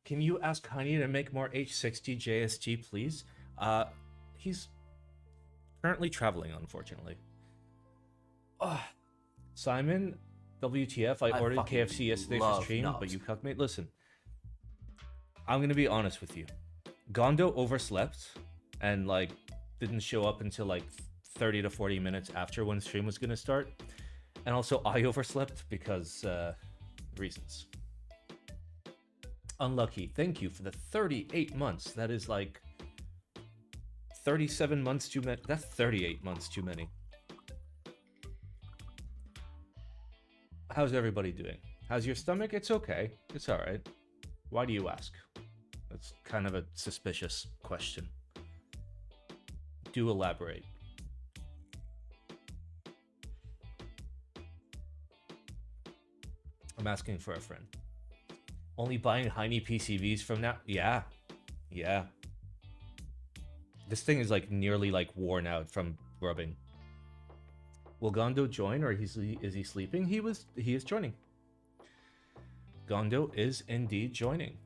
Can you ask Honey to make more H60 JSG, please? He's currently traveling, unfortunately. Simon, WTF, I ordered KFC yesterday for stream, but you cucked me. Listen, I'm gonna be honest with you. Gondo overslept and like didn't show up until like 30 to 40 minutes after when stream was gonna start. And also I overslept because reasons. Unlucky. Thank you for the 38 months. That is like 37 months too many. That's 38 months too many. How's everybody doing? How's your stomach? It's okay. It's all right. Why do you ask? That's kind of a suspicious question. Do elaborate. I'm asking for a friend. Only buying Heine PCVs from now? Yeah. Yeah. This thing is like nearly like worn out from rubbing. Will Gondo join or is he sleeping? He is joining. Gondo is indeed joining.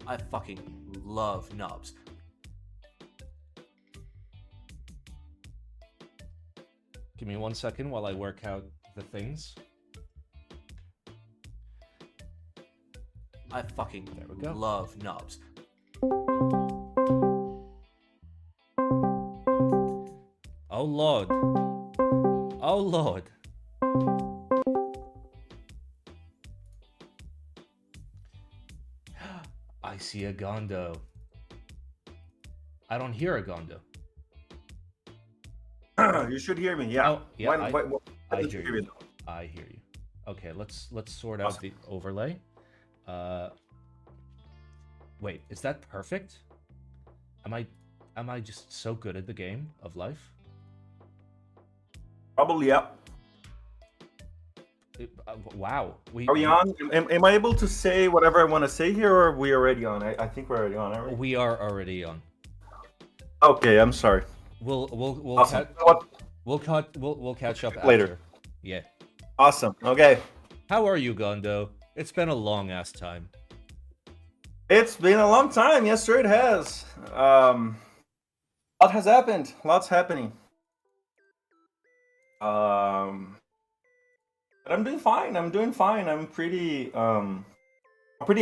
I fucking love knobs. Give me 1 second while I work out the things. I fucking love knobs. Oh Lord. Oh Lord. I see a Gondo. I don't hear a Gondo. You should hear me, yeah. Oh, yeah, I hear you. Though? I hear you. Okay, let's sort out the overlay. Wait, is that perfect? Am I just so good at the game of life? Probably, yeah. Wow. Are we on? Am I able to say whatever I want to say here, or are we already on? I think we're already on, aren't we? We are already on. Okay, I'm sorry. We'll awesome. We'll catch up later. After. Yeah. Awesome. Okay. How are you, Gondo? It's been a long ass time. It's been a long time. Yes, sir, it has. Lot has happened. Lots happening. But I'm doing fine. I'm pretty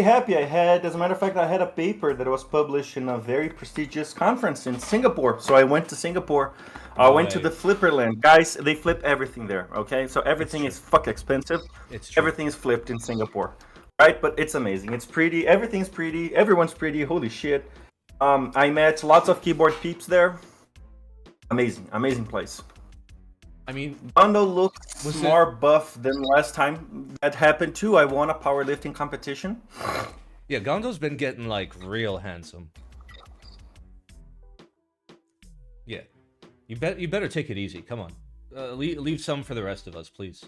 happy. As a matter of fact, I had a paper that was published in a very prestigious conference in Singapore. So I went to Singapore. I went to the Flipperland. Guys, they flip everything there, okay? So everything is fucking expensive. It's true. Everything is flipped in Singapore, right? But it's amazing. It's pretty. Everything's pretty. Everyone's pretty. Holy shit. I met lots of keyboard peeps there. Amazing place. I mean, Gondo looks more buff than last time that happened too. I won a powerlifting competition. Yeah, Gondo's been getting like real handsome. Yeah, you better take it easy. Come on, leave some for the rest of us, please.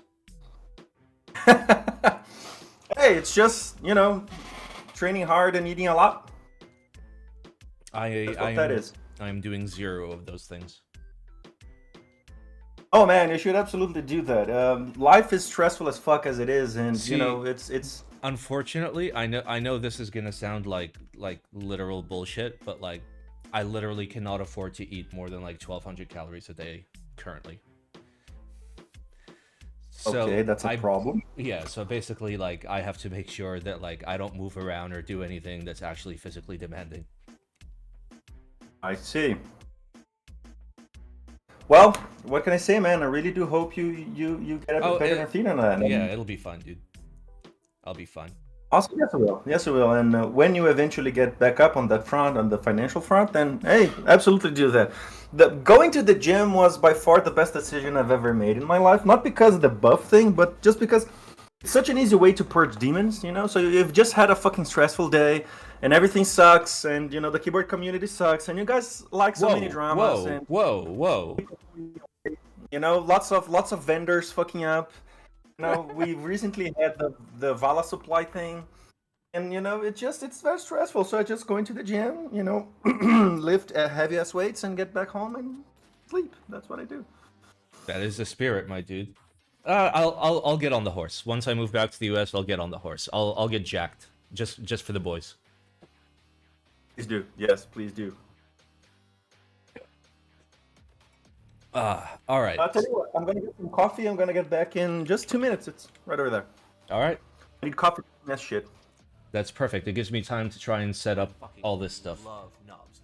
Hey, it's just training hard and eating a lot. That's what that is. I'm doing 0 of those things. Oh man, you should absolutely do that. Life is stressful as fuck as it is, and it's. Unfortunately, I know this is gonna sound like literal bullshit, but like I literally cannot afford to eat more than like 1,200 calories a day currently. So okay, that's a problem. Yeah, so basically, like I have to make sure that like I don't move around or do anything that's actually physically demanding. I see. Well, what can I say, man? I really do hope you get a bit better than feet on that. Yeah, it'll be fine, dude. I'll be fine. Awesome. Yes, I will. Yes, I will. And when you eventually get back up on that front, on the financial front, then hey, absolutely do that. Going to the gym was by far the best decision I've ever made in my life. Not because of the buff thing, but just because it's such an easy way to purge demons, So you've just had a fucking stressful day, and everything sucks, and the keyboard community sucks, and you guys like so many dramas. Whoa. Lots of vendors fucking up. We recently had the Vala supply thing, and it's very stressful. So I just go into the gym, lift heavy ass weights, and get back home and sleep. That's what I do. That is the spirit, my dude. I'll get on the horse. Once I move back to the US, I'll get on the horse. I'll get jacked. Just for the boys. Please do. Yes, please do. All right. I'll tell you what, I'm gonna get some coffee. I'm gonna get back in just 2 minutes. It's right over there. All right. I need coffee for that shit. That's perfect. It gives me time to try and set up all this stuff. Love knobs.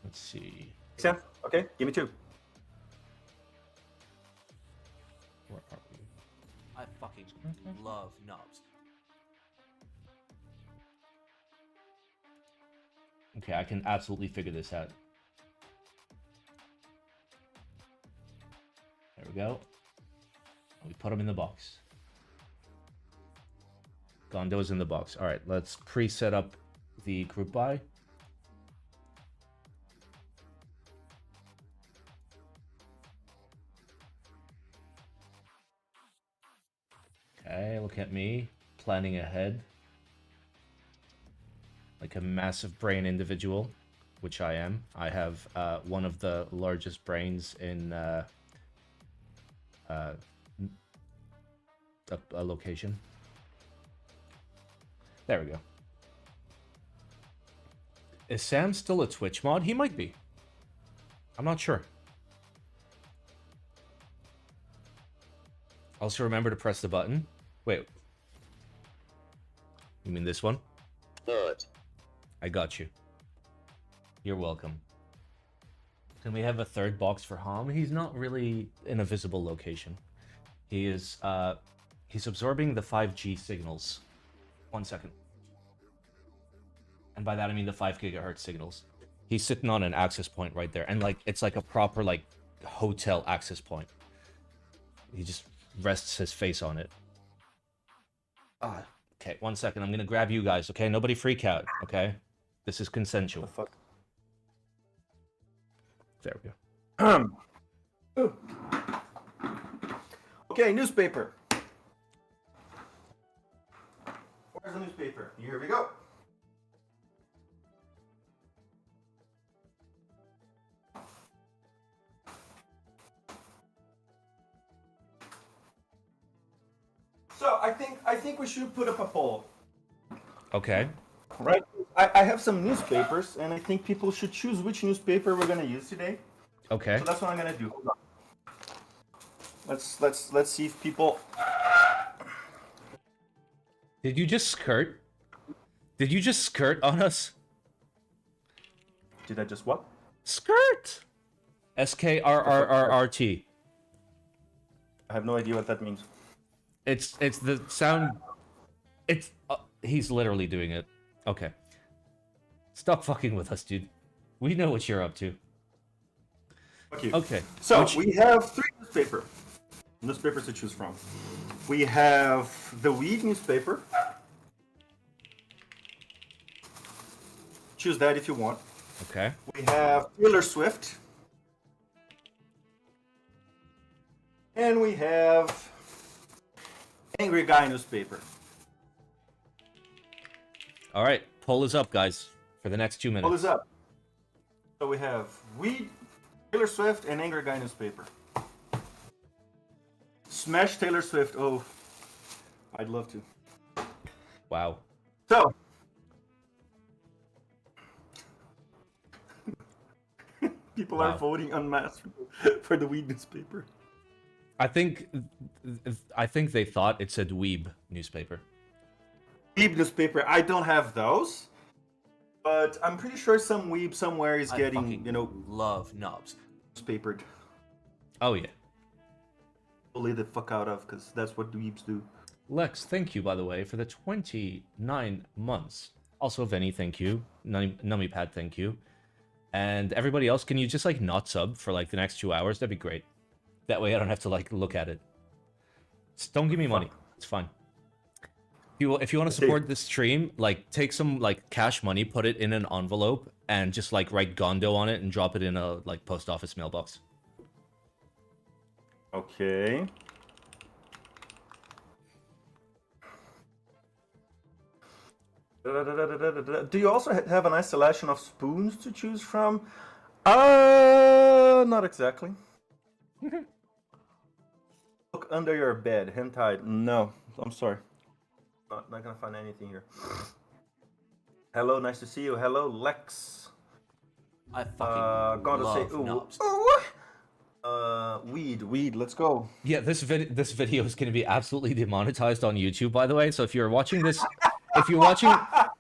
Let's see. Sam, okay, give me 2. Where are we? I fucking love knobs. Okay, I can absolutely figure this out. There we go. We put them in the box. Gondo's in the box. All right, let's pre-set up the group buy. Okay, look at me, planning ahead. Like a massive brain individual, which I am. I have one of the largest brains in a location. There we go. Is Sam still a Twitch mod? He might be. I'm not sure. Also remember to press the button. Wait. You mean this one? Good. I got you. You're welcome. Can we have a third box for Ham? He's not really in a visible location. He is, he's absorbing the 5G signals. 1 second. And by that I mean the 5 gigahertz signals. He's sitting on an access point right there. And like, it's like a proper like hotel access point. He just rests his face on it. Okay, 1 second. I'm gonna grab you guys, okay? Nobody freak out, okay? This is consensual. What the fuck? There we go. Okay, newspaper. Where's the newspaper? Here we go. So I think we should put up a poll. Okay. Right? I have some newspapers, and I think people should choose which newspaper we're gonna use today. Okay. So that's what I'm gonna do. Hold on. Let's see if people. Did you just skirt? Did you just skirt on us? Did I just what? Skirt. SKRRRRT. I have no idea what that means. It's the sound. It's he's literally doing it. Okay. Stop fucking with us, dude. We know what you're up to. Okay. Okay. So we have 3 newspapers to choose from. We have the Weed newspaper. Choose that if you want. Okay. We have Taylor Swift. And we have Angry Guy newspaper. All right. Poll is up, guys, for the next 2 minutes. What is up? So we have Weed, Taylor Swift, and Angry Guy newspaper. Smash Taylor Swift. Oh, I'd love to. Wow. So, people are voting en masse for the Weed newspaper. I think they thought it said Weeb newspaper. Weeb newspaper. I don't have those, but I'm pretty sure some weeb somewhere is getting, love knobs. newspapered. Oh yeah. Bully the fuck out of, because that's what weebs do. Lex, thank you, by the way, for the 29 months. Also, Venny, thank you. Nummypad, thank you. And everybody else, can you just, like, not sub for, like, the next 2 hours? That'd be great. That way I don't have to, like, look at it. Just don't give me money. It's fine. If you want to support this stream, like, take some, like, cash money, put it in an envelope, and just, like, write Gondo on it and drop it in a, like, post office mailbox. Okay. Do you also have a nice selection of spoons to choose from? Not exactly. look under your bed. Hentai. No, I'm sorry. Not gonna find anything here. Hello, nice to see you. Hello, Lex. I fucking Gondo love say, ooh, knobs. weed. Let's go. Yeah, this video is going to be absolutely demonetized on YouTube, by the way. So if you're watching this, if you're watching the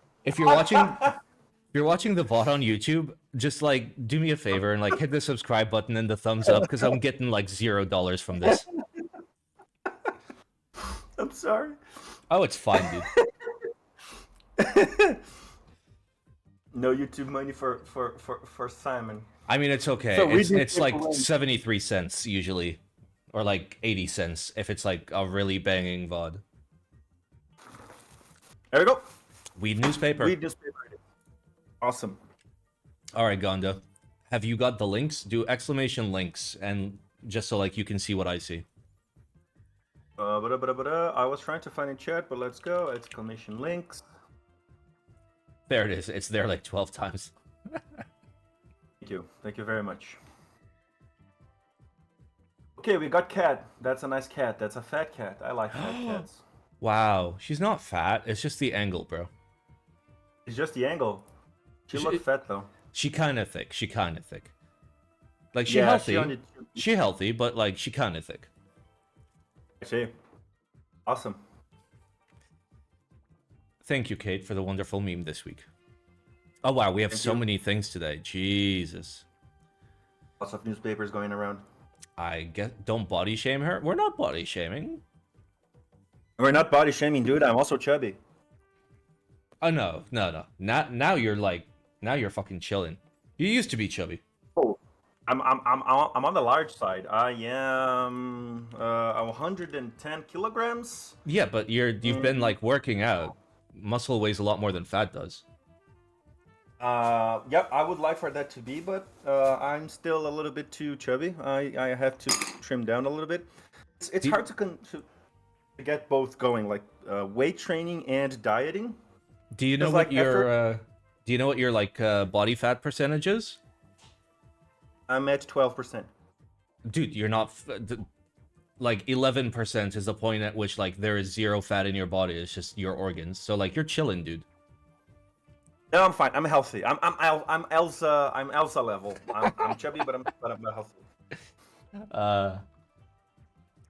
VOD on YouTube, just like do me a favor and like hit the subscribe button and the thumbs up because I'm getting like $0 from this. I'm sorry. Oh, it's fine, dude. No YouTube money for Simon. I mean, it's okay. So it's like 73 cents usually, or like 80 cents if it's like a really banging VOD. There we go. Weed newspaper. Weed newspaper. Awesome. All right, Gondo. Have you got the links? Do exclamation links, and just so like you can see what I see. I was trying to find in chat, but let's go. Exclamation links. There it is. It's there like 12 times. Thank you. Thank you very much. Okay, we got cat. That's a nice cat. That's a fat cat. I like fat cats. Wow. She's not fat. It's just the angle, bro. It's just the angle. She looks fat, though. She kind of thick. Like, she Yeah, healthy. She healthy, but like, she kind of thick. I see. Awesome. Thank you, Kate, for the wonderful meme this week. Oh, wow. We have so many things today. Jesus. Lots of newspapers going around. I guess don't body shame her. We're not body shaming. We're not body shaming, dude. I'm also chubby. Oh no. Now you're fucking chilling. You used to be chubby. Oh, I'm on the large side. I am 110 kilograms. Yeah, but you've been like working out. Muscle weighs a lot more than fat does. Yep, I would like for that to be, but I'm still a little bit too chubby. I have to trim down a little bit. It's hard to get both going, like weight training and dieting. Do you know what your like body fat percentage is? I'm at 12%. Dude, you're not like 11% is the point at which like there is zero fat in your body. It's just your organs. So like you're chilling, dude. No, I'm fine. I'm healthy. I'm Elsa. I'm Elsa level. I'm chubby, but I'm healthy.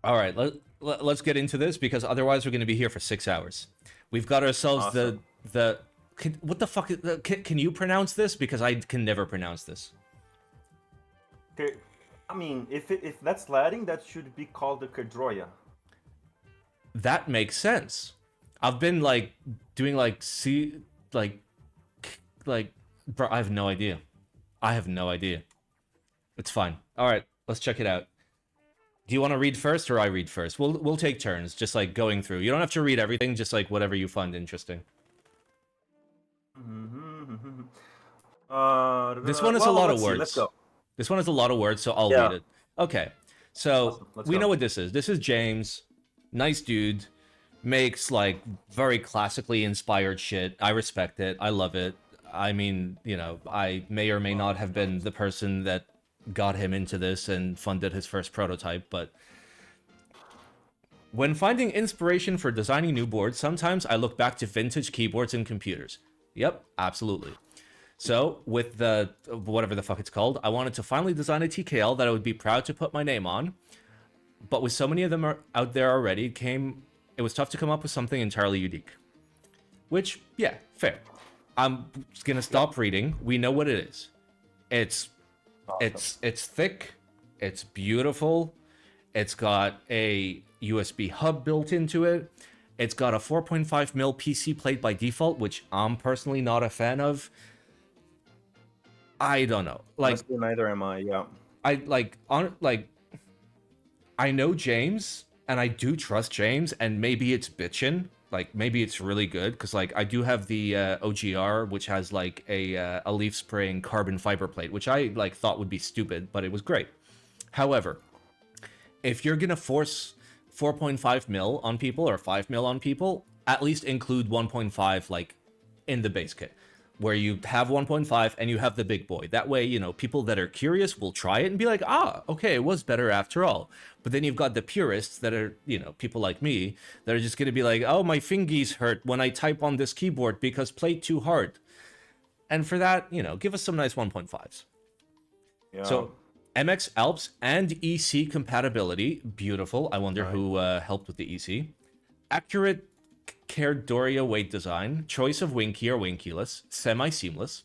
All right, let's get into this because otherwise we're going to be here for 6 hours. We've got ourselves awesome. what the fuck? Can you pronounce this? Because I can never pronounce this. Okay, I mean, if that's Latin, that should be called the Caerdroia. That makes sense. I've been like doing like bro, I have no idea. It's fine. All right, let's check it out. Do you want to read first or I read first? We'll take turns, just like going through. You don't have to read everything, just like whatever you find interesting. This one is a lot of words. Let's go. This one is a lot of words, so I'll read it. Okay, so awesome. we know what this is. This is James, nice dude, makes like very classically inspired shit. I respect it. I love it. I mean, you know, I may or may not have been the person that got him into this and funded his first prototype, but when finding inspiration for designing new boards, sometimes I look back to vintage keyboards and computers. Yep, absolutely. So, with the, whatever the fuck it's called, I wanted to finally design a TKL that I would be proud to put my name on, but with so many of them out there already, it was tough to come up with something entirely unique. Which, yeah, fair. I'm just gonna stop reading. We know what it is. It's awesome. It's thick, it's beautiful, it's got a USB hub built into it, it's got a 4.5mm PC plate by default, which I'm personally not a fan of. I don't know. Like, honestly, neither am I, yeah. I know James, and I do trust James, and maybe it's bitchin'. Like, maybe it's really good, because, like, I do have the OGR, which has, like, a leaf spraying carbon fiber plate, which I, like, thought would be stupid, but it was great. However, if you're gonna force 4.5mm on people, or 5mm on people, at least include 1.5, like, in the base kit. where you have 1.5 and you have the big boy. That way, you know, people that are curious will try it and be like, ah, okay, it was better after all. But then you've got the purists that are, you know, people like me that are just going to be like, oh, my fingies hurt when I type on this keyboard because played too hard. And for that, you know, give us some nice 1.5s. Yeah. So MX Alps and EC compatibility, beautiful. I wonder who helped with the EC. Accurate Caerdroia weight design, choice of wing key or wing keyless, semi-seamless,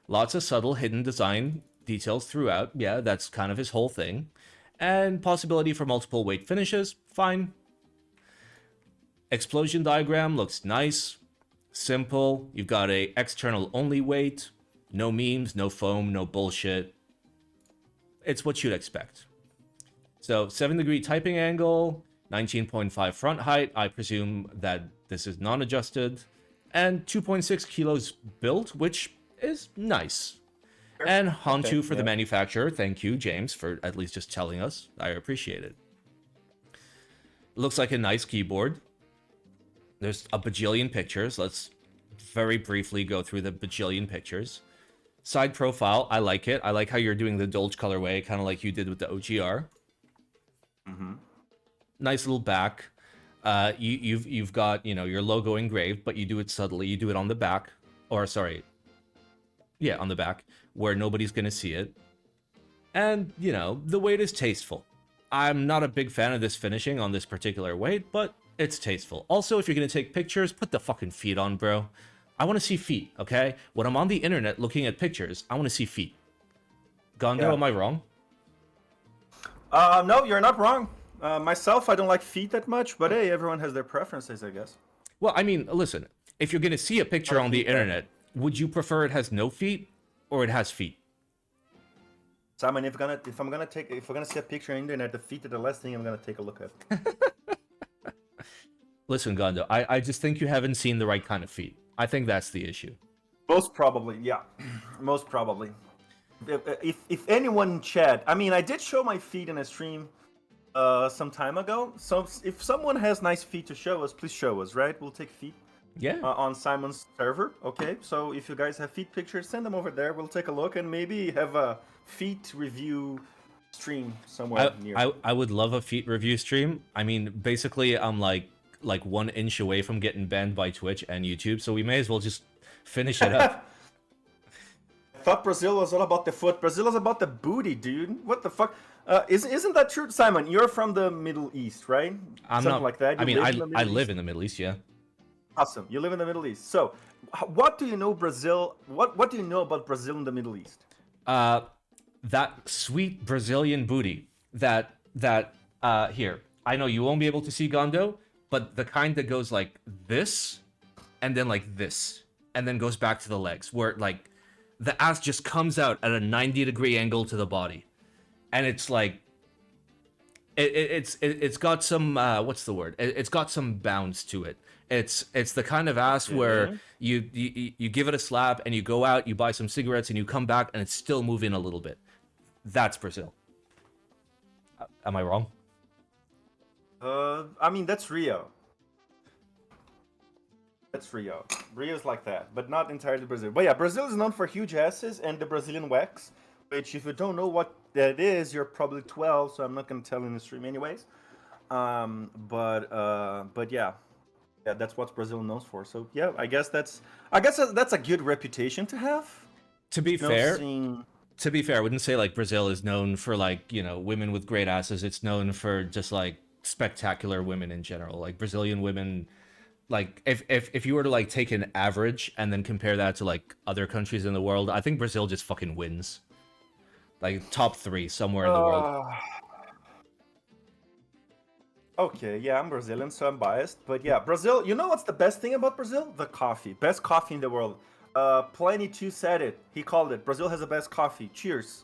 lots of subtle hidden design details throughout. Yeah, that's kind of his whole thing. And possibility for multiple weight finishes, fine. Explosion diagram looks nice, simple. You've got a external only weight, no memes, no foam, no bullshit. It's what you'd expect. So 7-degree typing angle, 19.5 front height. I presume that this is non-adjusted. And 2.6 kilos built, which is nice. Sure. And Hantu for the manufacturer. Thank you, James, for at least just telling us. I appreciate it. Looks like a nice keyboard. There's a bajillion pictures. Let's very briefly go through the bajillion pictures. Side profile, I like it. I like how you're doing the Dolge colorway, kind of like you did with the OGR. Mm-hmm. Nice little back. You've got, you know, your logo engraved, but you do it subtly. You do it on the back, or sorry, yeah, on the back, where nobody's gonna see it. And you know, the weight is tasteful. I'm not a big fan of this finishing on this particular weight, but it's tasteful. Also, if you're gonna take pictures, put the fucking feet on, bro. I want to see feet, okay? When I'm on the internet looking at pictures, I want to see feet. Gondo, am I wrong? No, you're not wrong. Myself, I don't like feet that much, but hey, everyone has their preferences, I guess. Well, I mean, listen, if you're going to see a picture on the internet, would you prefer it has no feet or it has feet? Simon, if we're gonna see a picture on the internet, the feet are the last thing I'm gonna take a look at. Listen, Gondo, I just think you haven't seen the right kind of feet. I think that's the issue. Most probably, yeah. Most probably. If anyone in chat, I mean, I did show my feet in a stream some time ago. So if someone has nice feet to show us, please show us, right? We'll take feet. Yeah. On Simon's server, okay? So if you guys have feet pictures, send them over there. We'll take a look and maybe have a feet review stream somewhere near. I would love a feet review stream. I mean, basically, I'm like 1 inch away from getting banned by Twitch and YouTube, so we may as well just finish it up. I thought Brazil was all about the foot. Brazil is about the booty, dude. What the fuck? Isn't that true, Simon? You're from the Middle East, right? Something like that. I mean, I live in the Middle East, yeah. Awesome. You live in the Middle East. So, what do you know Brazil? What do you know about Brazil in the Middle East? That sweet Brazilian booty. That here. I know you won't be able to see Gondo, but the kind that goes like this, and then like this, and then goes back to the legs, where like the ass just comes out at a 90-degree angle to the body, and it's like it's got some what's the word? It's got some bounce to it. It's the kind of ass where you give it a slap and you go out, you buy some cigarettes, and you come back and it's still moving a little bit. That's Brazil. Am I wrong? I mean, that's Rio. That's Rio. Rio's like that, but not entirely Brazil. But yeah, Brazil is known for huge asses and the Brazilian wax, which if you don't know what that is, you're probably 12, so I'm not going to tell you in the stream anyways. But yeah. Yeah, that's what Brazil knows for. So yeah, I guess that's a good reputation to have. To be fair, I wouldn't say like Brazil is known for like, you know, women with great asses. It's known for just like spectacular women in general. Like Brazilian women, like if you were to like take an average and then compare that to like other countries in the world, I think Brazil just fucking wins. Like top 3 somewhere in the world. Okay, yeah, I'm Brazilian, so I'm biased. But yeah, Brazil, you know what's the best thing about Brazil? The coffee. Best coffee in the world. Plenty2 said it. He called it. Brazil has the best coffee. Cheers.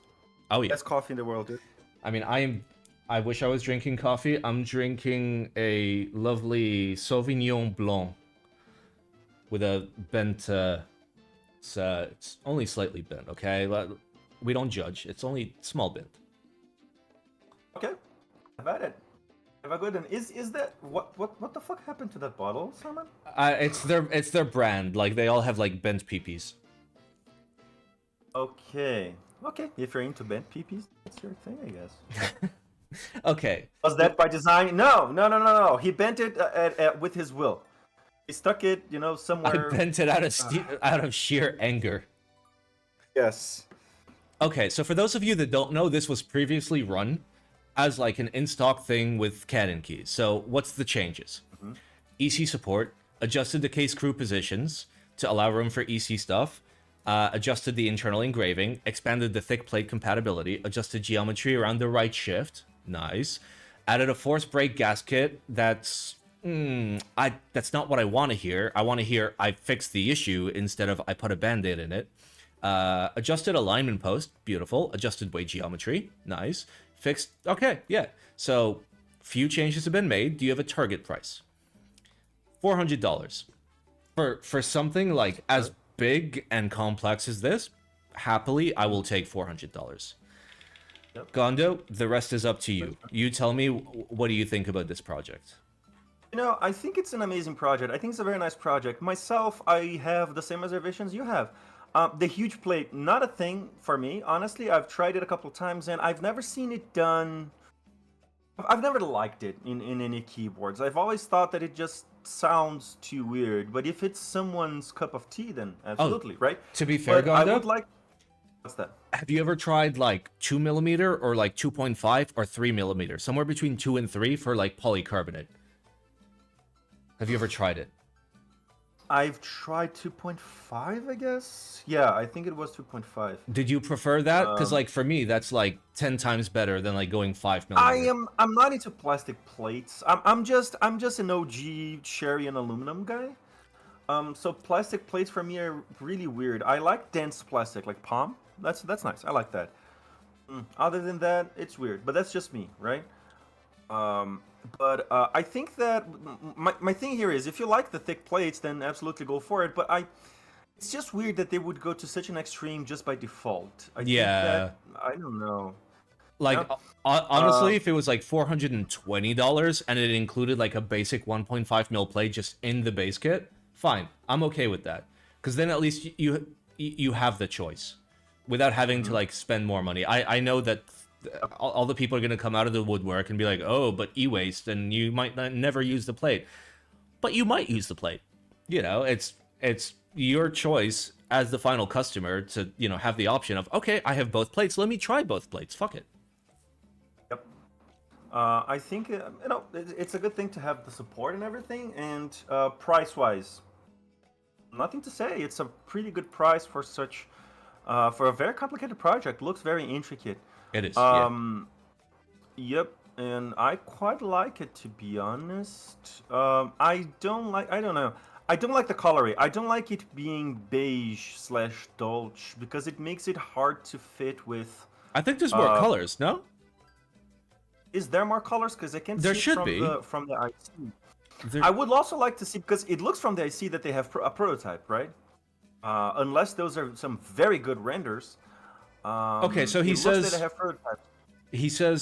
Oh, yeah. Best coffee in the world, dude. I mean, I wish I was drinking coffee. I'm drinking a lovely Sauvignon Blanc with a bent... it's only slightly bent, okay? We don't judge. It's only small bent. Okay. How about it? Have a good one. Is that what the fuck happened to that bottle, Simon? It's their brand. Like they all have like bent peepees. Okay. Okay. If you're into bent PPs, that's your thing, I guess. Okay. Was that by design? No. He bent it with his will. He stuck it, somewhere. I bent it out of sheer anger. Yes. Okay, so for those of you that don't know, this was previously run as like an in-stock thing with Canon keys. So what's the changes? EC support, adjusted the case screw positions to allow room for EC stuff, adjusted the internal engraving, expanded the thick plate compatibility, adjusted geometry around the right shift, nice, added a force brake gasket that's not what I want to hear. I want to hear I fixed the issue instead of I put a band-aid in it. Adjusted alignment post, beautiful. Adjusted weight geometry, nice. Fixed, okay, yeah. So, few changes have been made. Do you have a target price? $400. For something like as big and complex as this, happily, I will take $400. Yep. Gondo, the rest is up to you. You tell me, what do you think about this project? I think it's an amazing project. I think it's a very nice project. Myself, I have the same reservations you have. The huge plate, not a thing for me. Honestly, I've tried it a couple of times, and I've never seen it done. I've never liked it in any keyboards. I've always thought that it just sounds too weird. But if it's someone's cup of tea, then absolutely, right? To be fair, Gondo, I would like... What's that? Have you ever tried like 2mm or like 2.5 or 3mm? Somewhere between 2 and 3 for like polycarbonate. Have you ever tried it? I've tried 2.5, I guess. Yeah, I think it was 2.5. Did you prefer that? Because like for me, that's like 10 times better than like going 5mm. I'm not into plastic plates. I'm just an OG cherry and aluminum guy. So plastic plates for me are really weird. I like dense plastic, like palm. That's nice. I like that. Other than that, it's weird. But that's just me, right? But I think that my thing here is, if you like the thick plates, then absolutely go for it. But it's just weird that they would go to such an extreme just by default. I don't know. Like, honestly, if it was like $420 and it included like a basic 1.5mm plate just in the base kit, fine. I'm okay with that. Because then at least you have the choice without having to like spend more money. I know that all the people are going to come out of the woodwork and be like, oh, but e-waste, and you might never use the plate. But you might use the plate. It's your choice as the final customer to, have the option of, okay, I have both plates. Let me try both plates. Fuck it. Yep. I think, it's a good thing to have the support and everything. And price-wise, nothing to say. It's a pretty good price for such, for a very complicated project. Looks very intricate. It is. Yep, and I quite like it, to be honest. I don't like the coloring. I don't like it being beige/dolce because it makes it hard to fit with. I think there's more colors. No? Is there more colors? Because I can't there see should from the IC. I would also like to see, because it looks from the IC that they have a prototype, right? Unless those are some very good renders. Okay, so he says,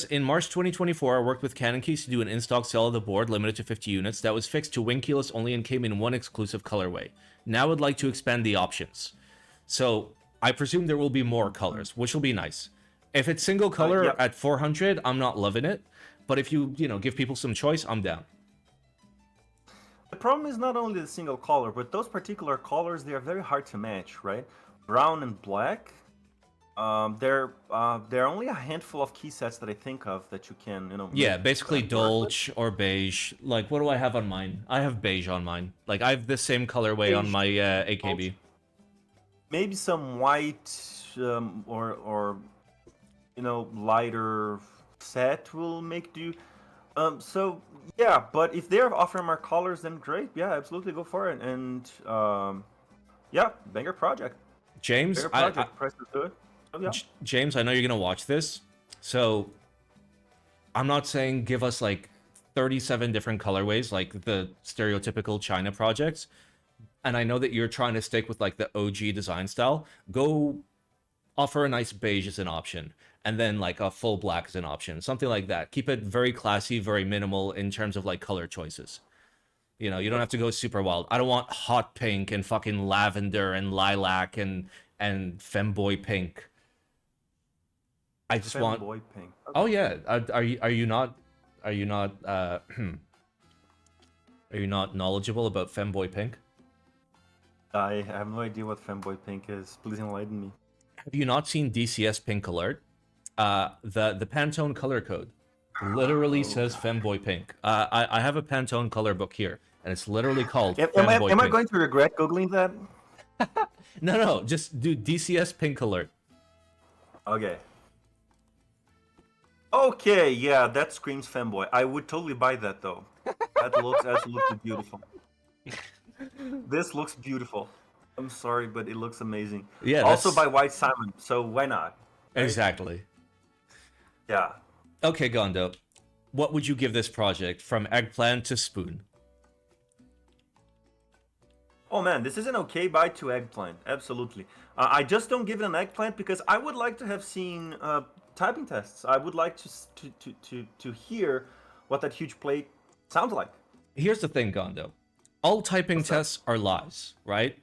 in March 2024, I worked with Canon Keys to do an in-stock sale of the board limited to 50 units that was fixed to wing keyless only and came in one exclusive colorway. Now I'd like to expand the options. So I presume there will be more colors, which will be nice. If it's single color at 400, I'm not loving it. But if you give people some choice, I'm down. The problem is not only the single color, but those particular colors, they are very hard to match, right? Brown and black. There are only a handful of key sets that I think of that you can, Yeah, basically Dolce or beige. Like, what do I have on mine? I have beige on mine. Like, I have the same colorway on my AKB. Maybe some white or lighter set will make do. So yeah, but if they're offering more colors, then great. Yeah, absolutely, go for it. And yeah, banger project. James, price is good. James, I know you're going to watch this, so I'm not saying give us like 37 different colorways like the stereotypical China projects, and I know that you're trying to stick with like the OG design style. Go offer a nice beige as an option, and then like a full black as an option, something like that. Keep it very classy, very minimal in terms of like color choices. You don't have to go super wild. I don't want hot pink and fucking lavender and lilac and and femboy pink. I just want. Femboy pink. Okay. Oh yeah, are you not are you not are you not knowledgeable about femboy pink? I have no idea what femboy pink is. Please enlighten me. Have you not seen DCS Pink Alert? The Pantone color code literally says femboy pink. I have a Pantone color book here, and it's literally called femboy am pink. I going to regret googling that? No, just do DCS Pink Alert. Okay. Okay, yeah, that screams femboy. I would totally buy that though. That looks absolutely beautiful. This looks beautiful. I'm sorry, but it looks amazing. Yeah. Also by White Simon, so why not? Right? Exactly. Yeah. Okay, Gondo. What would you give this project from eggplant to spoon? Oh man, this is an okay buy to eggplant. Absolutely. I just don't give it an eggplant because I would like to have seen typing tests. I would like to hear what that huge plate sounds like. Here's the thing, Gondo. All typing tests are lies, right?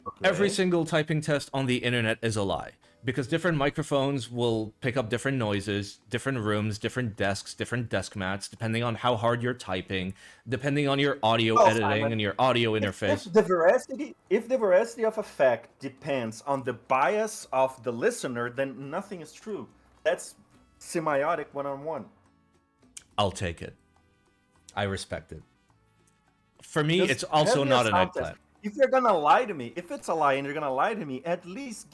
Okay. Every single typing test on the internet is a lie. Because different microphones will pick up different noises, different rooms, different desks, different desk mats, depending on how hard you're typing, depending on your audio editing Simon, and your audio interface. If the veracity of a fact depends on the bias of the listener, then nothing is true. That's semiotic one-on-one. I'll take it. I respect it. For me, Just it's also have not your an sound eggplant. test. If you're gonna lie to me, if it's a lie and you're gonna lie to me, at least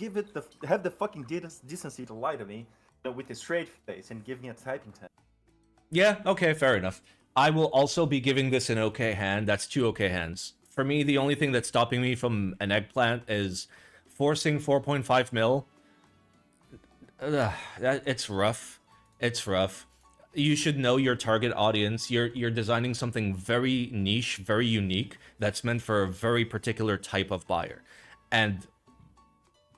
have the fucking decency to lie to me with a straight face and give me a typing test. Yeah, okay, fair enough. I will also be giving this an okay hand. That's 2 okay hands. For me, the only thing that's stopping me from an eggplant is forcing 4.5 mil. It's rough. It's rough. You should know your target audience. You're designing something very niche, very unique, that's meant for a very particular type of buyer. And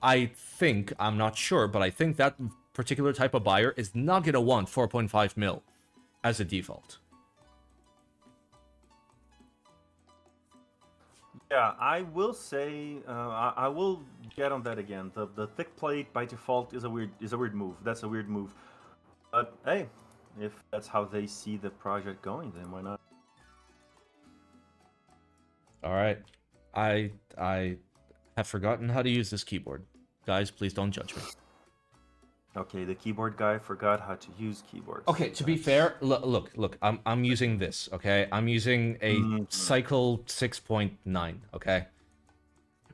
I think, I'm not sure, but I think that particular type of buyer is not going to want 4.5 mil as a default. Yeah, I will say I will get on that again. The thick plate by default is a weird move. That's a weird move. But hey, if that's how they see the project going, then why not? All right. I have forgotten how to use this keyboard. Guys, please don't judge me. Okay, the keyboard guy forgot how to use keyboards. Okay, to be fair, look, I'm using this, okay? I'm using a Cycle 6.9, okay?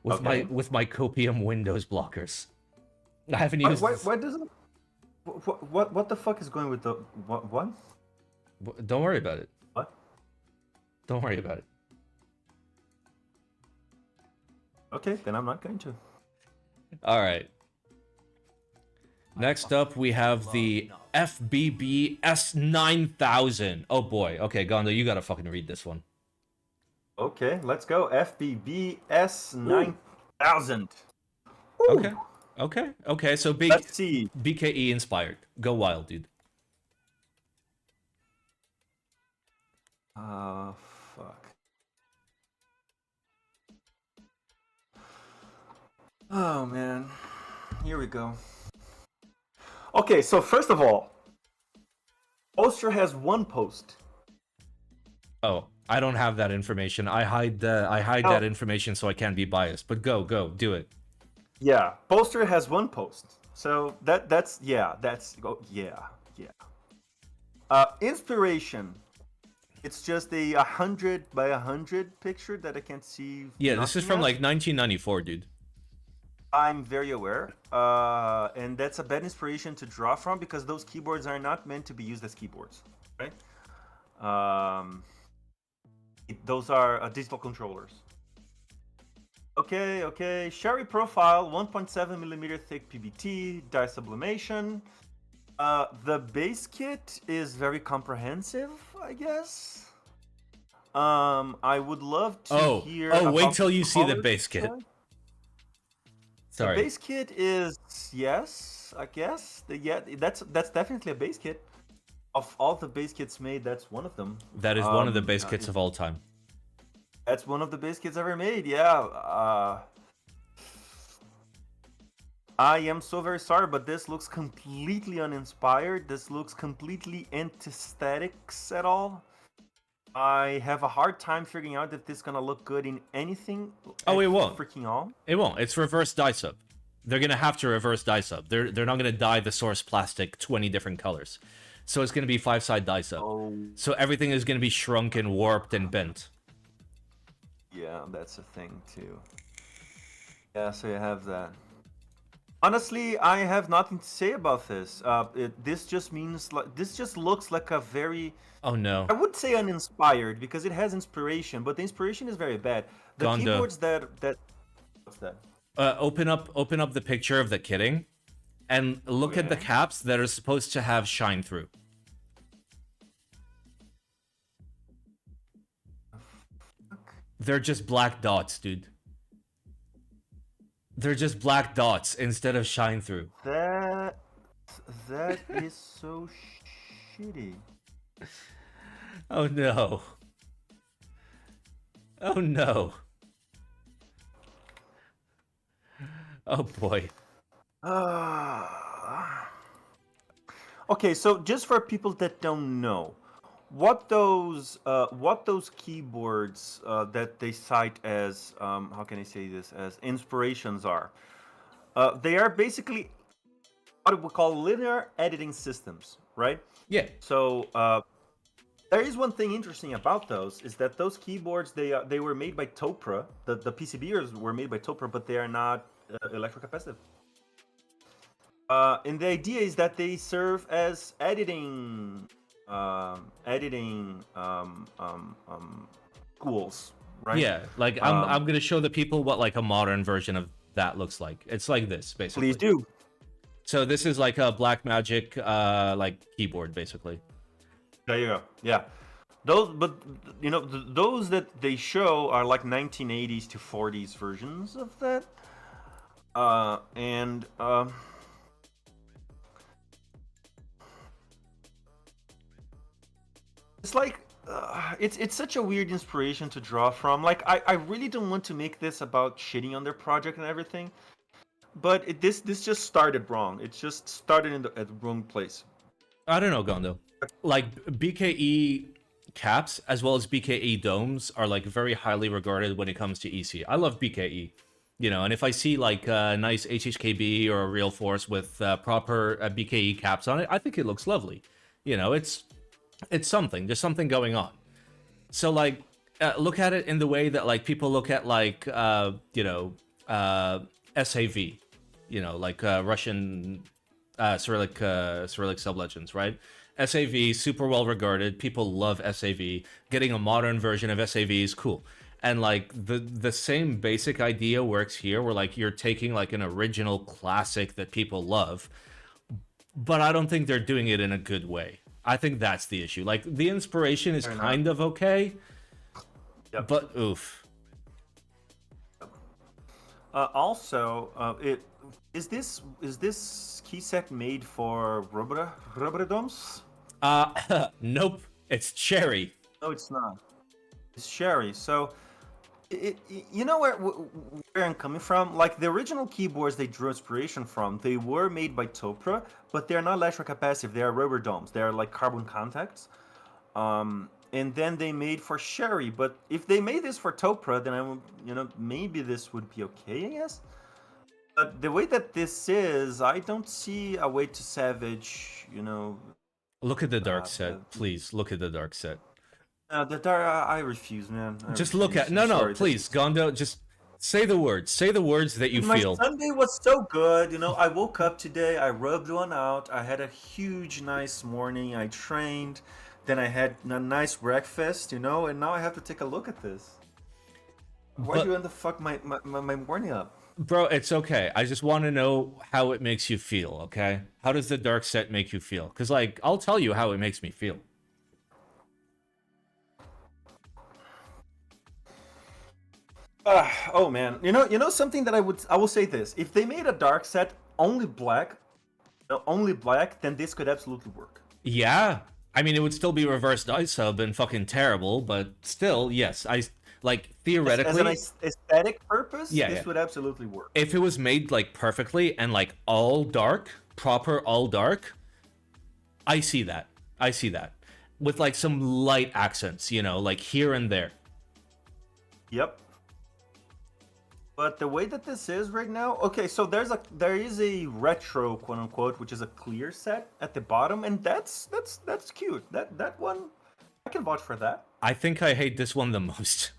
With my Copium Windows blockers. I haven't used Why doesn't what the fuck is going with the what? Don't worry about it. What? Don't worry about it. Okay, then I'm not going to. All right. Next up, we have the FBB S9000. Oh boy. Okay, Gondo, you gotta fucking read this one. Okay, let's go. FBB S9000. Okay. So Let's see. BKE inspired. Go wild, dude. Fuck. Oh man. Here we go. Okay, so first of all, Poster has one post. Oh, I don't have that information. I hide that information so I can't be biased. But go, do it. Yeah, Poster has one post. So that's inspiration. It's just a 100 by 100 picture that I can't see. Yeah, this is from nothing like else. 1994, dude. I'm very aware, and that's a bad inspiration to draw from because those keyboards are not meant to be used as keyboards, right? Those are digital controllers. Okay. Sherry profile, 1.7 millimeter thick PBT, dye sublimation. The base kit is very comprehensive, I guess. I would love to hear. Oh, wait about till you see the colors. base kit. Sorry. The base kit is yes, I guess. That's definitely a base kit. Of all the base kits made, that's one of them. That is one of the base kits of all time. That's one of the base kits ever made. Yeah. I am so very sorry, but this looks completely uninspired. This looks completely anti-aesthetics at all. I have a hard time figuring out if this is gonna look good in anything. Oh, it won't. Freaking all. It won't. It's reverse dye sub. They're gonna have to reverse dye sub. They're not gonna dye the source plastic 20 different colors. So it's gonna be 5-side dye sub. Oh. So everything is gonna be shrunk and warped and bent. Yeah, that's a thing too. Yeah, so you have that. Honestly, I have nothing to say about this. This just means like this just looks like a very. Oh no. I would say uninspired because it has inspiration, but the inspiration is very bad. The Gondo. keyboards that what's that? Open up the picture of the kitting, and look at the caps that are supposed to have shine through. They're just black dots, dude. They're just black dots instead of shine through. That is so shitty. Oh no. Oh no. Oh boy. Okay, so just for people that don't know, what those keyboards that they cite as how can I say this, as inspirations are, they are basically what we call linear editing systems, right? Yeah. So there is one thing interesting about those is that those keyboards they were made by Topra. The PCBers were made by Topra, but they are not electrocapacitive. And the idea is that they serve as editing tools, right? Yeah, like I'm gonna show the people what like a modern version of that looks like. It's like this, basically. Please do. So this is like a Blackmagic like keyboard, basically. There you go. Yeah, those, but you know, those that they show are like 1980s to 40s versions of that, and it's like it's such a weird inspiration to draw from. Like I really don't want to make this about shitting on their project and everything, but this just started wrong. It just started at the wrong place. I don't know, Gondo. Like BKE caps as well as BKE domes are like very highly regarded when it comes to EC. I love BKE, you know, and if I see like a nice HHKB or a Real Force with proper BKE caps on it, I think it looks lovely. You know, it's something. There's something going on. So like, look at it in the way that like people look at like you know SAV, you know, like Russian Cyrillic sublegends, right? SAV, super well regarded. People love SAV. Getting a modern version of SAV is cool. And like the same basic idea works here, where like you're taking like an original classic that people love, but I don't think they're doing it in a good way. I think that's the issue. Like the inspiration is kind of okay, but oof. Also, is this keyset made for rubber domes? Nope. It's cherry. No, it's not. It's cherry. So, you know where I'm coming from? Like the original keyboards they drew inspiration from, they were made by Topra, but they're not electrocapacitive. They are rubber domes. They are like carbon contacts. And then they made for Sherry. But if they made this for Topra, then I would, you know, maybe this would be okay, I guess. But the way that this is, I don't see a way to salvage, you know. Look at the dark set, please. Look at the dark set. The dark, I refuse, man. Just look at no, please, Gondo. Just say the words. Say the words that you feel. My Sunday was so good, you know. I woke up today. I rubbed one out. I had a huge, nice morning. I trained. Then I had a nice breakfast, you know. And now I have to take a look at this. Why do you end the fuck my morning up? Bro, it's okay. I just want to know how it makes you feel, okay? How does the dark set make you feel? Because, like, I'll tell you how it makes me feel. Oh man, you know something that I will say this: if they made a dark set only black, then this could absolutely work. Yeah, I mean it would still be reverse dye sub and fucking terrible, but still, yes, Like theoretically, as an aesthetic purpose, yeah, this would absolutely work. If it was made like perfectly and like all dark, proper all dark, I see that. I see that. With like some light accents, you know, like here and there. Yep. But the way that this is right now, okay, so there is a retro, quote unquote, which is a clear set at the bottom, and that's cute. That one, I can vouch for that. I think I hate this one the most.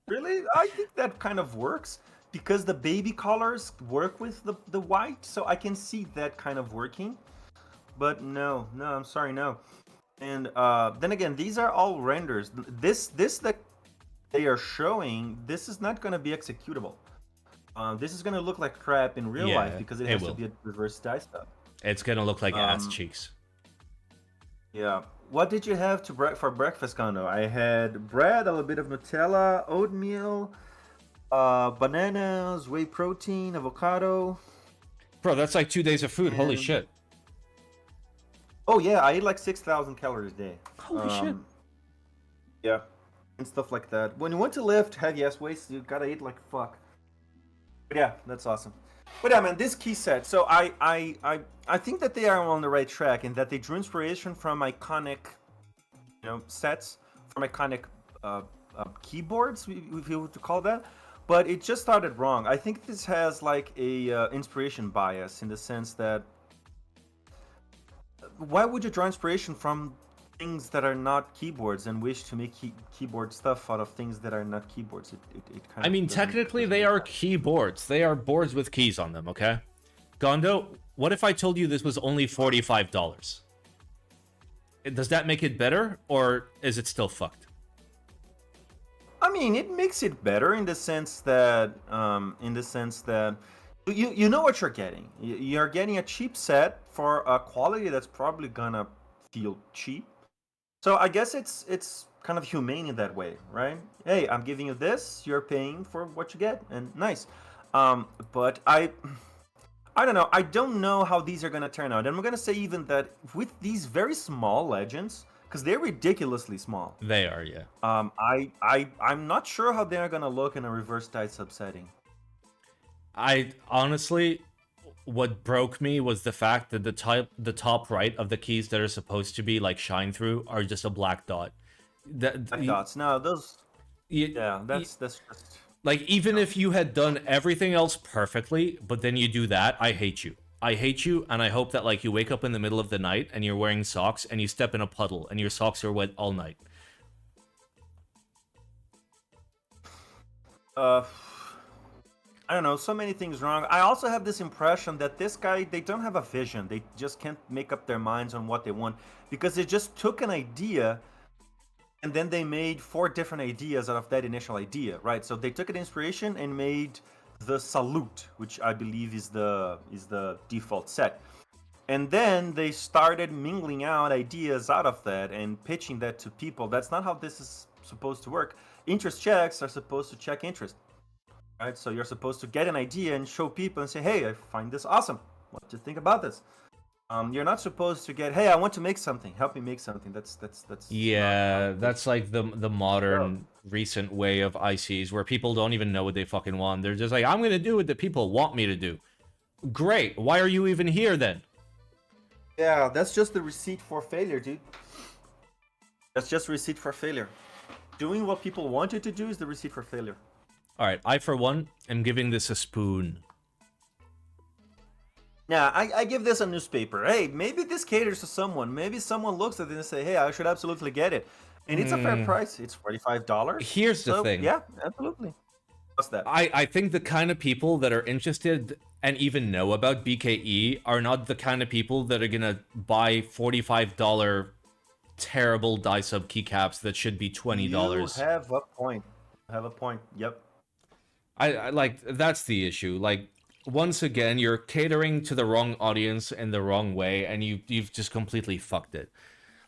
Really? I think that kind of works because the baby colors work with the white, so I can see that kind of working. But no, I'm sorry, no. And then again, these are all renders. This that they are showing, this is not going to be executable. This is going to look like crap in real life because it has to be a reverse die stub. It's going to look like ass cheeks. Yeah. What did you have for breakfast, Gondo? I had bread, a little bit of Nutella, oatmeal, bananas, whey protein, avocado. Bro, that's like 2 days of food. Holy shit. Oh, yeah. I eat like 6,000 calories a day. Holy shit. Yeah. And stuff like that. When you want to lift heavy ass weights, you gotta eat like fuck. But yeah, that's awesome. But yeah, man, this key set. So I think that they are on the right track in that they drew inspiration from iconic, sets, from iconic keyboards, if you would call that. But it just started wrong. I think this has like a inspiration bias in the sense that why would you draw inspiration from things that are not keyboards and wish to make keyboard stuff out of things that are not keyboards? I mean, technically they are keyboards. They are boards with keys on them, okay? Gondo, what if I told you this was only $45? Does that make it better, or is it still fucked? I mean, it makes it better in the sense that you know what you're getting. You're getting a cheap set for a quality that's probably gonna feel cheap. So I guess it's kind of humane in that way, right? Hey, I'm giving you this, you're paying for what you get, and nice. But I don't know. I don't know how these are gonna turn out. And I'm gonna say even that with these very small legends, because they're ridiculously small. They are, yeah. I'm not sure how they're gonna look in a reverse die subsetting. I honestly, what broke me was the fact that the top right of the keys that are supposed to be like shine through are just a black dot. Black dots. No, those. That's just. Like, even if you had done everything else perfectly, but then you do that, I hate you. I hate you, and I hope that like you wake up in the middle of the night and you're wearing socks and you step in a puddle and your socks are wet all night. I don't know, so many things wrong. I also have this impression that this guy, they don't have a vision. They just can't make up their minds on what they want because they just took an idea and then they made 4 different ideas out of that initial idea, right? So they took an inspiration and made the Salute, which I believe is the default set. And then they started mingling out ideas out of that and pitching that to people. That's not how this is supposed to work. Interest checks are supposed to check interest. Right, so you're supposed to get an idea and show people and say, hey, I find this awesome. What do you think about this? You're not supposed to get, hey, I want to make something. Help me make something. That's yeah, that's like the modern recent way of ICs where people don't even know what they fucking want. They're just like, I'm gonna do what the people want me to do. Great. Why are you even here then? Yeah, that's just the receipt for failure, dude. That's just receipt for failure. Doing what people want you to do is the receipt for failure. All right, I, for one, am giving this a spoon. Yeah, I give this a newspaper. Hey, maybe this caters to someone. Maybe someone looks at it and say, hey, I should absolutely get it. And it's a fair price. It's $45. Here's the thing. Yeah, absolutely. What's that? I think the kind of people that are interested and even know about BKE are not the kind of people that are going to buy $45 terrible die sub keycaps that should be $20. You have a point. Yep. I like, that's the issue. Like, once again, you're catering to the wrong audience in the wrong way, and you've just completely fucked it.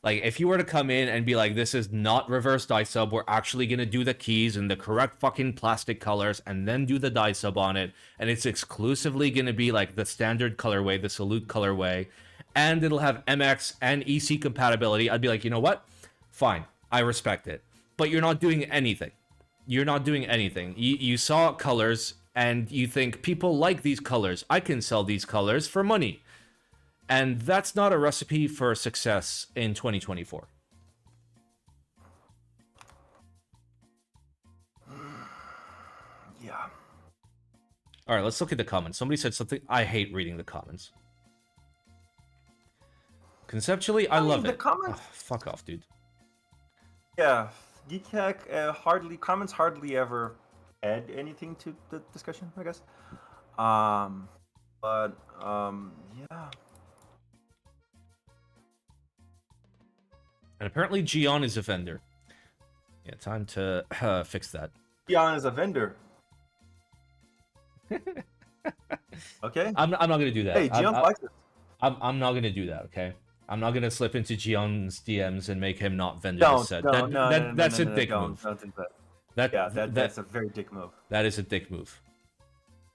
Like, if you were to come in and be like, this is not reverse die sub, we're actually gonna do the keys in the correct fucking plastic colors and then do the die sub on it, and it's exclusively gonna be like the standard colorway, the Salute colorway, and it'll have MX and EC compatibility, I'd be like, you know what? Fine, I respect it. But you're not doing anything. You're not doing anything. You saw colors and you think people like these colors. I can sell these colors for money. And that's not a recipe for success in 2024. Yeah. All right, let's look at the comments. Somebody said something. I hate reading the comments. Conceptually, I love it. Comments... Oh, fuck off, dude. Yeah, Geekhack comments hardly ever add anything to the discussion, I guess. Yeah. And apparently Gion is a vendor. Yeah, time to fix that. Gion is a vendor. Okay. I'm not gonna do that. Hey, Gion likes it. I'm not gonna do that. Okay. I'm not gonna slip into Gion's DMs and make him not vendor his set. That's a dick move. Don't do that. That's a very dick move. That is a dick move.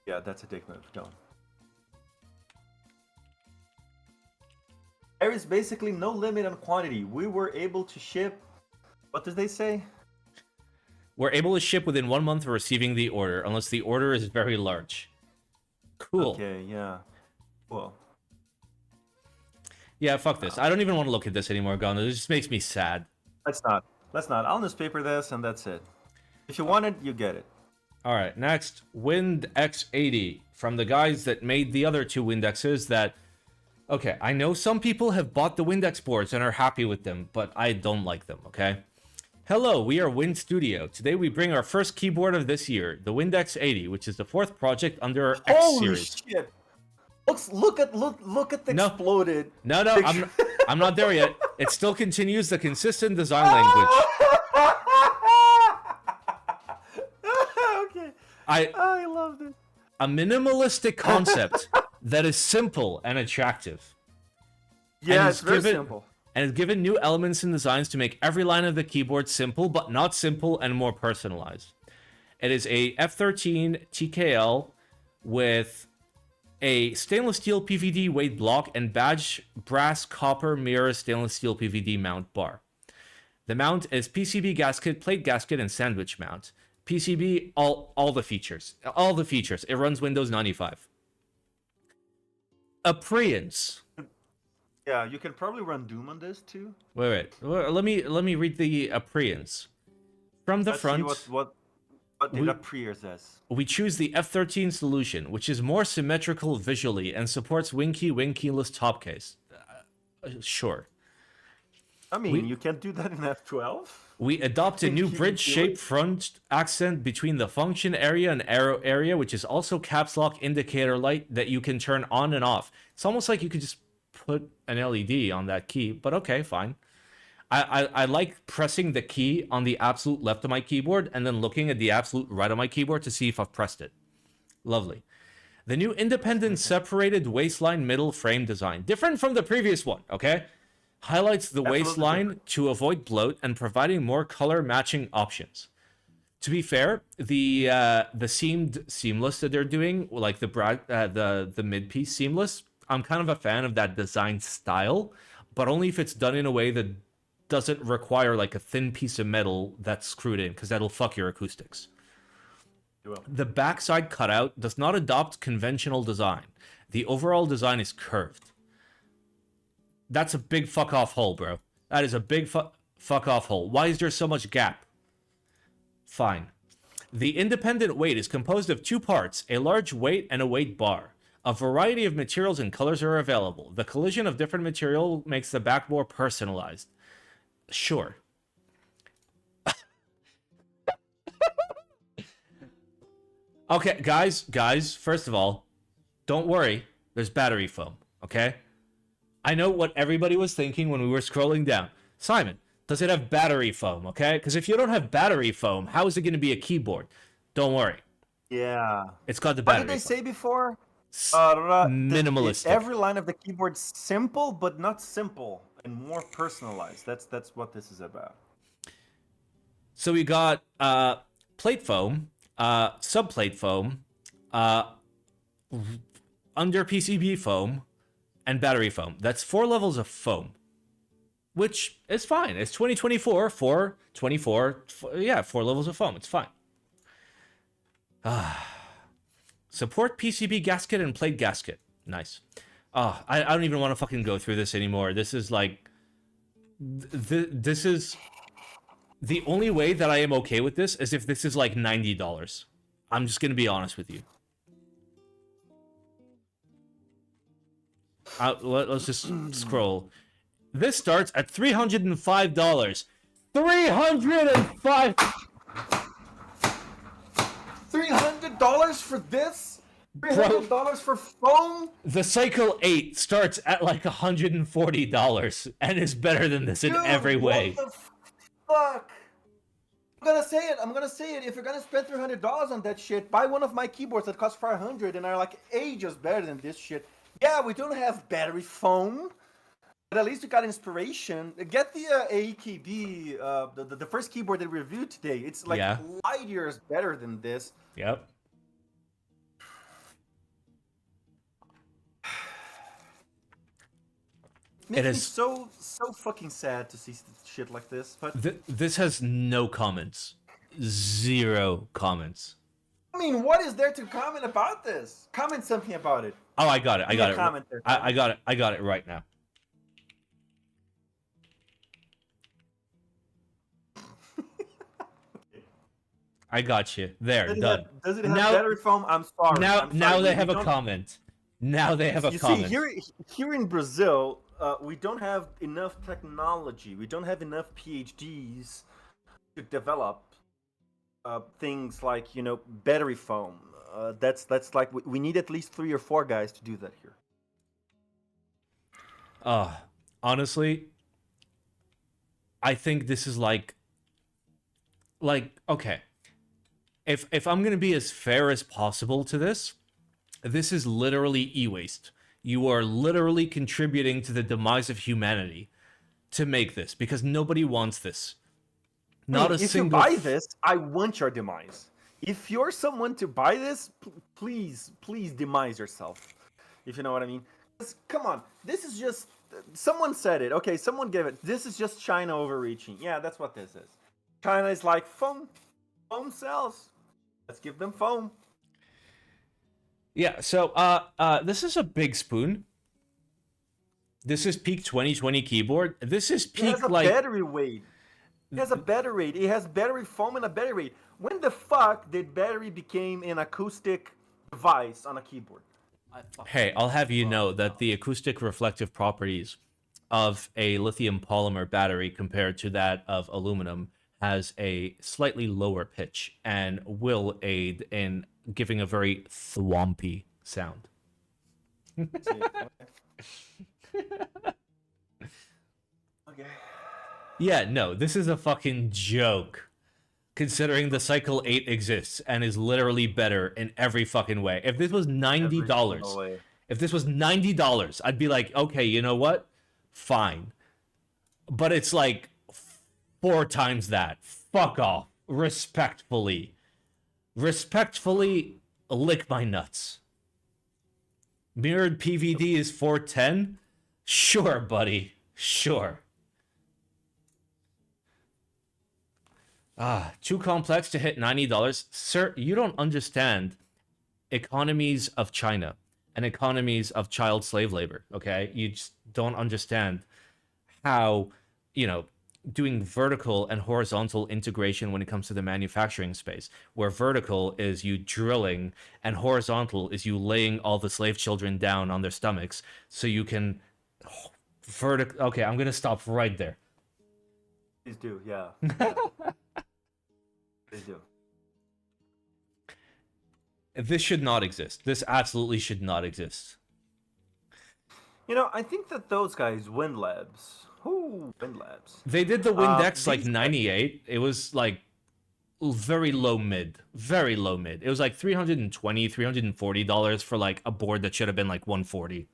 Yeah, that's a dick move. Don't. There is basically no limit on quantity. We were able to ship. What did they say? We're able to ship within 1 month of receiving the order, unless the order is very large. Cool. Okay, yeah. Cool. Yeah, fuck this. I don't even want to look at this anymore, Gondo. It just makes me sad. Let's not. I'll newspaper this, and that's it. If you want it, you get it. All right, next, Wind X80 from the guys that made the other two Windexes that... Okay, I know some people have bought the Windex boards and are happy with them, but I don't like them, okay? Hello, we are Wind Studio. Today we bring our first keyboard of this year, the Wind X80, which is the 4th project under our X series. Holy shit! Look at the exploded. No, I'm not there yet. It still continues the consistent design language. Okay. I love this. A minimalistic concept that is simple and attractive. Yeah, it's very simple. And it's given new elements and designs to make every line of the keyboard simple, but not simple and more personalized. It is a F13 TKL with a stainless steel PVD weight block and badge brass copper mirror stainless steel PVD mount bar. The mount is PCB gasket, plate gasket, and sandwich mount. PCB, all the features. All the features. It runs Windows 95. Apprehense. Yeah, you can probably run Doom on this too. Wait. Let me read the apprehense. From the front. See what did Apprehense says. We choose the F13 solution, which is more symmetrical visually and supports wing-keyless top case. Sure. I mean, you can't do that in F12. We adopt a new bridge-shaped front accent between the function area and arrow area, which is also caps lock indicator light that you can turn on and off. It's almost like you could just put an LED on that key, but okay, fine. I like pressing the key on the absolute left of my keyboard and then looking at the absolute right of my keyboard to see if I've pressed it. Lovely. The new independent separated waistline middle frame design, different from the previous one, okay? Highlights the waistline to avoid bloat and providing more color matching options. To be fair, the seamed seamless that they're doing, like the mid piece seamless, I'm kind of a fan of that design style, but only if it's done in a way that doesn't require like a thin piece of metal that's screwed in, because that'll fuck your acoustics. The backside cutout does not adopt conventional design. The overall design is curved. That's a big fuck off hole, bro. That is a big fuck off hole. Why is there so much gap? Fine. The independent weight is composed of 2 parts, a large weight and a weight bar. A variety of materials and colors are available. The collision of different material makes the back more personalized. Sure. Okay, guys, first of all, don't worry. There's battery foam, okay? I know what everybody was thinking when we were scrolling down. Simon, does it have battery foam, okay? Because if you don't have battery foam, how is it going to be a keyboard? Don't worry. Yeah. It's got the battery What did they foam. say before? Minimalistic. Every line of the keyboard simple, but not simple, and more personalized. That's what this is about. So we got plate foam, subplate foam, under PCB foam, and battery foam. That's 4 levels of foam, which is fine. It's 2024, 4 levels of foam. It's fine. Support PCB gasket and plate gasket. Nice. I don't even want to fucking go through this anymore. This is like... This is... The only way that I am okay with this is if this is like $90. I'm just going to be honest with you. Let's just scroll. This starts at $305. $305! $300 for this? $300 for foam? The Cycle 8 starts at like $140 and is better than this in every way. What the fuck? I'm gonna say it. If you're gonna spend $300 on that shit, buy one of my keyboards that cost $500 and are like ages better than this shit. Yeah, we don't have battery foam, but at least we got inspiration. Get the AKB, the first keyboard that we reviewed today. It's like light years better than this. Yep. Makes me so fucking sad to see shit like this. But this has no comments. 0 comments. I mean, what is there to comment about this? Comment something about it. Oh, I got it. I got it. Comment there. I got it. I got it right now. I got you. There, done. Does it have battery foam? I'm sorry. Now they have a comment. Now they have a comment. You see, here in Brazil, we don't have enough technology. We don't have enough PhDs to develop things like, battery foam. That's like we need at least 3 or 4 guys to do that here. Honestly, I think this is like okay. If I'm gonna be as fair as possible to this is literally e-waste. You are literally contributing to the demise of humanity to make this because nobody wants this. If you buy this, I want your demise. If you're someone to buy this, please demise yourself. If you know what I mean. Come on, this is just... Someone said it. Okay, someone gave it. This is just China overreaching. Yeah, that's what this is. China is like, foam sells. Let's give them foam. Yeah, so this is a big spoon. This is peak 2020 keyboard. This is peak battery weight. It has a battery rate. It has battery foam and a battery rate. When the fuck did battery became an acoustic device on a keyboard? Hey, I'll have you know that the acoustic reflective properties of a lithium polymer battery compared to that of aluminum has a slightly lower pitch and will aid in giving a very thwompy sound. Okay. Yeah, no, this is a fucking joke. Considering the Cycle 8 exists and is literally better in every fucking way. If this was $90, I'd be like, okay, you know what? Fine. But it's like 4 times that. Fuck off. Respectfully, lick my nuts. Mirrored PVD is $410? Sure, buddy. Sure. Too complex to hit $90. Sir, you don't understand economies of China and economies of child slave labor, okay? You just don't understand how, doing vertical and horizontal integration when it comes to the manufacturing space, where vertical is you drilling and horizontal is you laying all the slave children down on their stomachs so you can Okay, I'm going to stop right there. Please do, yeah. They do. This should not exist. This absolutely should not exist. I think that those guys, WinLabs. WinLabs. They did the Windex like 98. It was like very low mid. Very low mid. It was like $320, $340 for like a board that should have been like $140.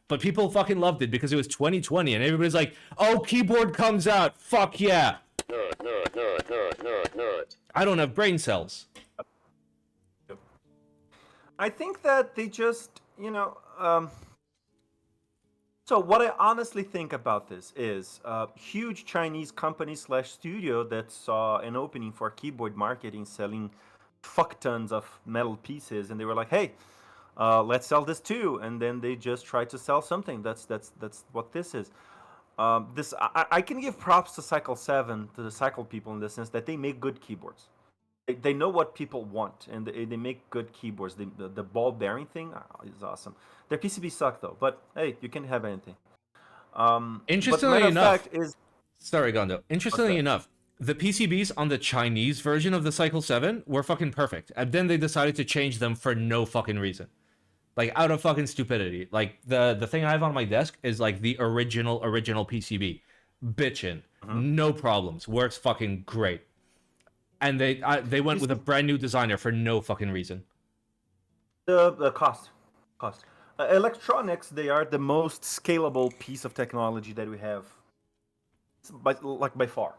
But people fucking loved it because it was 2020 and everybody's like, oh, keyboard comes out. Fuck yeah. I don't have brain cells. I think that they just, so what I honestly think about this is a huge Chinese company / studio that saw an opening for keyboard marketing selling fuck tons of metal pieces, and they were like, hey, let's sell this too, and then they just try to sell something. That's what this is. I can give props to Cycle 7, to the Cycle people, in the sense that they make good keyboards. They know what people want, and they make good keyboards. The ball bearing thing is awesome. Their PCBs suck though, but hey, you can have anything. Interestingly enough, sorry, Gondo. Interestingly enough, the PCBs on the Chinese version of the Cycle 7 were fucking perfect, and then they decided to change them for no fucking reason. Like, out of fucking stupidity. Like, the thing I have on my desk is, like, the original PCB. Bitchin'. No problems. Works fucking great. And they went with a brand new designer for no fucking reason. The cost. Electronics, they are the most scalable piece of technology that we have. By far.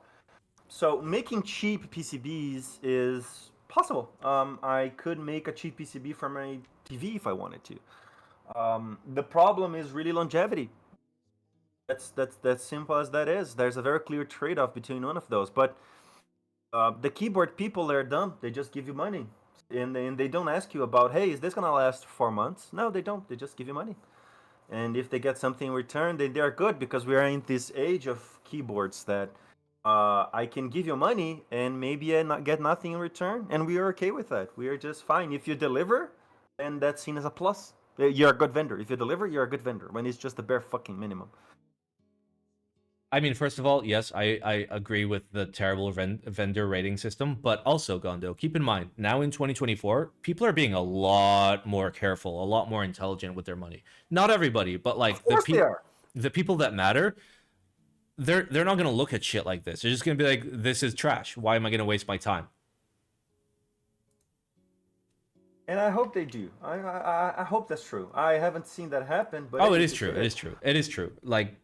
So, making cheap PCBs is possible. I could make a cheap PCB for my TV if I wanted to. The problem is really longevity. That's simple as that is. There's a very clear trade-off between one of those. But the keyboard people, they're dumb. They just give you money, and they don't ask you about, hey, is this gonna last 4 months? No, they don't. They just give you money. And if they get something in return, then they're good, because we are in this age of keyboards that I can give you money and maybe I not get nothing in return, and we are okay with that. We are just fine. If you deliver, then that's seen as a plus. You're a good vendor. If you deliver, you're a good vendor, when it's just the bare fucking minimum. I mean, first of all, yes, I agree with the terrible vendor rating system, but also, Gondo, keep in mind, now in 2024, people are being a lot more careful, a lot more intelligent with their money. Not everybody, but like the people that matter, they're not going to look at shit like this. They're just going to be like, this is trash. Why am I going to waste my time? And I hope they do. I hope that's true. I haven't seen that happen, but it is true. It is true. It is true. Like,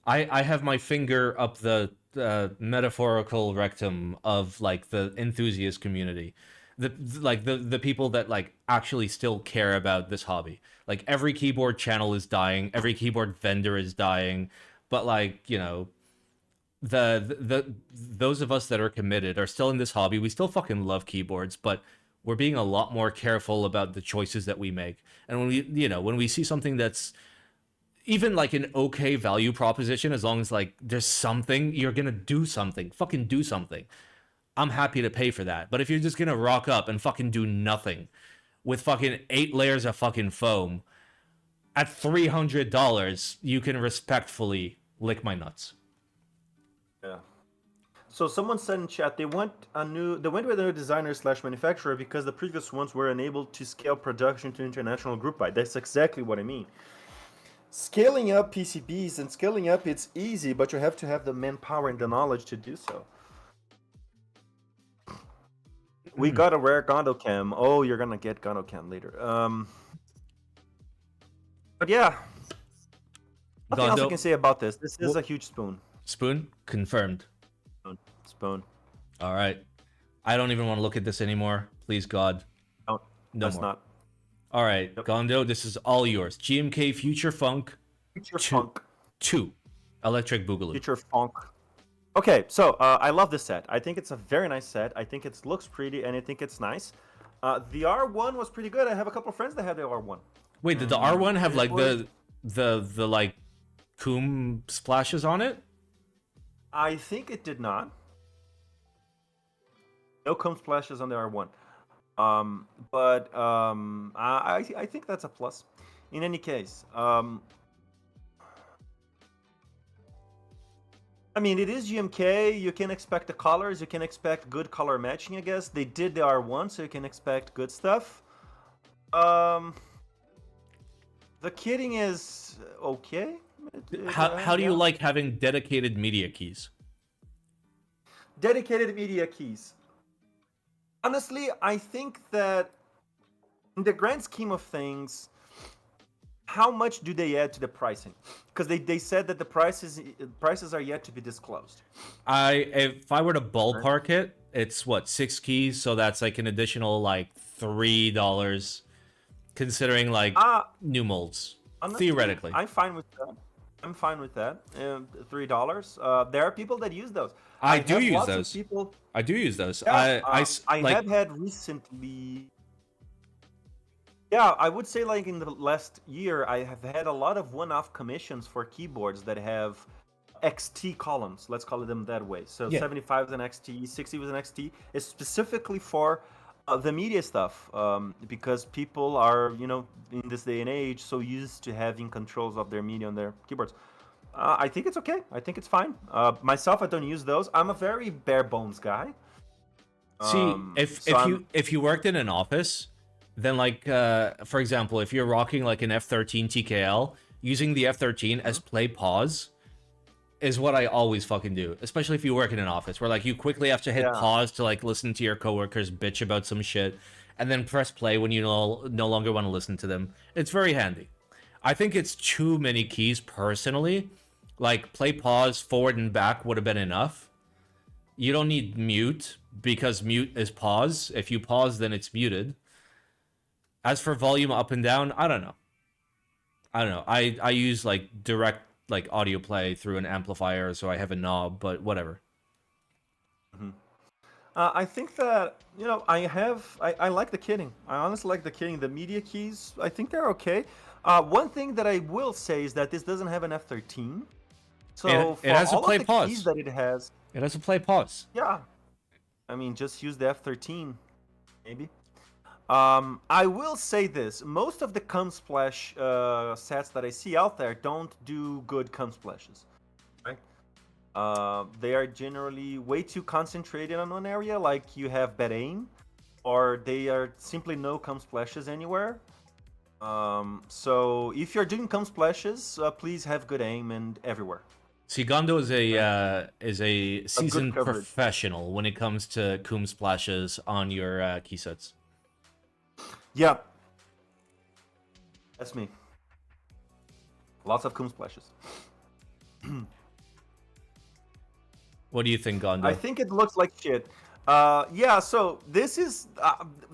I have my finger up the metaphorical rectum of like the enthusiast community, the people that like actually still care about this hobby. Like, every keyboard channel is dying, every keyboard vendor is dying, but like, you know, those of us that are committed are still in this hobby. We still fucking love keyboards, but we're being a lot more careful about the choices that we make. And when we see something that's even like an okay value proposition, as long as like there's something, you're gonna do something, fucking do something, I'm happy to pay for that. But if you're just gonna rock up and fucking do nothing with fucking 8 layers of fucking foam at $300, you can respectfully lick my nuts. Yeah. So someone said in chat they went with a new designer / manufacturer because the previous ones were unable to scale production to international group buy. That's exactly what I mean. Scaling up PCBs and scaling up, it's easy, but you have to have the manpower and the knowledge to do so. We got a rare Gondo cam. Oh, you're gonna get Gondo cam later. But yeah, nothing else I can say about this. This is a huge spoon. Spoon confirmed. Spoon. All right. I don't even want to look at this anymore. Please, God. No, that's more. Not. All right, yep. Gondo, this is all yours. GMK Future Funk. 2. Electric Boogaloo. Future Funk. Okay, so I love this set. I think it's a very nice set. I think it looks pretty, and I think it's nice. The R1 was pretty good. I have a couple of friends that had the R1. Wait, did the R1 have like the like coom splashes on it? I think it did not. No coom splashes on the R1. But I think that's a plus. In any case, I mean, it is GMK. You can expect the colors. You can expect good color matching, I guess. They did the R1, so you can expect good stuff. The kitting is okay. How do you like having dedicated media keys? Dedicated media keys. Honestly, I think that in the grand scheme of things, how much do they add to the pricing? Because they said that the prices are yet to be disclosed. If I were to ballpark it, it's what, 6 keys, so that's like an additional like $3, considering like new molds. Honestly, theoretically, I'm fine with that. I'm fine with that. $3. There are people that use those. I do have use lots of those. people. I do use those. Yeah, I like, have had recently. Yeah, I would say like in the last year, I have had a lot of one-off commissions for keyboards that have XT columns. Let's call them that way. So Yeah. 75 is an XT, 60 was an XT. It's specifically for the media stuff because people are, in this day and age, so used to having controls of their media on their keyboards. I think it's okay. I think it's fine. Myself, I don't use those. I'm a very bare bones guy. See, if you worked in an office, then like for example, if you're rocking like an F13 TKL, using the F13 as play pause is what I always fucking do, especially if you work in an office where like you quickly have to hit pause to like listen to your coworkers bitch about some shit and then press play when you no longer want to listen to them. It's very handy. I think it's too many keys personally. Like play pause forward and back would have been enough. You don't need mute because mute is pause. If you pause, then it's muted. As for volume up and down, I don't know. I use like direct like audio play through an amplifier, so I have a knob, but whatever. I think that I like the kitting. I honestly like the kitting. The media keys, I think they're okay. One thing that I will say is that this doesn't have an F13. So it has for a all play of the pause. keys that it has, a play pause. Yeah, I mean just use the F13, maybe. I will say this: most of the cum splash sets that I see out there don't do good cum splashes. Right? They are generally way too concentrated on one area, like you have bad aim, or they are simply no cum splashes anywhere. So if you're doing cum splashes, please have good aim and everywhere. See, Gondo is a seasoned professional when it comes to cum splashes on your key sets. Yeah, that's me. Lots of cum splashes. What do you think, Gondo? I think it looks like shit. Yeah, so this is...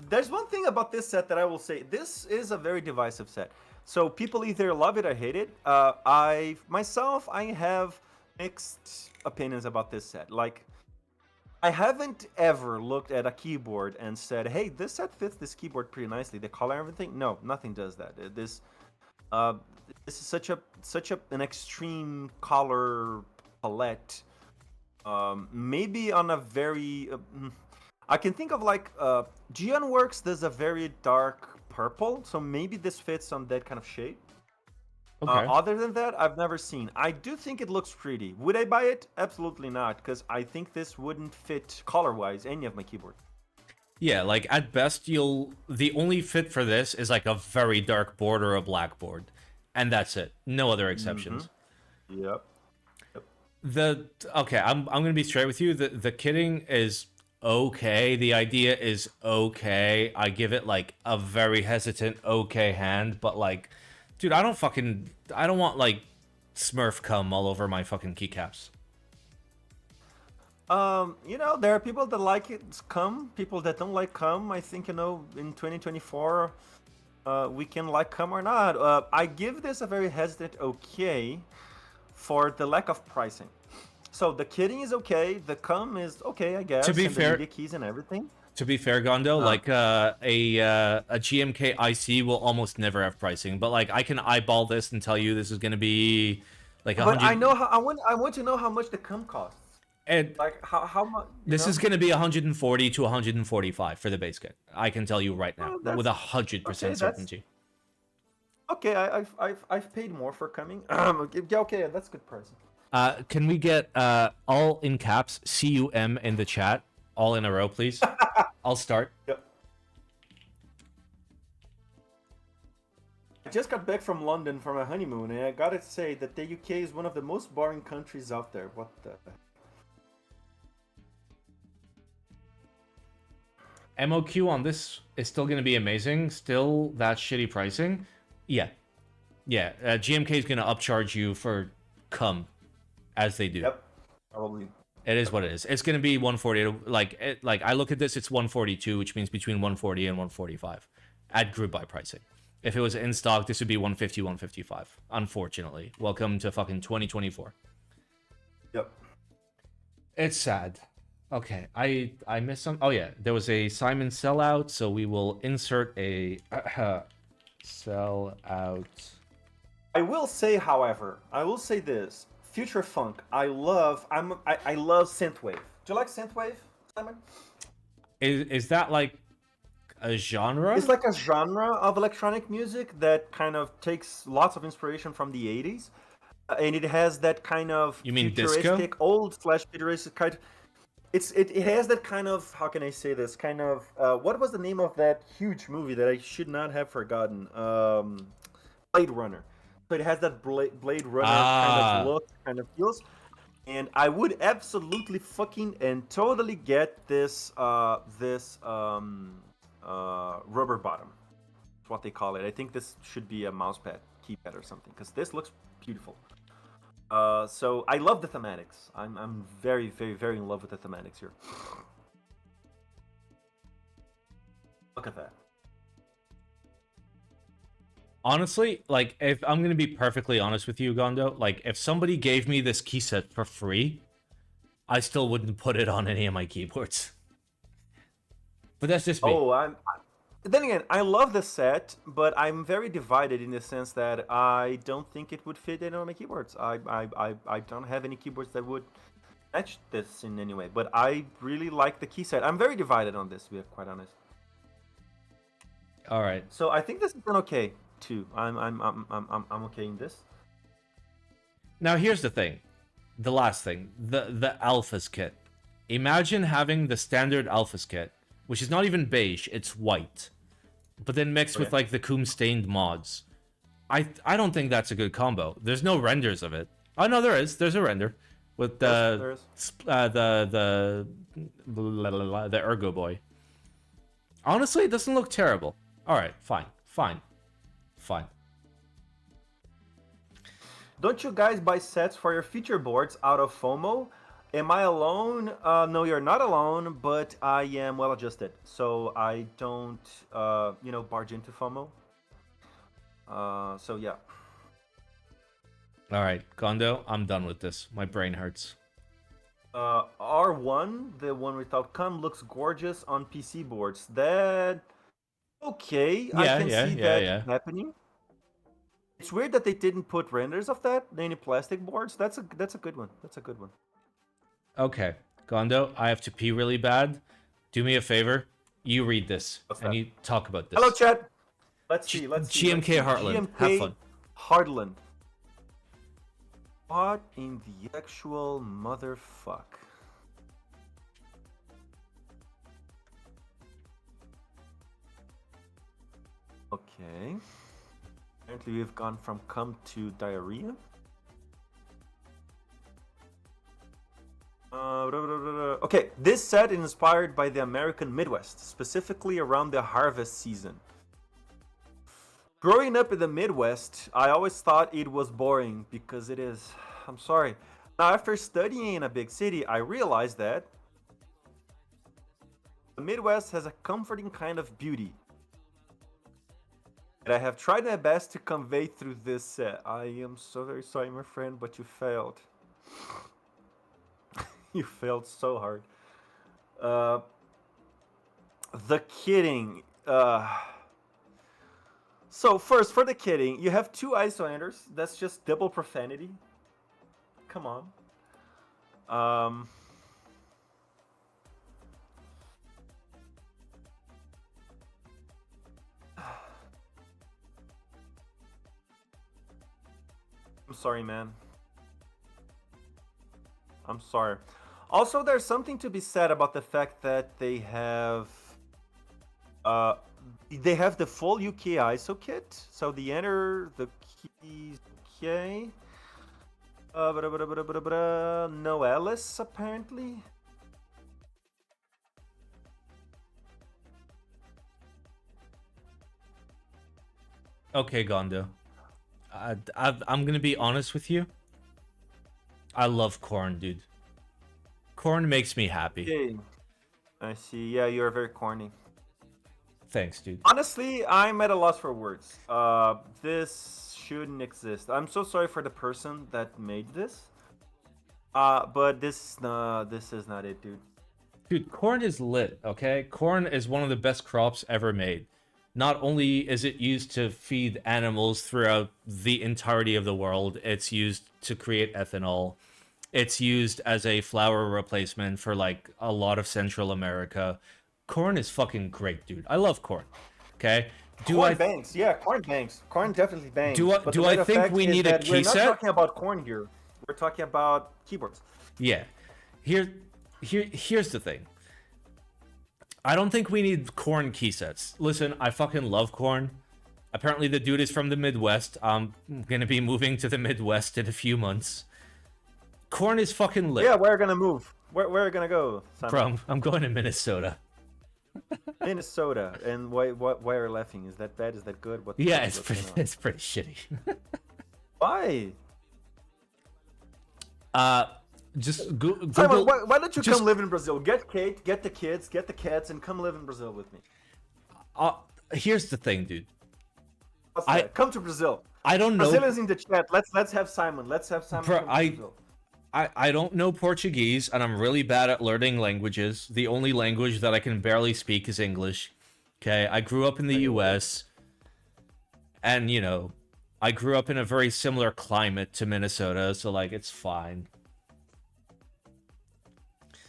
there's one thing about this set that I will say. This is a very divisive set. So people either love it or hate it. I have mixed opinions about this set. Like, I haven't ever looked at a keyboard and said, hey, this set fits this keyboard pretty nicely. The color and everything. No, nothing does that. This is such an extreme color palette. Maybe on a very... I can think of like... GN Works does a very dark purple, so maybe this fits on that kind of shade. Okay. Other than that, I've never seen. I do think it looks pretty. Would I buy it? Absolutely not, because I think this wouldn't fit color-wise any of my keyboard. Yeah, like at best, the only fit for this is like a very dark border of blackboard, and that's it. No other exceptions. Yep. Okay, I'm gonna be straight with you. The kitting is okay. The idea is okay. I give it like a very hesitant okay hand, but like, dude, I don't want like Smurf cum all over my fucking keycaps. There are people that like it cum, people that don't like cum. I think, in 2024, we can like cum or not. I give this a very hesitant okay for the lack of pricing. So the kitting is okay, the cum is okay, I guess. To be and fair, the media keys and everything. To be fair, Gondo, like a GMK IC will almost never have pricing, but like I can eyeball this and tell you this is going to be like 100. But I know I want to know how much the cum costs. And like how much? This is going to be 140 to 145 for the base kit. I can tell you right now with 100% certainty. Okay, I've paid more for coming. Okay, that's good pricing. Can we get all in caps CUM in the chat, all in a row, please? I'll start. Yep. I just got back from London from a honeymoon, and I gotta say that the UK is one of the most boring countries out there. What the... MOQ on this is still going to be amazing. Still that shitty pricing. Yeah. GMK is going to upcharge you for cum, as they do. Yep. Probably. It is what it is. It's going to be 140. Like I look at this, it's 142, which means between 140 and 145 at group buy pricing. If it was in stock, this would be 150, 155. Unfortunately. Welcome to fucking 2024. Yep. It's sad. Okay, I missed some. Oh yeah, there was a Simon sellout, so we will insert a sellout. I will say, however, I will say this: future funk. I love synthwave. Do you like synthwave, Simon? Is that like a genre? It's like a genre of electronic music that kind of takes lots of inspiration from the 80s. And it has that kind of futuristic, disco? old/futuristic kind. It has that kind of, how can I say this? Kind of what was the name of that huge movie that I should not have forgotten? Blade Runner. So it has that Blade Runner kind of look, kind of feels. And I would absolutely fucking and totally get this rubber bottom. That's what they call it. I think this should be a mousepad, keypad or something, because this looks beautiful. So I love the thematics. I'm very, very, very in love with the thematics here. Look at that. Honestly, like, if I'm gonna be perfectly honest with you, Gondo, like, if somebody gave me this key set for free, I still wouldn't put it on any of my keyboards. But that's just me. Oh, then again, I love the set, but I'm very divided in the sense that I don't think it would fit any of my keyboards. I don't have any keyboards that would match this in any way. But I really like the key set. I'm very divided on this, to be quite honest. All right. So I think this has been okay too. I'm okay in this. Now here's the thing, the last thing, the Alphas kit. Imagine having the standard Alphas kit, which is not even beige, it's white, but then mixed with like the Coom stained mods. I don't think that's a good combo. There's no renders of it. Oh no, there is. There's a render with the Ergo Boy. Honestly, it doesn't look terrible. All right, fine. Don't you guys buy sets for your feature boards out of FOMO? Am I alone? No, you're not alone, but I am well adjusted, so I don't, barge into FOMO. So yeah. All right, Gondo, I'm done with this. My brain hurts. R1, the one without COM, looks gorgeous on PC boards. That okay, I can see that happening. It's weird that they didn't put renders of that in any plastic boards. That's a good one. That's a good one. Okay, Gondo, I have to pee really bad. Do me a favor. You read this. I need to talk about this. Hello, chat. Let's see. GMK Heartland. Have fun. Heartland. What in the actual motherfuck? Okay. Apparently we've gone from cum to diarrhea. Okay, this set is inspired by the American Midwest, specifically around the harvest season. Growing up in the Midwest, I always thought it was boring because it is. I'm sorry. Now, after studying in a big city, I realized that the Midwest has a comforting kind of beauty that I have tried my best to convey through this set. I am so very sorry, my friend, but you failed. You failed so hard. The kidding. So first, for the kidding, you have two isolanders. That's just double profanity. Come on. I'm sorry, man. I'm sorry. Also, there's something to be said about the fact that they have the full UK ISO kit. So the enter, the keys, okay. No Alice apparently. Okay, Gondo. I'm gonna be honest with you. I love corn, dude. Corn makes me happy. Okay. I see. Yeah, you're very corny. Thanks, dude. Honestly, I'm at a loss for words. This shouldn't exist. I'm so sorry for the person that made this. But this is not it, dude. Dude, corn is lit, okay? Corn is one of the best crops ever made. Not only is it used to feed animals throughout the entirety of the world, it's used to create ethanol. It's used as a flour replacement for, like, a lot of Central America. Corn is fucking great, dude. I love corn, okay? Corn banks, yeah, corn banks. Corn definitely banks. Do I think we need a key set? We're not talking about corn here. We're talking about keyboards. Yeah. Here's the thing. I don't think we need corn key sets. Listen, I fucking love corn. Apparently the dude is from the Midwest. I'm gonna be moving to the Midwest in a few months. Corn is fucking lit. Yeah, we're gonna move. Where are you gonna go, Simon? Bro, I'm going to Minnesota. Minnesota. And why are you laughing? Is that bad? Is that good? Yeah, it's pretty shitty. Why? Just Google. Simon, why don't you come live in Brazil? Get Kate, get the kids, get the cats, and come live in Brazil with me. Here's the thing, dude. Come to Brazil. I don't know. Brazil is in the chat. Let's have Simon. Let's have Simon. Bro, come to Brazil. I don't know Portuguese, and I'm really bad at learning languages. The only language that I can barely speak is English. Okay, I grew up in the U.S., and, you know, I grew up in a very similar climate to Minnesota, so, like, it's fine.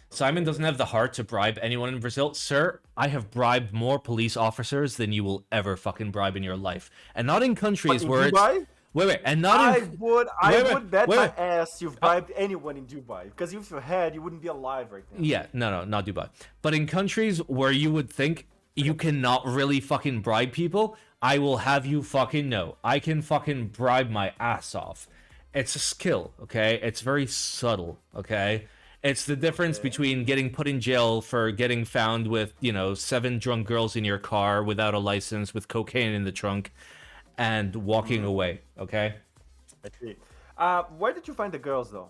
Simon doesn't have the heart to bribe anyone in Brazil. Sir, I have bribed more police officers than you will ever fucking bribe in your life. And not in countries where Dubai? it's... Wait, and not in... I would bet my ass you've bribed anyone in Dubai. Because if you had, you wouldn't be alive right now. Yeah, no, not Dubai. But in countries where you would think you cannot really fucking bribe people, I will have you fucking know. I can fucking bribe my ass off. It's a skill, okay? It's very subtle, okay? It's the difference between getting put in jail for getting found with, you know, 7 drunk girls in your car without a license with cocaine in the trunk and walking away, okay? I see. Where did you find the girls, though?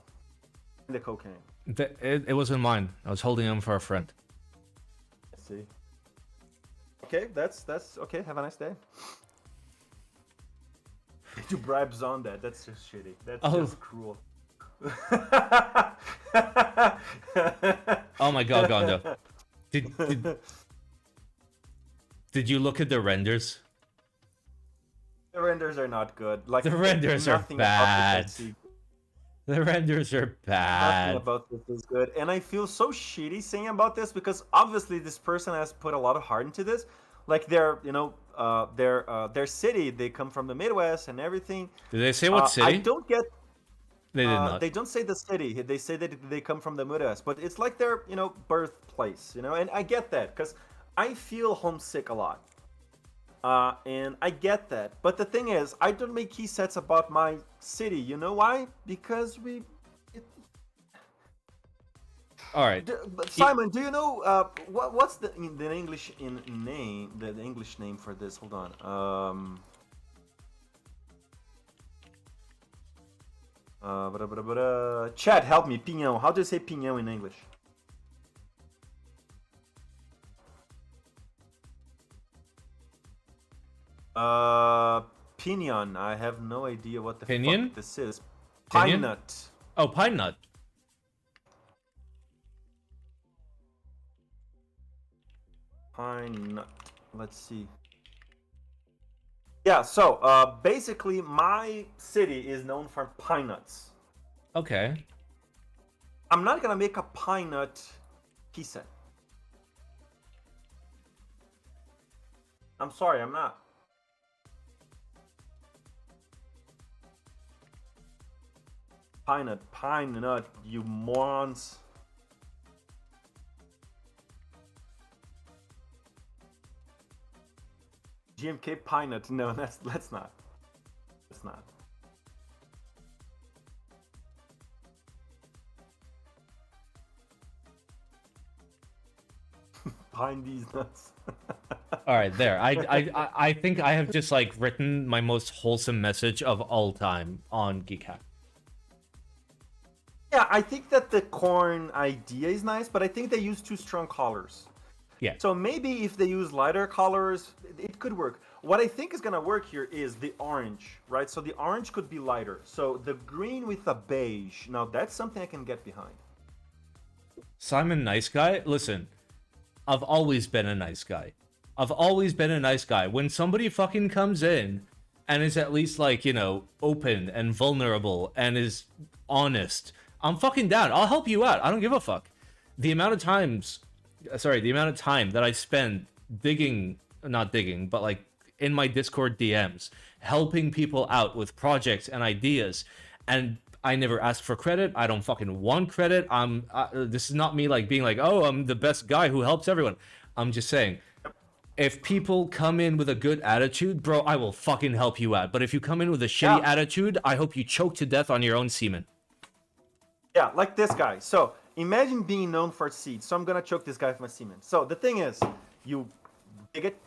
The cocaine? It wasn't mine. I was holding them for a friend. I see. Okay, that's okay. Have a nice day. You bribes on that. That's just shitty. That's just cruel. Oh my god, Gondo. Did you look at the renders? The renders are not good. Like, the renders are bad. The renders are bad. Nothing about this is good. And I feel so shitty saying about this because obviously this person has put a lot of heart into this. Like their city, they come from the Midwest and everything. Did they say what city? I don't get. They did not. They don't say the city. They say that they come from the Midwest, but it's like their, birthplace, and I get that because I feel homesick a lot. And I get that. But the thing is, I don't make key sets about my city. You know why? Because All right. Simon, do you know what's the English name? The English name for this? Hold on. Chat, help me. Pinhão. How do you say pinhão in English? Pinion. I have no idea what the Pinion? fuck this is. Pinion? Pine nut. Oh, pine nut. Pine nut. Let's see. Yeah, so basically my city is known for pine nuts. Okay. I'm not gonna make a pine nut key set. I'm sorry, I'm not. Pine nut, you morons. GMK pine nut, no, let's not. Let's not. Pine these nuts. All right, there. I think I have just like written my most wholesome message of all time on Keycap. Yeah, I think that the corn idea is nice, but I think they use too strong colors. Yeah. So maybe if they use lighter colors, it could work. What I think is gonna work here is the orange, right? So the orange could be lighter. So the green with a beige. Now that's something I can get behind. Simon, nice guy. Listen, I've always been a nice guy. I've always been a nice guy. When somebody fucking comes in and is at least like, you know, open and vulnerable and is honest, I'm fucking down. I'll help you out. I don't give a fuck. The amount of time that I spend not digging, but like in my Discord DMs, helping people out with projects and ideas, and I never ask for credit. I don't fucking want credit. This is not me like being like, oh, I'm the best guy who helps everyone. I'm just saying, if people come in with a good attitude, bro, I will fucking help you out. But if you come in with a shitty attitude, I hope you choke to death on your own semen. Yeah, like this guy. So imagine being known for seeds. So I'm gonna choke this guy with my semen. So the thing is, you dig it.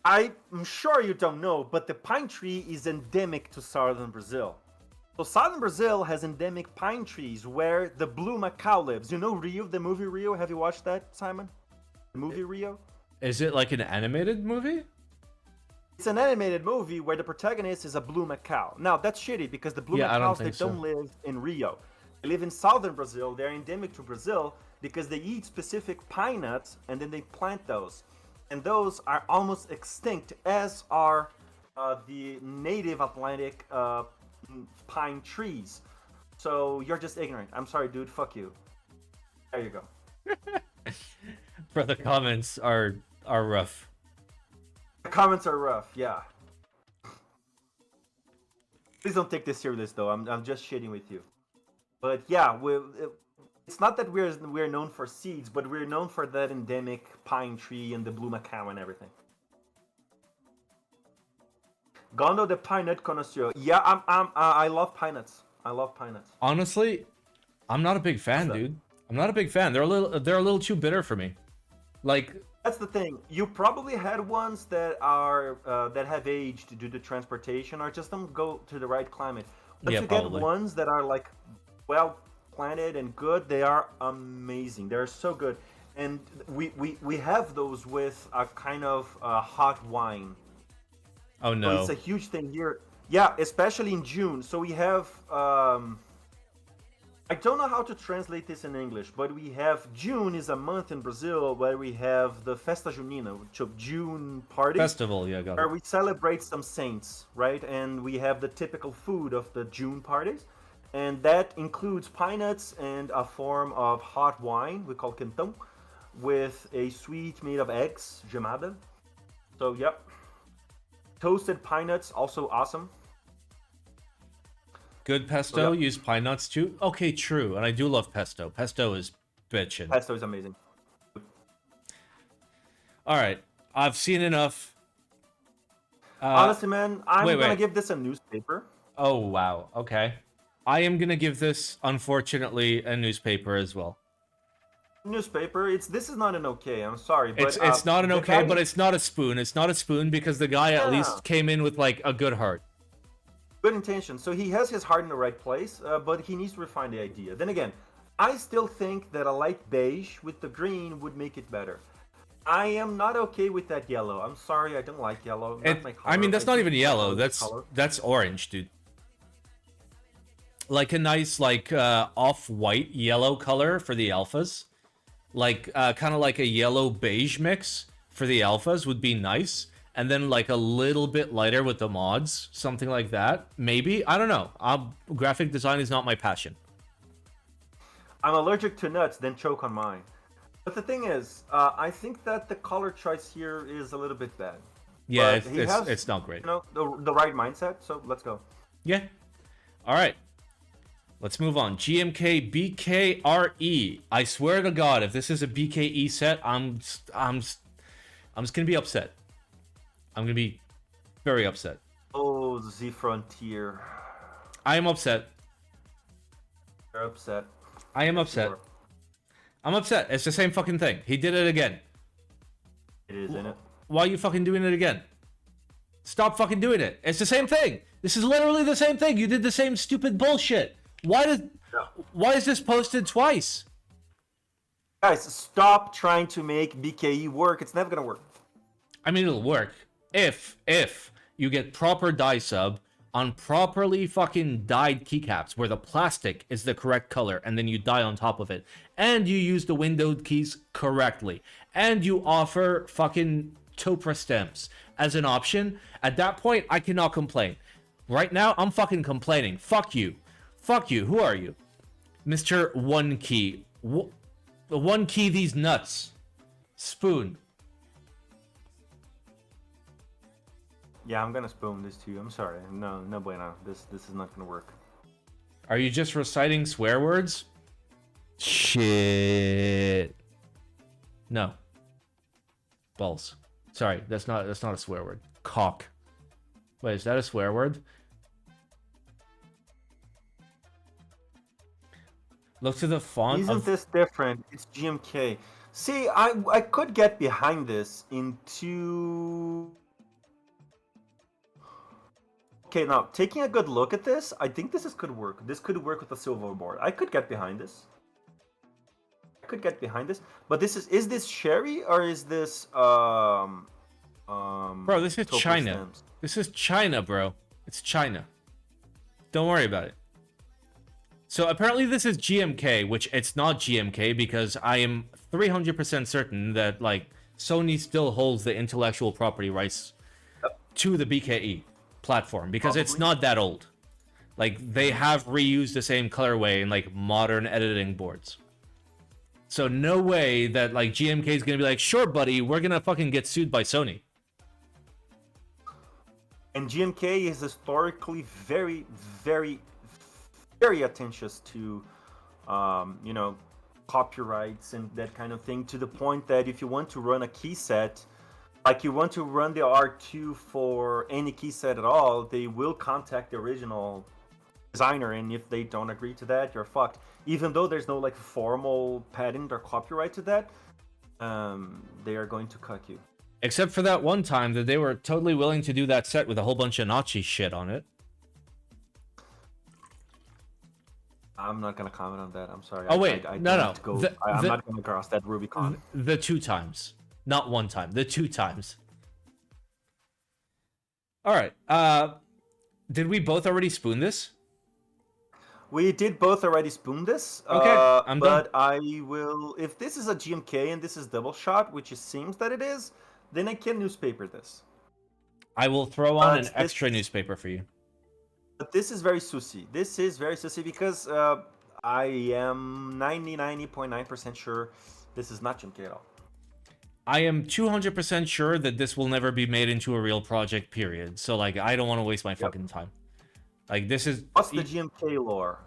I'm sure you don't know, but the pine tree is endemic to southern Brazil. So southern Brazil has endemic pine trees where the blue macaw lives. You know Rio, the movie Rio? Have you watched that, Simon? The movie Rio? Is it like an animated movie? It's an animated movie where the protagonist is a blue macaw. Now, that's shitty because the blue macaws, they don't live in Rio. They live in southern Brazil. They're endemic to Brazil because they eat specific pine nuts and then they plant those. And those are almost extinct, as are the native Atlantic pine trees. So you're just ignorant. I'm sorry, dude. Fuck you. There you go. Bro, the comments are rough. The comments are rough, yeah. Please don't take this serious, though. I'm just shitting with you. But yeah, it's not that we're known for seeds, but we're known for that endemic pine tree and the blue macaw and everything. Gondo the pine nut connoisseur. Yeah, I love pine nuts. I love pine nuts. Honestly, I'm not a big fan, dude. I'm not a big fan. They're a little too bitter for me. Like, that's the thing. You probably had ones that are that have aged due to transportation or just don't go to the right climate. But you get ones that are like well planted and good. They are amazing. They're so good. And we have those with a kind of hot wine. Oh no! So it's a huge thing here. Yeah, especially in June. So we have. I don't know how to translate this in English, but we have June is a month in Brazil where we have the Festa Junina, which is June party. Festival, yeah, got it. Where we celebrate some saints, right? And we have the typical food of the June parties. And that includes pine nuts and a form of hot wine, we call quentão, with a sweet made of eggs, gemada. So, yep. Toasted pine nuts, also awesome. Good pesto, use pine nuts too. Okay, true, and I do love pesto. Pesto is bitchin'. Pesto is amazing. All right, I've seen enough. Honestly, man, I'm gonna give this a newspaper. Oh wow, okay. I am gonna give this, unfortunately, a newspaper as well. Newspaper. This is not an okay. I'm sorry, but it's not an okay, but it's not a spoon. It's not a spoon because the guy at least came in with like a good heart. Good intention. So he has his heart in the right place, but he needs to refine the idea. Then again, I still think that a light beige with the green would make it better. I am not okay with that yellow. I'm sorry, I don't like yellow. Not my color. I mean, that's not even yellow. That's orange, dude. Like a nice off-white yellow color for the alphas. Like kind of like a yellow beige mix for the alphas would be nice. And then like a little bit lighter with the mods, something like that. Maybe, I don't know. Graphic design is not my passion. I'm allergic to nuts, then choke on mine. But the thing is, I think that the color choice here is a little bit bad. Yeah, it's not great. You know, the right mindset. So let's go. Yeah. All right. Let's move on. GMK BKRE. I swear to God, if this is a BKE set, I'm just gonna be upset. I'm gonna be very upset. Oh, Z Frontier. I am upset. You're upset. I am upset. Sure. I'm upset. It's the same fucking thing. He did it again. It is, isn't it? Why are you fucking doing it again? Stop fucking doing it. It's the same thing. This is literally the same thing. You did the same stupid bullshit. Why is this posted twice? Guys, stop trying to make BKE work. It's never gonna work. I mean, it'll work if you get proper dye sub on properly fucking dyed keycaps where the plastic is the correct color and then you dye on top of it, and you use the windowed keys correctly, and you offer fucking Topra stems as an option. At that point, I cannot complain. Right now, I'm fucking complaining. Fuck you. Fuck you. Who are you? Mr. One Key. One key these nuts. Spoon. Yeah, I'm gonna spoon this to you. I'm sorry. No bueno. This is not gonna work. Are you just reciting swear words? Shit. No. Balls. Sorry, that's not a swear word. Cock. Wait, is that a swear word? Look to the font. Isn't this different? It's GMK. See, I could get behind this in two. Okay, now taking a good look at this, I think this could work. This could work with a Svalboard. I could get behind this. But is this Sherry or is this Bro, this is China. Stems? This is China, bro. It's China. Don't worry about it. So apparently this is GMK, which it's not GMK because I am 300% certain that like Sony still holds the intellectual property rights to the BKE platform because it's not that old. Like they have reused the same colorway in like modern editing boards. So no way that like GMK is gonna be like, sure, buddy, we're gonna fucking get sued by Sony. And GMK is historically very, very, very attentive to, you know, copyrights and that kind of thing. To the point that if you want to run a key set, like you want to run the R2 for any key set at all, they will contact the original designer, and if they don't agree to that, you're fucked. Even though there's no like formal patent or copyright to that, they are going to cut you. Except for that one time that they were totally willing to do that set with a whole bunch of Nazi shit on it. I'm not gonna comment on that. I'm sorry. Oh wait, I'm no. not gonna cross that Rubicon. The two times, not one time. The two times. All right. Did we both already spoon this? We did both already spoon this. Okay, I'm done. But I will, if this is a GMK and this is double shot, which it seems that it is, then I can newspaper this. I will throw on an extra newspaper for you. But this is very sussy. This is very sussy because I am 99.9% sure this is not GMK at all. I am 200% sure that this will never be made into a real project, period. So, like, I don't want to waste my fucking time. Like, this is... What's the GMK lore?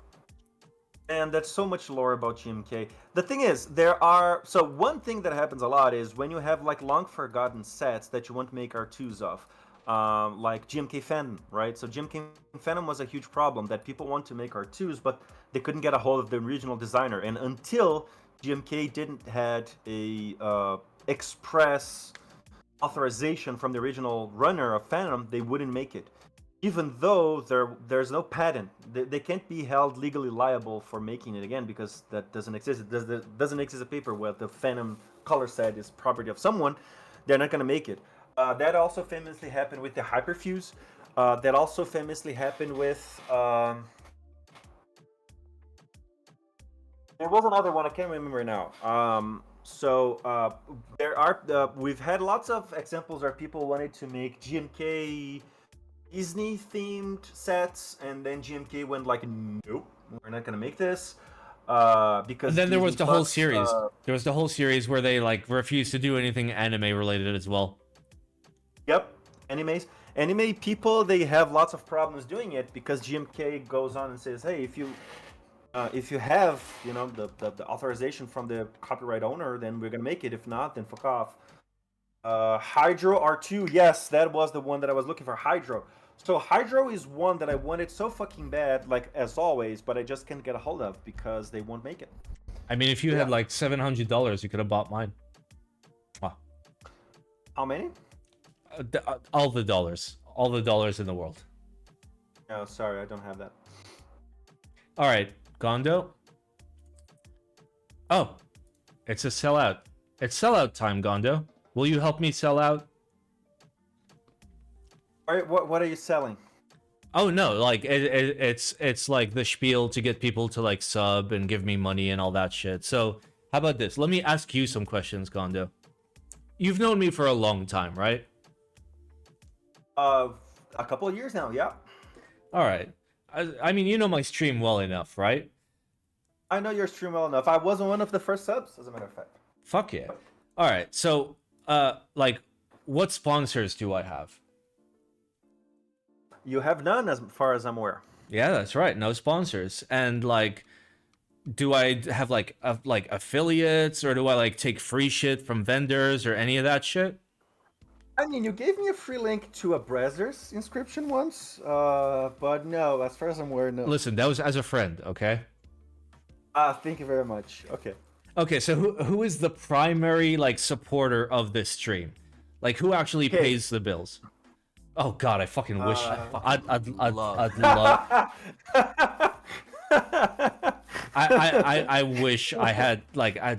And that's so much lore about GMK. The thing is, there are... So, one thing that happens a lot is when you have, like, long-forgotten sets that you want to make R2s of. Like GMK Phantom, right? So GMK Phantom was a huge problem that people want to make R2s, but they couldn't get a hold of the original designer. And until GMK didn't had a express authorization from the original runner of Phantom, they wouldn't make it. Even though there's no patent, they can't be held legally liable for making it again because that doesn't exist. It doesn't exist a paper where the Phantom color set is property of someone. They're not going to make it. That also famously happened with the Hyperfuse. That also famously happened with... there was another one, I can't remember now. There are... we've had lots of examples where people wanted to make GMK Disney-themed sets, and then GMK went like, nope, we're not going to make this. Because and then there was the whole series. There was the whole series where they like refused to do anything anime related as well. Yep, anime people, they have lots of problems doing it because GMK goes on and says, hey, if you have, you know, the authorization from the copyright owner, then we're gonna make it. If not, then fuck off. Hydro R2, yes, that was the one that I was looking for. Hydro. So Hydro is one that I wanted so fucking bad, like as always, but I just can't get a hold of because they won't make it. I mean, if you had like $700, you could have bought mine. Wow. How many? All the dollars in the world. No, sorry, I don't have that. All right, Gondo. Oh, It's a sellout. It's sellout time, Gondo. Will you help me sell out? All right, what are you selling? Oh no, like it's like the spiel to get people to like sub and give me money and all that shit. So how about this? Let me ask you some questions, Gondo. You've known me for a long time, right? A couple of years now, yeah. All right. I mean, you know my stream well enough, right? I know your stream well enough. I wasn't one of the first subs, as a matter of fact. Fuck yeah. All right. So, like, what sponsors do I have? You have none, as far as I'm aware. Yeah, that's right. No sponsors. And like, do I have like affiliates, or do I like take free shit from vendors or any of that shit? I mean, you gave me a free link to a Brazzers inscription once, but no, as far as I'm aware, no. Listen, that was as a friend, okay? Thank you very much. Okay. Okay, so who is the primary like supporter of this stream? Like, who actually pays the bills? Oh God, I fucking wish. I'd love. I wish I had like I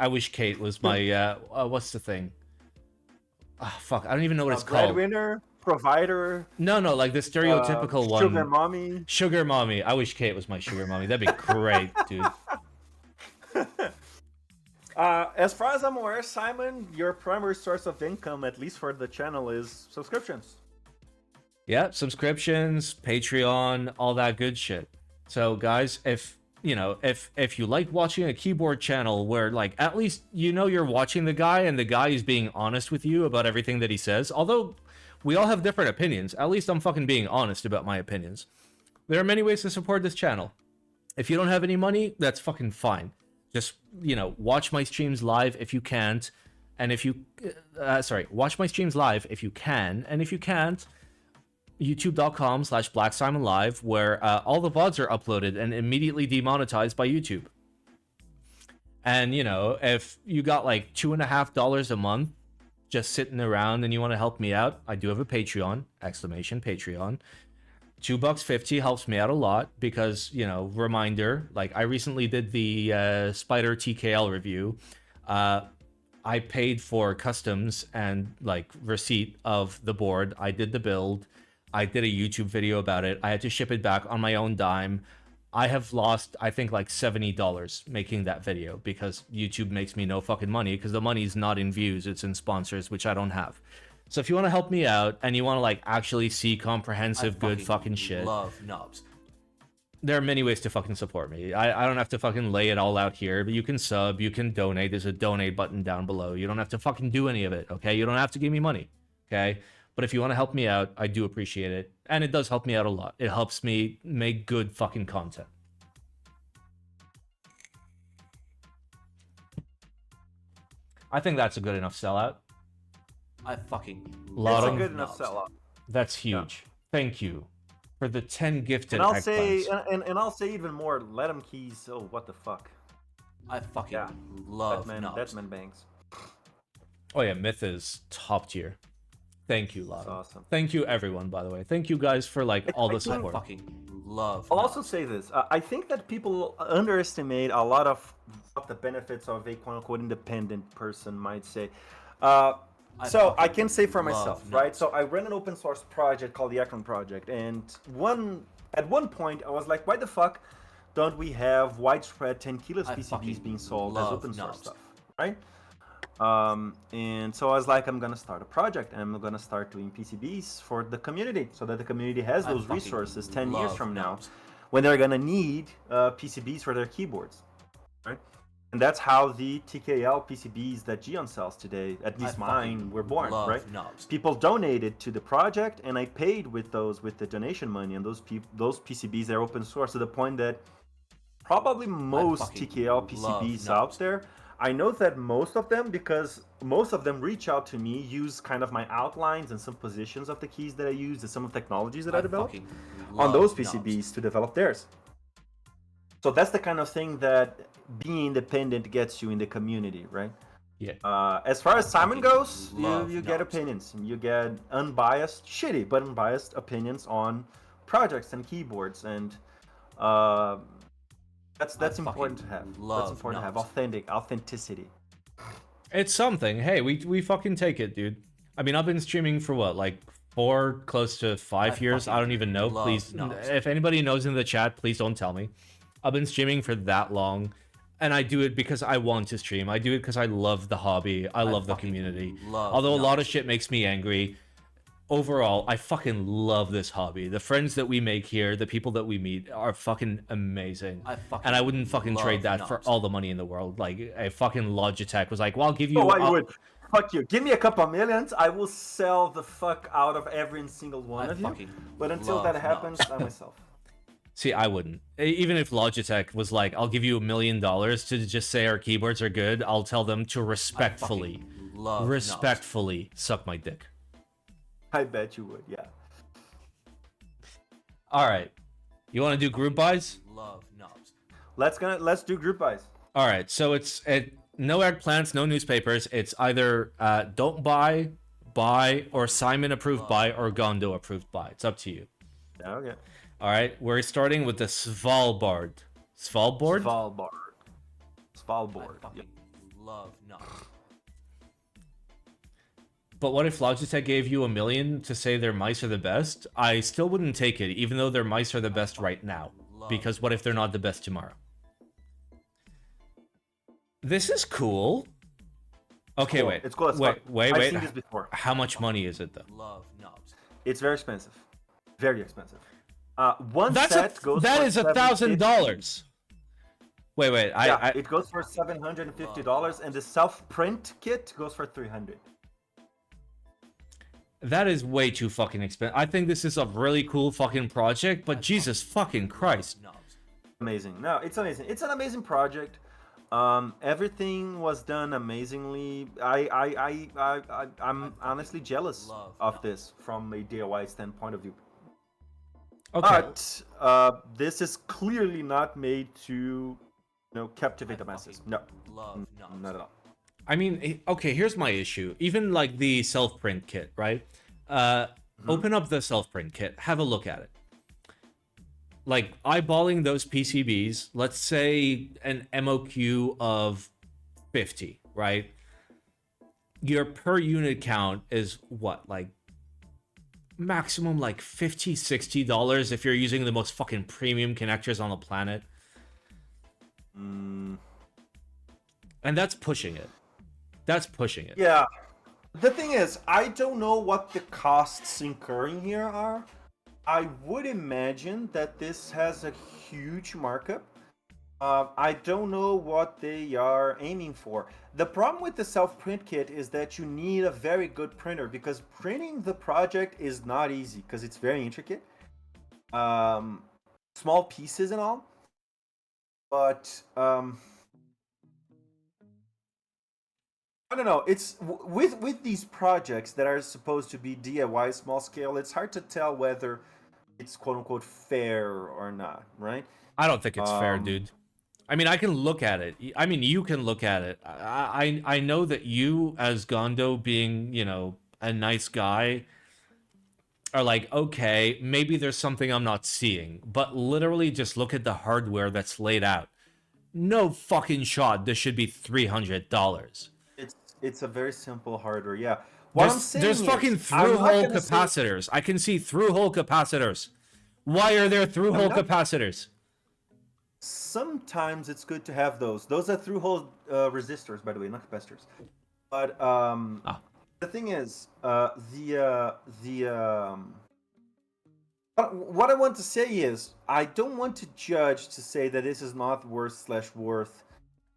wish Kate was my what's the thing? Oh, fuck, I don't even know what it's called. Breadwinner, provider. No, like the stereotypical one. Sugar mommy. Sugar mommy. I wish Kate was my sugar mommy. That'd be great, dude. As far as I'm aware, Simon, your primary source of income, at least for the channel, is subscriptions. Yeah, subscriptions, Patreon, all that good shit. So, guys, if you like watching a keyboard channel where, like, at least you're watching the guy and the guy is being honest with you about everything that he says, although we all have different opinions, at least I'm fucking being honest about my opinions. There are many ways to support this channel. If you don't have any money, that's fucking fine. Just, watch my streams live if you can't. And if you, watch my streams live if you can. And if you can't, youtube.com/BlackSimonLive, where all the VODs are uploaded and immediately demonetized by YouTube. And, if you got like $2.50 a month just sitting around and you want to help me out, I do have a Patreon, !Patreon. $2.50 helps me out a lot because, reminder, like I recently did the Spider TKL review. I paid for customs and like receipt of the board. I did the build. I did a YouTube video about it. I had to ship it back on my own dime. I have lost, I think, like $70 making that video because YouTube makes me no fucking money because the money's not in views, it's in sponsors, which I don't have. So if you want to help me out and you want to like actually see comprehensive good fucking shit, love knobs. There are many ways to fucking support me. I don't have to fucking lay it all out here, but you can sub, you can donate. There's a donate button down below. You don't have to fucking do any of it, okay? You don't have to give me money, okay? But if you want to help me out, I do appreciate it. And it does help me out a lot. It helps me make good fucking content. I think that's a good enough sellout. I fucking That's a good enough sellout. That's huge. Yeah. Thank you for the 10 gifted and I'll eggplants. say and I'll say even more, let them keys. Oh, what the fuck. I fucking love Batman bangs. Oh yeah, Myth is top tier. Thank you, Lotto. That's awesome. Thank you, everyone, by the way. Thank you guys for like all the support. I fucking love I'll also say this. I think that people underestimate a lot of what the benefits of a quote-unquote independent person might say. So I can say for myself, right? So I run an open source project called the Erland project, and at one point I was like, why the fuck don't we have widespread 10 kilos PCBs being sold as open source stuff, right? And so I was like, I'm gonna start a project and I'm gonna start doing PCBs for the community so that the community has those resources 10 years from now when they're gonna need PCBs for their keyboards, right? And that's how the TKL PCBs that Gion sells today, at least mine, were born, right? People donated to the project, and I paid with the donation money, and those PCBs are open source to the point that probably most TKL PCBs out there, I know that most of them, because most of them reach out to me, use kind of my outlines and some positions of the keys that I use and some of the technologies that I developed on those PCBs to develop theirs. So that's the kind of thing that being independent gets you in the community, right? Yeah. As far as Simon goes, you get opinions. You get unbiased, shitty, but unbiased opinions on projects and keyboards. And That's important to have. That's important to have. Authenticity. It's something. Hey, we fucking take it, dude. I mean, I've been streaming for what, like 4, close to 5 years? I don't even know. Please, if anybody knows in the chat, please don't tell me. I've been streaming for that long, and I do it because I want to stream. I do it because I love the hobby. I love the community. Although a lot of shit makes me angry, overall, I fucking love this hobby. The friends that we make here, the people that we meet are fucking amazing. And I wouldn't fucking trade that for all the money in the world. Like, a fucking Logitech was like, well, I'll give you... Oh, I would. Fuck you. Give me a couple millions, I will sell the fuck out of every single one of you. But until that happens, I myself. See, I wouldn't. Even if Logitech was like, I'll give you $1 million to just say our keyboards are good, I'll tell them to respectfully suck my dick. I bet you would, yeah. Alright. You want to do group buys? Love knobs. Let's do group buys. Alright, so it's no eggplants, no newspapers. It's either don't buy, or Simon approved buy, or Gondo approved buy. It's up to you. Okay. Alright, we're starting with the Svalboard. Svalboard? Svalboard. I love knobs. But what if Logitech gave you $1 million to say their mice are the best? I still wouldn't take it, even though their mice are the best right now. Because what if they're not the best tomorrow? This is cool. Okay, wait. It's cool. Wait. I've seen this before. How much money is it, though? Love knobs. It's very expensive. Very expensive. That is $1,000. Wait. It goes for $750, and the self-print kit goes for $300. That is way too fucking expensive. I think this is a really cool fucking project, but Jesus fucking Christ. Amazing. No, it's amazing. It's an amazing project. Everything was done amazingly. I'm honestly jealous of this from a DIY standpoint of view. Okay. But this is clearly not made to, captivate the masses. No, not at all. I mean, okay, here's my issue. Even like the self-print kit, right? Open up the self-print kit, have a look at it. Like, eyeballing those PCBs, let's say an MOQ of 50, right? Your per unit count is what, like, maximum like $50, $60 if you're using the most fucking premium connectors on the planet. And that's pushing it. Yeah. The thing is, I don't know what the costs incurring here are. I would imagine that this has a huge markup. I don't know what they are aiming for. The problem with the self-print kit is that you need a very good printer, because printing the project is not easy because it's very intricate. Small pieces and all. But I don't know. It's with these projects that are supposed to be DIY small scale, it's hard to tell whether it's quote unquote fair or not, right? I don't think it's fair, dude. I mean, I can look at it. I mean, you can look at it. I know that you, as Gondo, being, a nice guy, are like, okay, maybe there's something I'm not seeing. But literally just look at the hardware that's laid out. No fucking shot this should be $300. It's a very simple hardware, yeah. There's fucking through-hole capacitors. I can see through-hole capacitors. Why are there through-hole capacitors? Sometimes it's good to have those. Those are through-hole resistors, by the way, not capacitors. But the thing is, what I want to say is, I don't want to judge to say that this is not worth,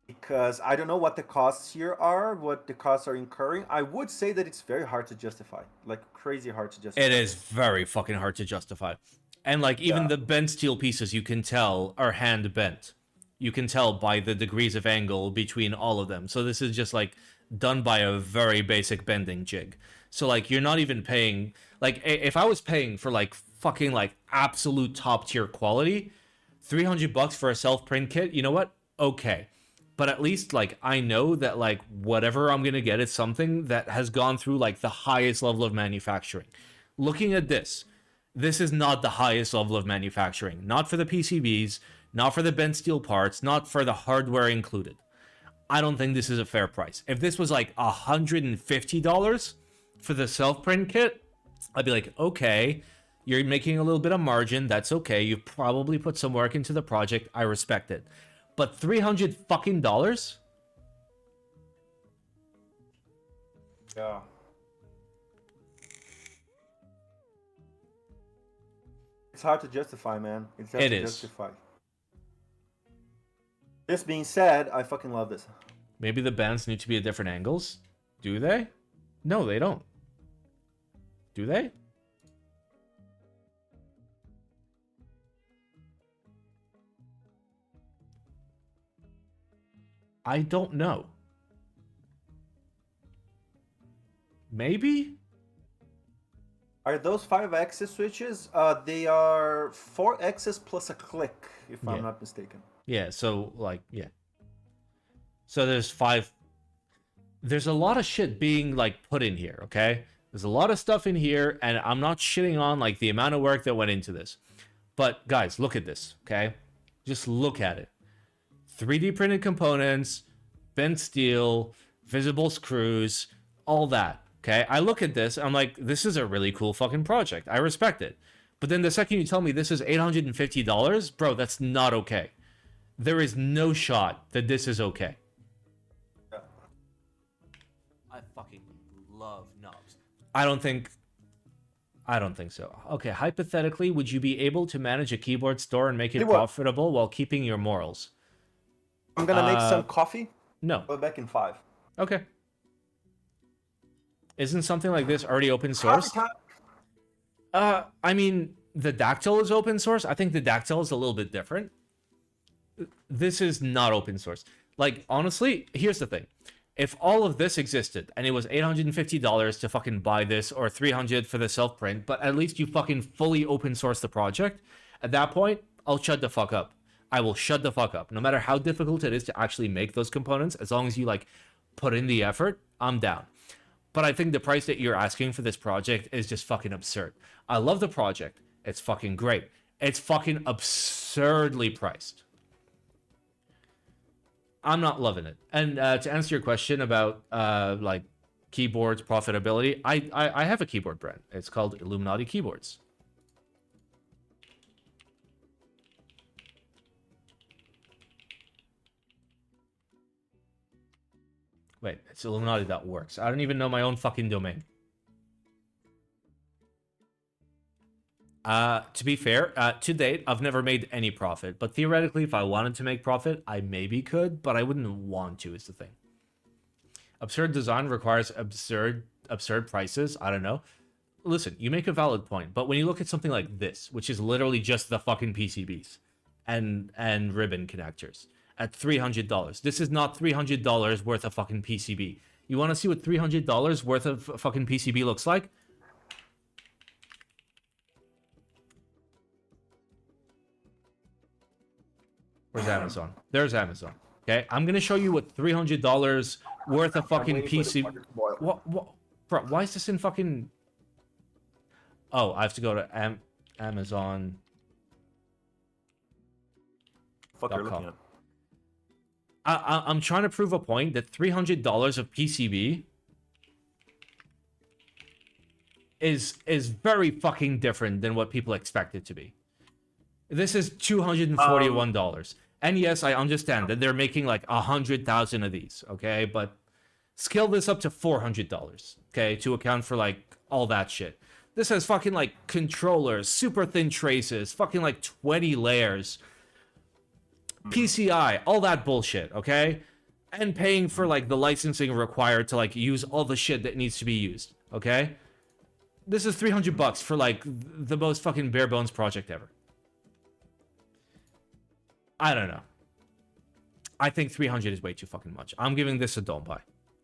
because I don't know what the costs here are, what the costs are incurring. I would say that it's very hard to justify, like crazy hard to justify. It is very fucking hard to justify. And like even the bent steel pieces, you can tell are hand bent. You can tell by the degrees of angle between all of them. So this is just like done by a very basic bending jig. So like you're not even paying, like if I was paying for like fucking like absolute top tier quality, $300 for a self-print kit, you know what? Okay. But at least, like, I know that, like, whatever I'm going to get is something that has gone through, like, the highest level of manufacturing. Looking at this is not the highest level of manufacturing. Not for the PCBs, not for the bent steel parts, not for the hardware included. I don't think this is a fair price. If this was like $150 for the self-print kit, I'd be like, okay, you're making a little bit of margin. That's okay. You've probably put some work into the project. I respect it. But $300 fucking dollars? Yeah. It's hard to justify, man. It's hard to justify. This being said, I fucking love this. Maybe the bands need to be at different angles? Do they? No, they don't. Do they? I don't know. Maybe? Are those 5-axis switches? They are 4-axis plus a click, if I'm not mistaken. Yeah, so, like, yeah. So there's a lot of shit being, like, put in here, okay? There's a lot of stuff in here, and I'm not shitting on, like, the amount of work that went into this. But, guys, look at this, okay? Just look at it. 3D printed components, bent steel, visible screws, all that. Okay, I look at this, I'm like, this is a really cool fucking project. I respect it. But then the second you tell me this is $850, bro, that's not okay. There is no shot that this is okay. I fucking love knobs. I don't think so. Okay, hypothetically, would you be able to manage a keyboard store and make it profitable while keeping your morals? I'm gonna make some coffee. No. Go back in 5. Okay. Isn't something like this already open source? I mean, the Dactyl is open source. I think the Dactyl is a little bit different. This is not open source. Like, honestly, here's the thing. If all of this existed and it was $850 to fucking buy this or $300 for the self-print, but at least you fucking fully open source the project, at that point, I'll shut the fuck up. I will shut the fuck up. No matter how difficult it is to actually make those components, as long as you, like, put in the effort, I'm down. But I think the price that you're asking for this project is just fucking absurd. I love the project. It's fucking great. It's fucking absurdly priced. I'm not loving it. And to answer your question about like keyboards profitability, I have a keyboard brand. It's called Illuminati Keyboards. Wait, it's Illuminati.works. I don't even know my own fucking domain. To be fair, to date, I've never made any profit. But theoretically, if I wanted to make profit, I maybe could, but I wouldn't want to, is the thing. Absurd design requires absurd prices. I don't know. Listen, you make a valid point, but when you look at something like this, which is literally just the fucking PCBs and ribbon connectors, at $300. This is not $300 worth of fucking PCB. You want to see what $300 worth of fucking PCB looks like? Where's Amazon? There's Amazon. Okay, I'm gonna show you what $300 worth of fucking PCB. What? Bro, why is this in fucking? Oh, I have to go to Amazon. Fuck, you're looking at. I'm trying to prove a point that $300 of PCB is very fucking different than what people expect it to be. This is $241. And yes, I understand that they're making like 100,000 of these, okay? But scale this up to $400, okay? To account for like all that shit. This has fucking like controllers, super thin traces, fucking like 20 layers. PCI, all that bullshit, okay? And paying for like the licensing required to like use all the shit that needs to be used, okay? This is $300 for like the most fucking bare bones project ever. I don't know. I think 300 is way too fucking much. I'm giving this a don't buy.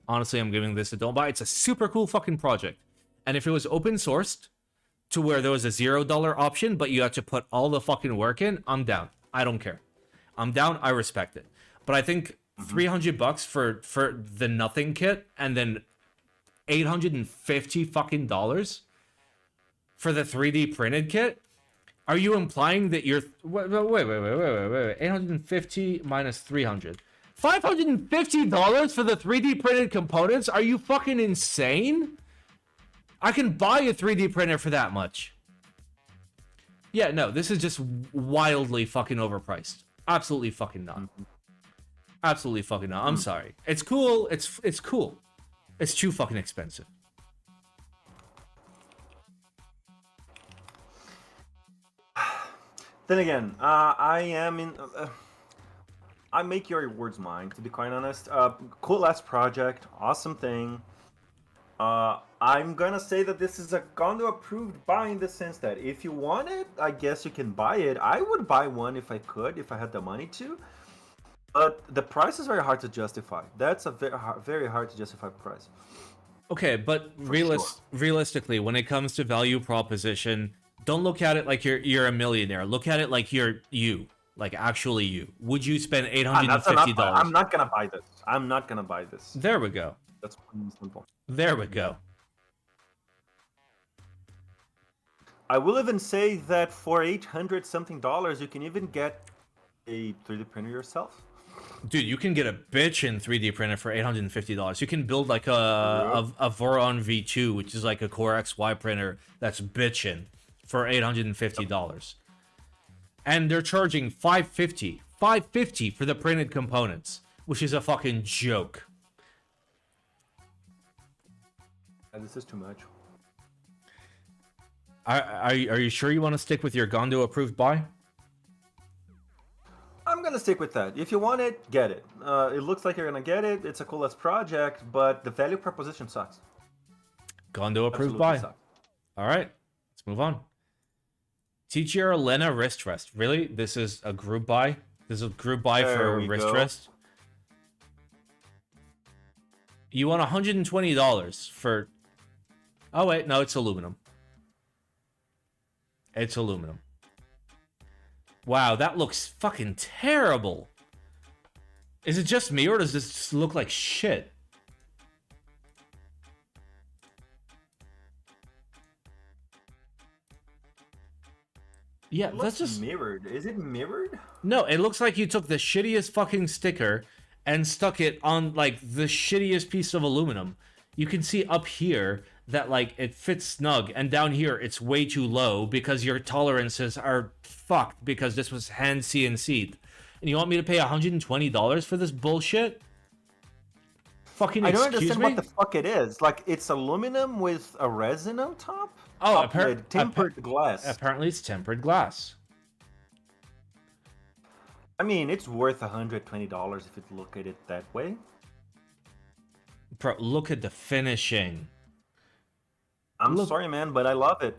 Honestly, I'm giving this a don't buy. It's a super cool fucking project. And if it was open sourced to where there was a $0 option, but you had to put all the fucking work in, I'm down. I don't care. I'm down. I respect it. But I think $300 for the nothing kit and then $850 fucking dollars for the 3D printed kit, Are you implying that you're... Wait. 850 minus 300. $550 for the 3D printed components? Are you fucking insane? I can buy a 3D printer for that much. Yeah, no, this is just wildly fucking overpriced. Absolutely fucking not. Absolutely fucking not. I'm sorry. It's cool. It's cool. It's too fucking expensive. Then again, I am in... I make your words mine, to be quite honest. Cool ass project, awesome thing. I'm gonna say that this is a Gondo approved buy in the sense that if you want it, I guess you can buy it. I would buy one if I could, if I had the money to. But the price is very hard to justify. That's a very hard to justify price. Okay, but realistically, when it comes to value proposition, don't look at it like you're a millionaire. Look at it like you're you. Like, actually you. Would you spend $850? I'm not gonna buy this. I'm not gonna buy this. There we go. That's simple. There we go. I will even say that for $800 something, you can even get a 3D printer yourself. Dude, you can get a bitchin' 3D printer for $850. You can build like a Voron V2, which is like a Core XY printer that's bitchin' for $850. And they're charging $550 for the printed components, which is a fucking joke. This is too much. Are you sure you want to stick with your Gondo approved buy? I'm gonna stick with that. If you want it, get it. It looks like you're gonna get it. It's a cool ass project, but the value proposition sucks. Gondo approved buy. All right, let's move on. TGR Lena wrist rest. Really? This is a group buy? This is a group buy for wrist rest? You want $120 for... Oh, wait. No, it's aluminum. It's aluminum. Wow, that looks fucking terrible. Is it just me, or does this just look like shit? Yeah, that's just mirrored. Is it mirrored? No, it looks like you took the shittiest fucking sticker and stuck it on like the shittiest piece of aluminum. You can see up here that like it fits snug, and down here it's way too low because your tolerances are fucked because this was hand CNC'd. And you want me to pay $120 for this bullshit? Fucking excuse me? I don't understand what the fuck it is. Like, it's aluminum with a resin on top? Oh, tempered glass. Apparently it's tempered glass. I mean, it's worth $120 if you look at it that way. Bro, look at the finishing. I'm sorry, man, but I love it.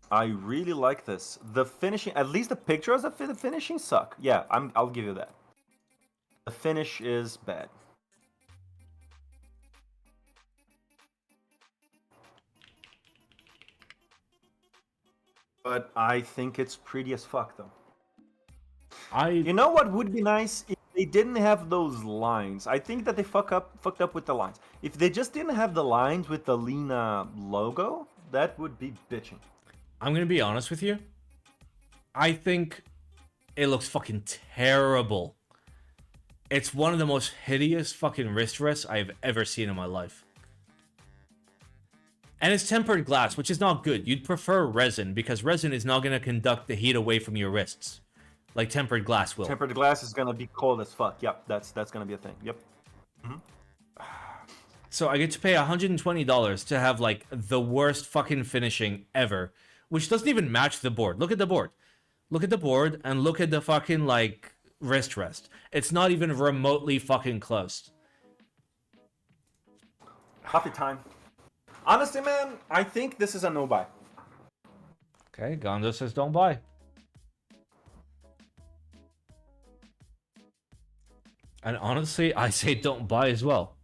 I really like this. The finishing, at least the pictures of the finishing suck. Yeah, I'll give you that. The finish is bad. But I think it's pretty as fuck, though. You know what would be nice if they didn't have those lines? I think that they fucked up with the lines. If they just didn't have the lines with the Lena logo, that would be bitching. I'm gonna be honest with you. I think it looks fucking terrible. It's one of the most hideous fucking wrist rests I've ever seen in my life. And it's tempered glass, which is not good. You'd prefer resin, because resin is not going to conduct the heat away from your wrists, like tempered glass will. Tempered glass is going to be cold as fuck. Yep, that's going to be a thing. Yep. So I get to pay $120 to have, like, the worst fucking finishing ever, which doesn't even match the board. Look at the board. Look at the board, and look at the fucking, like, wrist rest. It's not even remotely fucking close. Coffee time. Honestly, man, I think this is a no-buy. Okay, Gondo says don't buy. And honestly, I say don't buy as well.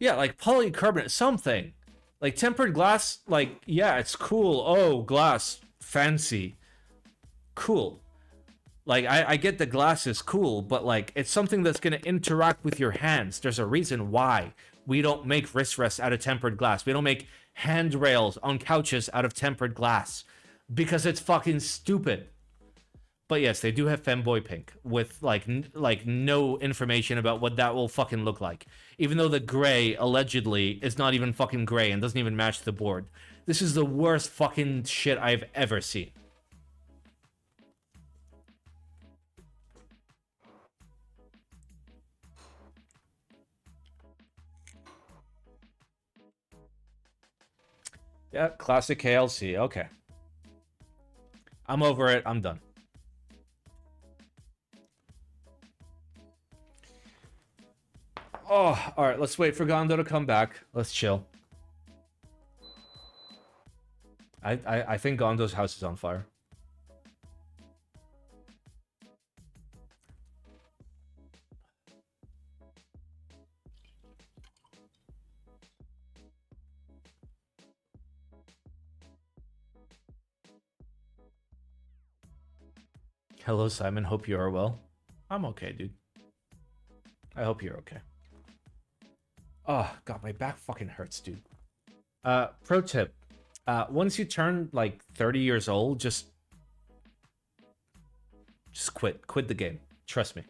Yeah, like polycarbonate, something. Like tempered glass, like, yeah, it's cool. Oh, glass, fancy. Cool. Like, I get the glass is cool, but like, it's something that's going to interact with your hands. There's a reason why we don't make wrist rests out of tempered glass. We don't make handrails on couches out of tempered glass. because it's fucking stupid. But yes, they do have femboy pink with like no information about what that will fucking look like. Even though the gray allegedly is not even fucking gray and doesn't even match the board. This is the worst fucking shit I've ever seen. Yeah, classic KLC. Okay. I'm over it. I'm done. Oh, all right. Let's wait for Gondo to come back. Let's chill. I think Gondo's house is on fire. Hello, Simon. Hope you are well. I'm okay, dude. I hope you're okay. Oh, God, my back fucking hurts, dude. Pro tip. Once you turn, like, 30 years old, just quit. Quit the game. Trust me.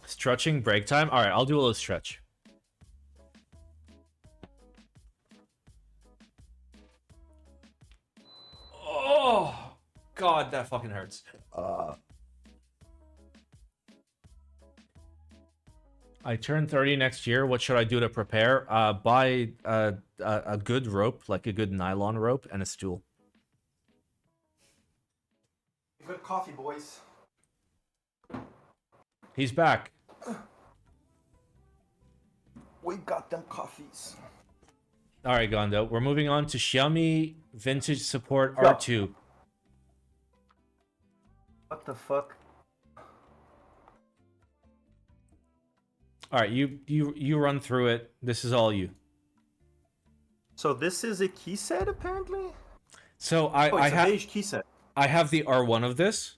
Stretching break time? Alright, I'll do a little stretch. Oh, God, that fucking hurts. I turn 30 next year. What should I do to prepare? Buy a good rope, like a good nylon rope, and a stool. Good coffee, boys. He's back. We got them coffees. All right, Gondo. We're moving on to Xiami Vintage Support R2. What the fuck? All right, you run through it. This is all you. So this is a key set, apparently? So it's a beige key set. I have the R1 of this.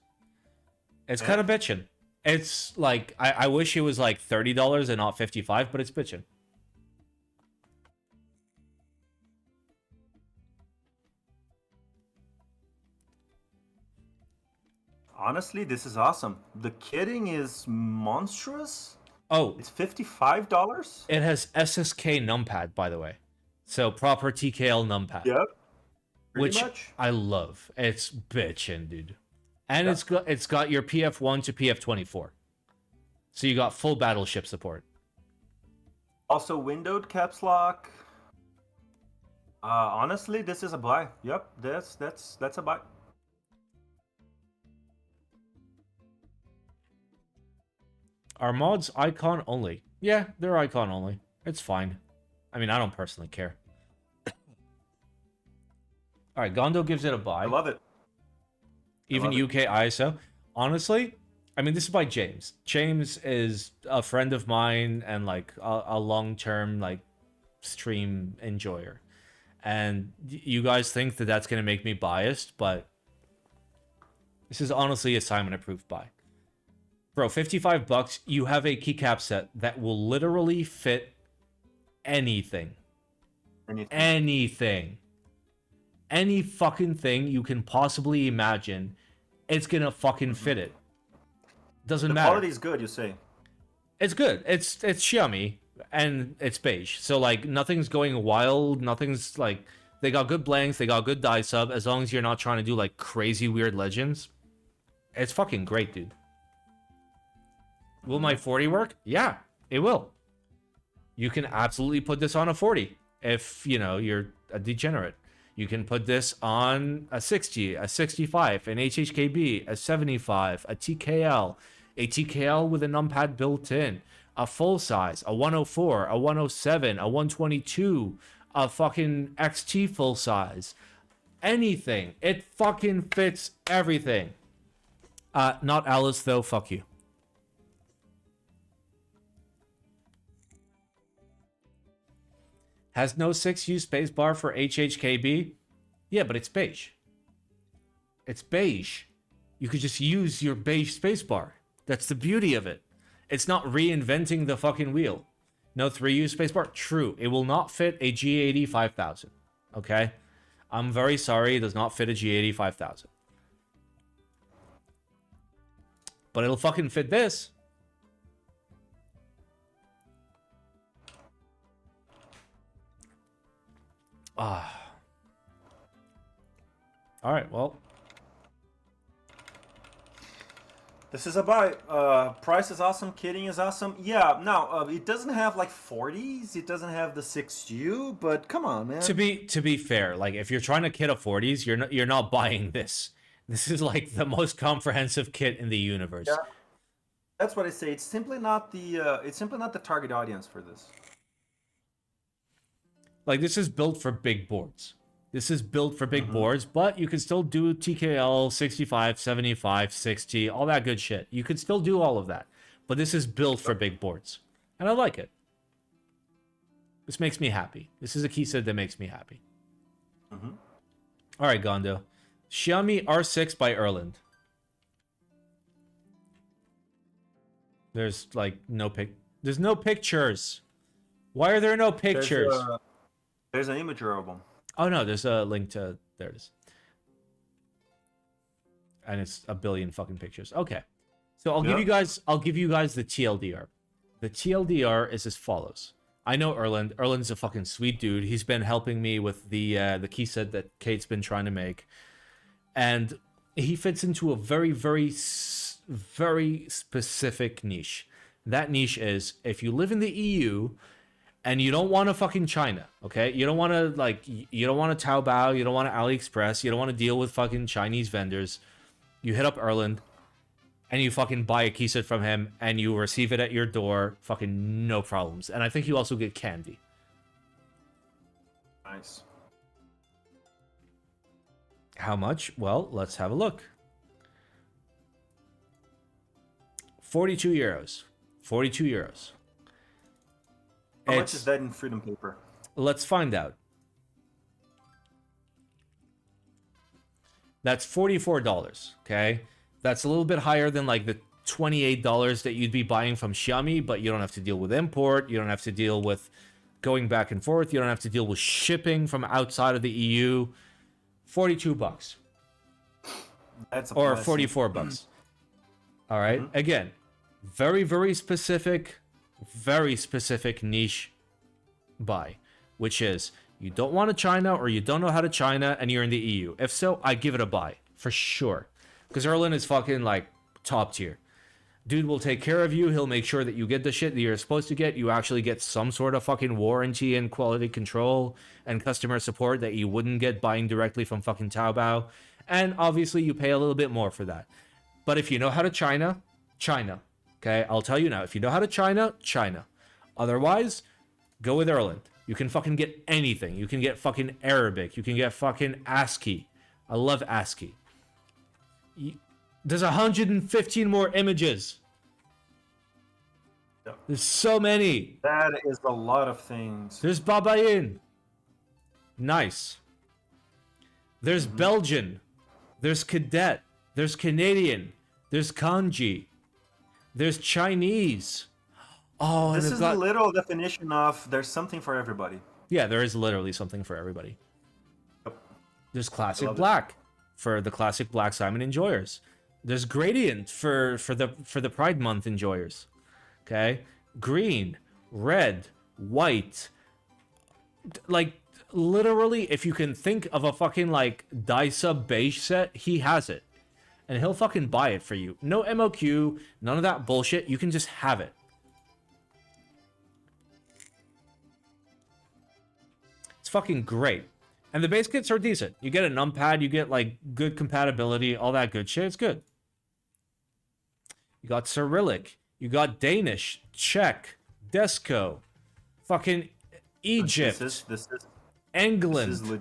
It's kind of bitchin'. It's like I wish it was like $30 and not $55, but it's bitchin'. Honestly, this is awesome. The kitting is monstrous. Oh, it's $55. It has SSK numpad, by the way, so proper TKL numpad. Yep. Which much. I love. It's bitchin', dude. And it's got your PF1 to PF24. So you got full battleship support. Also windowed caps lock. Honestly, this is a buy. Yep, that's a buy. Are mods icon only? Yeah, they're icon only. It's fine. I mean, I don't personally care. Alright, Gondo gives it a buy. I love it. Even UK ISO. Honestly, I mean, this is by James. James is a friend of mine and like a long-term like stream enjoyer. And you guys think that that's going to make me biased, but this is honestly a Simon approved buy. Bro, $55, you have a keycap set that will literally fit anything. Anything. Any fucking thing you can possibly imagine, it's gonna fucking fit it. Doesn't matter. The quality is good, you say? It's good. It's Xiami, and it's beige. So, like, nothing's going wild. Nothing's, like... They got good blanks. They got good dye sub. As long as you're not trying to do, like, crazy weird legends. It's fucking great, dude. Will my 40 work? Yeah, it will. You can absolutely put this on a 40 if, you know, you're a degenerate. You can put this on a 60, a 65, an HHKB, a 75, a TKL, a TKL with a numpad built in, a full size, a 104, a 107, a 122, a fucking XT full size. Anything. It fucking fits everything. Not Alice, though. Fuck you. Has no 6U spacebar for HHKB? Yeah, but it's beige. It's beige. You could just use your beige spacebar. That's the beauty of it. It's not reinventing the fucking wheel. No 3U spacebar. True, it will not fit a G80 5000. Okay? I'm very sorry, it does not fit a G80 5000. But it'll fucking fit this. Ah. Alright, well. This is a buy. Price is awesome. Kitting is awesome. Yeah. Now it doesn't have like 40s. It doesn't have the 6U. But come on, man. To be fair, like if you're trying to kit a 40s, you're not buying this. This is like the most comprehensive kit in the universe. Yeah. That's what I say. It's simply not the target audience for this. Like this is built for big boards. This is built for big boards, but you can still do TKL 65, 75, 60, all that good shit. You could still do all of that. But this is built for big boards. And I like it. This makes me happy. This is a keyset that makes me happy. All right, Gondo. Xiami R6 by Erland. There's like there's no pictures. Why are there no pictures? There's an imager album. Oh no, there's a link to there it is. And it's a billion fucking pictures. Okay. So I'll give you guys the TLDR. The TLDR is as follows. I know Erland. Erland's a fucking sweet dude. He's been helping me with the key set that Kate's been trying to make. And he fits into a very, very, very specific niche. That niche is if you live in the EU and you don't want to fucking China, okay? You don't want to Taobao, you don't want to AliExpress, you don't want to deal with fucking Chinese vendors. You hit up Erland and you fucking buy a keyset from him and you receive it at your door, fucking no problems. And I think you also get candy. Nice. How much? Well, let's have a look. 42 euros. 42 euros. How much is that in freedom paper? Let's find out. That's $44, okay? That's a little bit higher than like the $28 that you'd be buying from Xiami, but you don't have to deal with import, you don't have to deal with going back and forth, you don't have to deal with shipping from outside of the EU. $42. That's a or blessing. $44. All right? Again, very, very specific niche buy, which is you don't want to China or you don't know how to China and you're in the EU. If so, I give it a buy for sure. Because Erland is fucking like top tier. Dude will take care of you. He'll make sure that you get the shit that you're supposed to get. You actually get some sort of fucking warranty and quality control and customer support that you wouldn't get buying directly from fucking Taobao. And obviously you pay a little bit more for that. But if you know how to China, China. Okay, I'll tell you now. If you know how to China, China. Otherwise, go with Erland. You can fucking get anything. You can get fucking Arabic. You can get fucking ASCII. I love ASCII. There's 115 more images. Yep. There's so many. That is a lot of things. There's Babayin. Nice. There's Belgian. There's Cadet. There's Canadian. There's Kanji. There's Chinese. Oh, this is the literal definition of there's something for everybody. Yeah, there is literally something for everybody. Yep. There's Classic Black for the Classic Black Simon enjoyers. There's Gradient for the Pride Month enjoyers. Okay? Green, red, white. Like literally, if you can think of a fucking like Dysa beige set, he has it. And he'll fucking buy it for you. No MOQ, none of that bullshit. You can just have it. It's fucking great. And the base kits are decent. You get a numpad, you get like good compatibility, all that good shit. It's good. You got Cyrillic, you got Danish, Czech, Desco, fucking Egypt, This is England. This is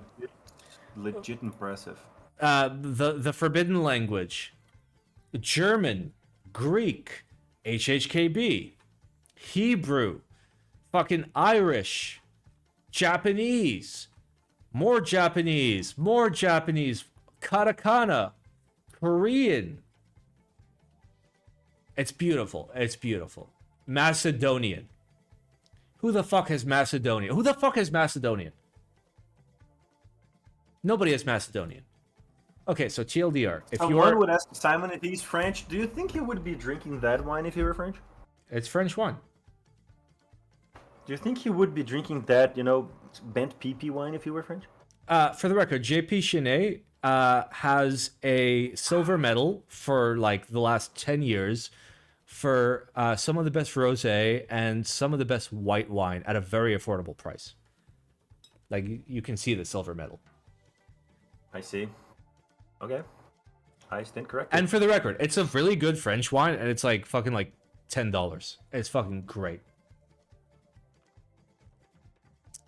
legit impressive. The forbidden language, German, Greek, HHKB, Hebrew, fucking Irish, Japanese, more Japanese, katakana, Korean. It's beautiful. It's beautiful. Macedonian. Who the fuck has Macedonian? Who the fuck has Macedonian? Nobody has Macedonian. Okay, so TLDR. If Someone would ask Simon if he's French. Do you think he would be drinking that wine if he were French? It's French wine. Do you think he would be drinking that, bent PP wine if he were French? For the record, JP Chenet has a silver medal for like the last 10 years for some of the best rosé and some of the best white wine at a very affordable price. Like you can see the silver medal. I see. Okay. I stand corrected. And for the record, it's a really good French wine and it's like fucking like $10. It's fucking great.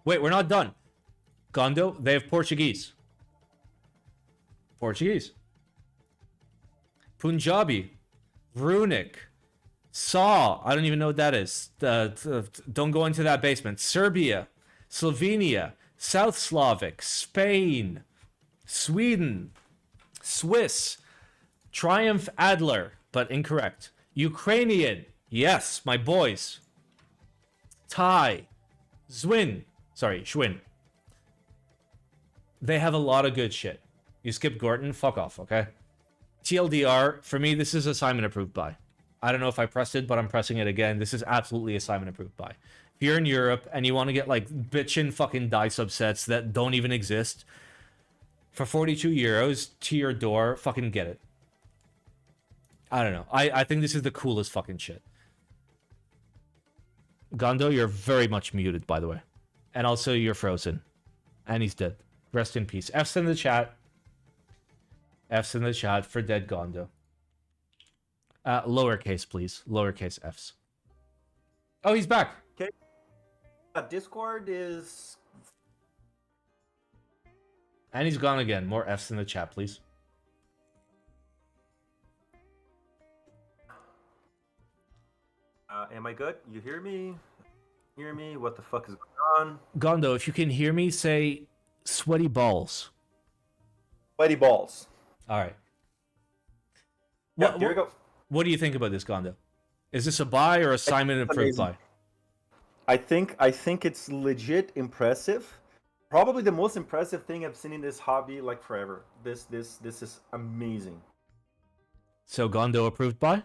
Wait, we're not done. Gondo, they have Portuguese. Portuguese. Punjabi. Runic. Saw. I don't even know what that is. Don't go into that basement. Serbia. Slovenia. South Slavic. Spain. Sweden. Swiss. Triumph Adler, but incorrect. Ukrainian. Yes, my boys. Thai. Schwinn. They have a lot of good shit. You skip Gorton, fuck off, okay? TLDR, for me, this is assignment approved by. I don't know if I pressed it, but I'm pressing it again. This is absolutely assignment approved by. If you're in Europe and you want to get like bitchin' fucking dye subsets that don't even exist, for 42 euros to your door, fucking get it. I don't know. I think this is the coolest fucking shit. Gondo, you're very much muted, by the way. And also, you're frozen. And he's dead. Rest in peace. F's in the chat. F's in the chat for dead Gondo. Lowercase, please. Lowercase F's. Oh, he's back. Okay. Discord is... And he's gone again. More F's in the chat, please. Am I good? You hear me? Hear me? What the fuck is going on? Gondo, if you can hear me, say sweaty balls. Sweaty balls. All right. Yeah, here we go. What do you think about this, Gondo? Is this a buy or assignment approved buy? I think it's legit impressive. Probably the most impressive thing I've seen in this hobby like forever. This is amazing. So Gondo approved buy?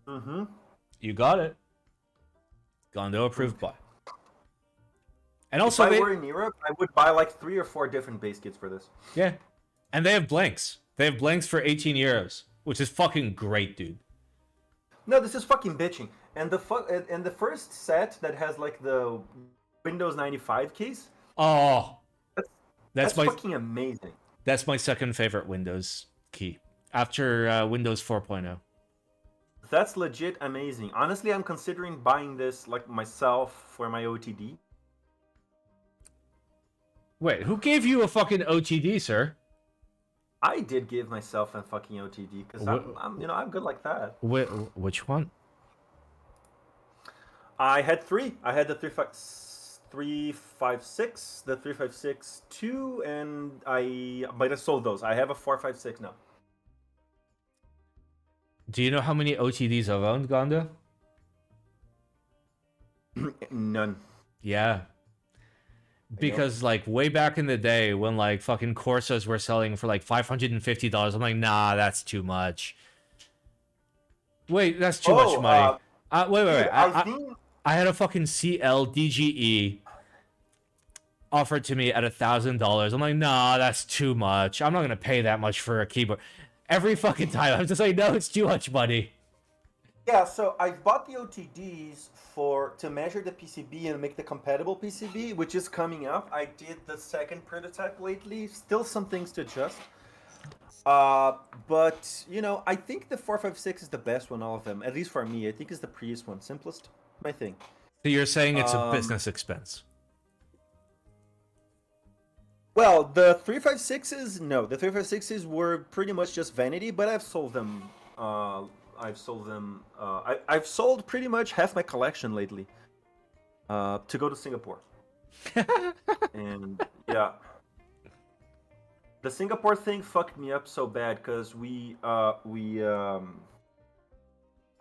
Mm-hmm. You got it. Gondo approved buy. And also, if I were in Europe, I would buy like 3 or 4 different base kits for this. Yeah. And they have blanks. They have blanks for 18 euros, which is fucking great, dude. No, this is fucking bitching. And the first set that has like the Windows 95 keys. Oh, that's fucking amazing. That's my second favorite Windows key after Windows 4.0. That's legit amazing. Honestly, I'm considering buying this like myself for my OTD. Wait, who gave you a fucking OTD, sir? I did give myself a fucking OTD because I'm good like that. Which one? I had 3. I had the 356, the 356-2, and I might have sold those. I have a 456 now. Do you know how many OTDs I've owned, Gondo? None. Yeah. Because like way back in the day when like fucking Corsas were selling for like $550, I'm like, nah, that's too much. Wait, that's too much money. Wait. I had a fucking CL DGE offered to me at $1,000. I'm like, nah, that's too much. I'm not gonna pay that much for a keyboard. Every fucking time I'm just like, no, it's too much money. Yeah, so I bought the OTDs to measure the PCB and make the compatible PCB, which is coming up. I did the second prototype lately. Still some things to adjust. But, I think the 456 is the best one, all of them. At least for me. I think it's the Prius one. Simplest, I think. So you're saying it's a business expense? Well, the 356s, no. The 356s were pretty much just vanity, but I've sold them. I've sold pretty much half my collection lately to go to Singapore. And yeah, the Singapore thing fucked me up so bad because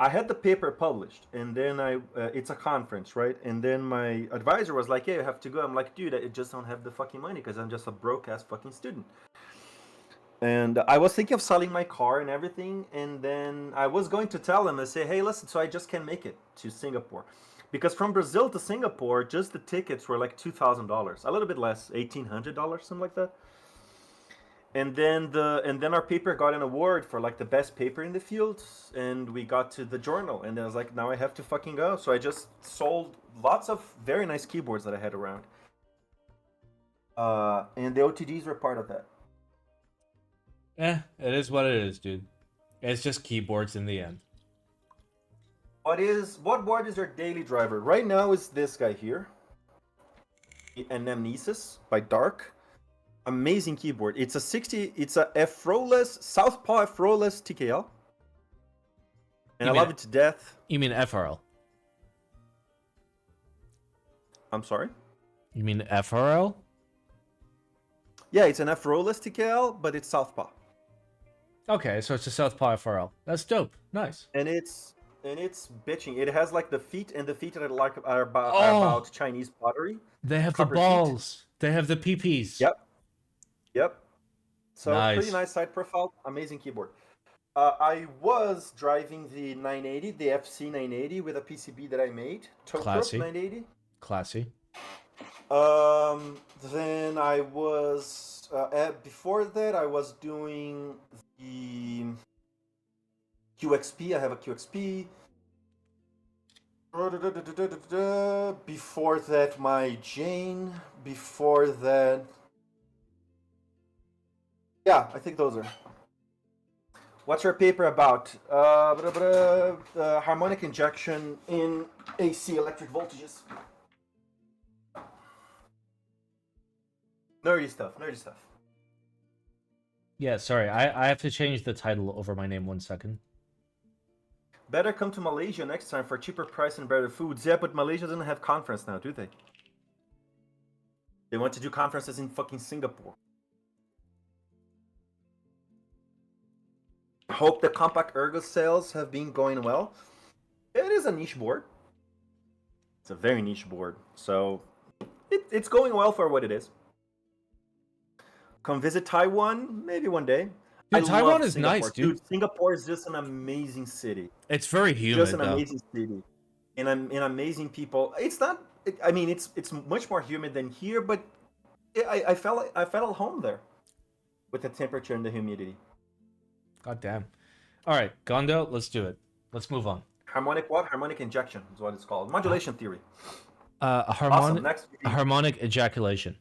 I had the paper published, and then it's a conference, right? And then my advisor was like, "Hey, you have to go." I'm like, "Dude, I just don't have the fucking money because I'm just a broke ass fucking student." And I was thinking of selling my car and everything, and then I was going to tell him and say, "Hey, listen, so I just can't make it to Singapore, because from Brazil to Singapore, just the tickets were like $2,000, a little bit less, $1,800, something like that." And then our paper got an award for like the best paper in the field, and we got to the journal, and then I was like, now I have to fucking go. So I just sold lots of very nice keyboards that I had around, and the OTDs were part of that. It is what it is, dude. It's just keyboards in the end. What board is your daily driver? Right now is this guy here, the Anamnesis by Dark. Amazing keyboard. It's a F-Rowless, Southpaw F-Rowless TKL. And I love it to death. You mean FRL? I'm sorry? You mean FRL? Yeah, it's an F-Rowless TKL, but it's Southpaw. Okay, so it's a Southpaw FRL. That's dope. Nice. And it's bitching. It has like the feet, and the feet that are about Chinese pottery. They have the balls. Feet. They have the PPs. Yep. So nice. Pretty nice side profile. Amazing keyboard. I was driving the 980, the FC 980 with a PCB that I made. Classy. 980. Classy. Then I was before that I was doing the QXP. I have a QXP. Before that, my Jane. Before that. Yeah, I think those are. What's your paper about? Harmonic injection in AC electric voltages. Nerdy stuff. Yeah, sorry. I have to change the title over my name 1 second. Better come to Malaysia next time for cheaper price and better foods. Yeah, but Malaysia doesn't have conference now, do they? They want to do conferences in fucking Singapore. Hope the compact ergo sales have been going well. It is a niche board. It's a very niche board, so it's going well for what it is. Come visit Taiwan, maybe one day. Dude, Taiwan is nice, dude. Singapore is just an amazing city. It's very humid, just an amazing city, and amazing people. It's not. It's much more humid than here, but I felt at home there, with the temperature and the humidity. God damn. All right, Gondo, let's do it. Let's move on. Harmonic what? Harmonic injection is what it's called. Modulation theory. A harmonic ejaculation.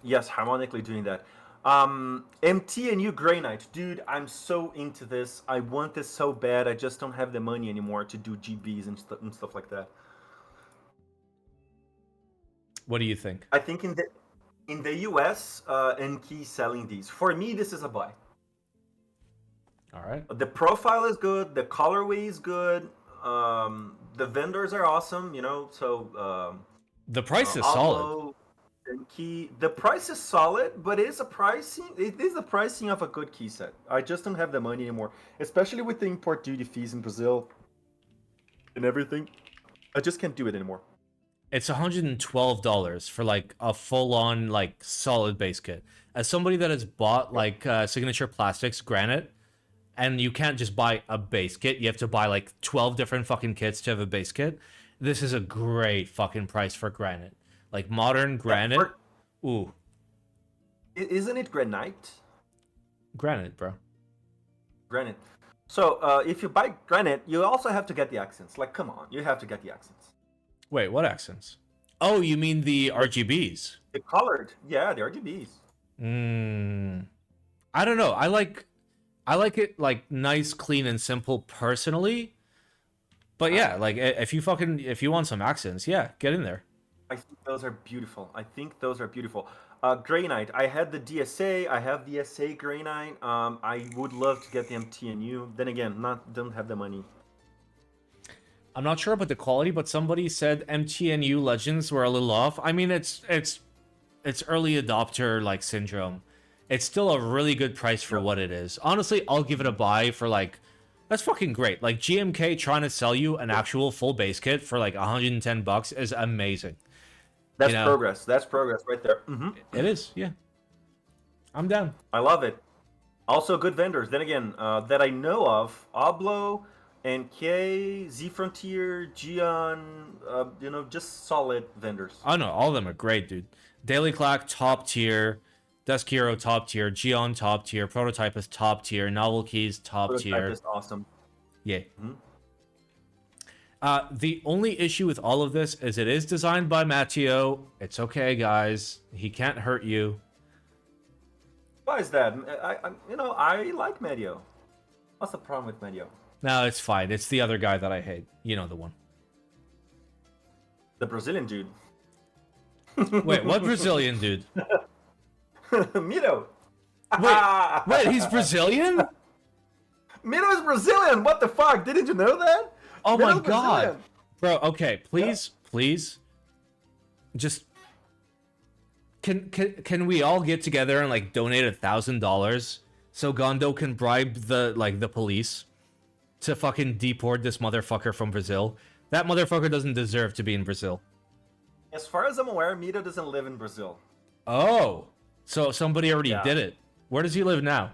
Yes, harmonically doing that. MTNU Granite. Dude, I'm so into this. I want this so bad. I just don't have the money anymore to do GBs and stuff like that. What do you think? I think in the US, NKey selling these. For me, this is a buy. All right. The profile is good. The colorway is good. The vendors are awesome, so... the price is solid. The price is solid, but it is the pricing of a good key set. I just don't have the money anymore, especially with the import duty fees in Brazil and everything. I just can't do it anymore. It's $112 for like a full-on like solid base kit. As somebody that has bought like Signature Plastics Granite, and you can't just buy a base kit, you have to buy like 12 different fucking kits to have a base kit. This is a great fucking price for Granite. Like modern Granite. Ooh. Isn't it Granite? Granite, bro. Granite. So if you buy Granite, you also have to get the accents. Like, come on, you have to get the accents. Wait, what accents? Oh, you mean the RGBs? The colored, yeah, the RGBs. I don't know. I like it like nice, clean, and simple personally. But yeah, like if you want some accents, yeah, get in there. I think those are beautiful. Granite. I had the DSA. I have the SA Granite. I would love to get the MTNU. Then again, don't have the money. I'm not sure about the quality, but somebody said MTNU Legends were a little off. I mean, it's early adopter like syndrome. it's still a really good price for what it is. Honestly, I'll give it a buy for like, that's fucking great. Like GMK trying to sell you an actual full base kit for like $110 is amazing. That's progress. That's progress right there. It is, yeah. I'm down. I love it. Also, good vendors. Then again, that I know of, Oblo, NK, Z Frontier, Gion, just solid vendors. I know all of them are great, dude. Daily Clack top tier, Desk Hero top tier, Gion top tier, Prototype is top tier, NovelKeys top tier. Prototype is awesome. Yeah. The only issue with all of this is it is designed by Matteo. It's okay, guys. He can't hurt you. Why is that? I like Medio. What's the problem with Medio? No, it's fine. It's the other guy that I hate. You know the one. The Brazilian dude. Wait, what Brazilian dude? Mito. Wait, he's Brazilian? Mito is Brazilian. What the fuck? Didn't you know that? Oh my Mito's god. Brazilian. Bro, okay, please, just can we all get together and like donate $1,000 so Gondo can bribe the police to fucking deport this motherfucker from Brazil? That motherfucker doesn't deserve to be in Brazil. As far as I'm aware, Mito doesn't live in Brazil. Oh, so somebody already did it. Where does he live now?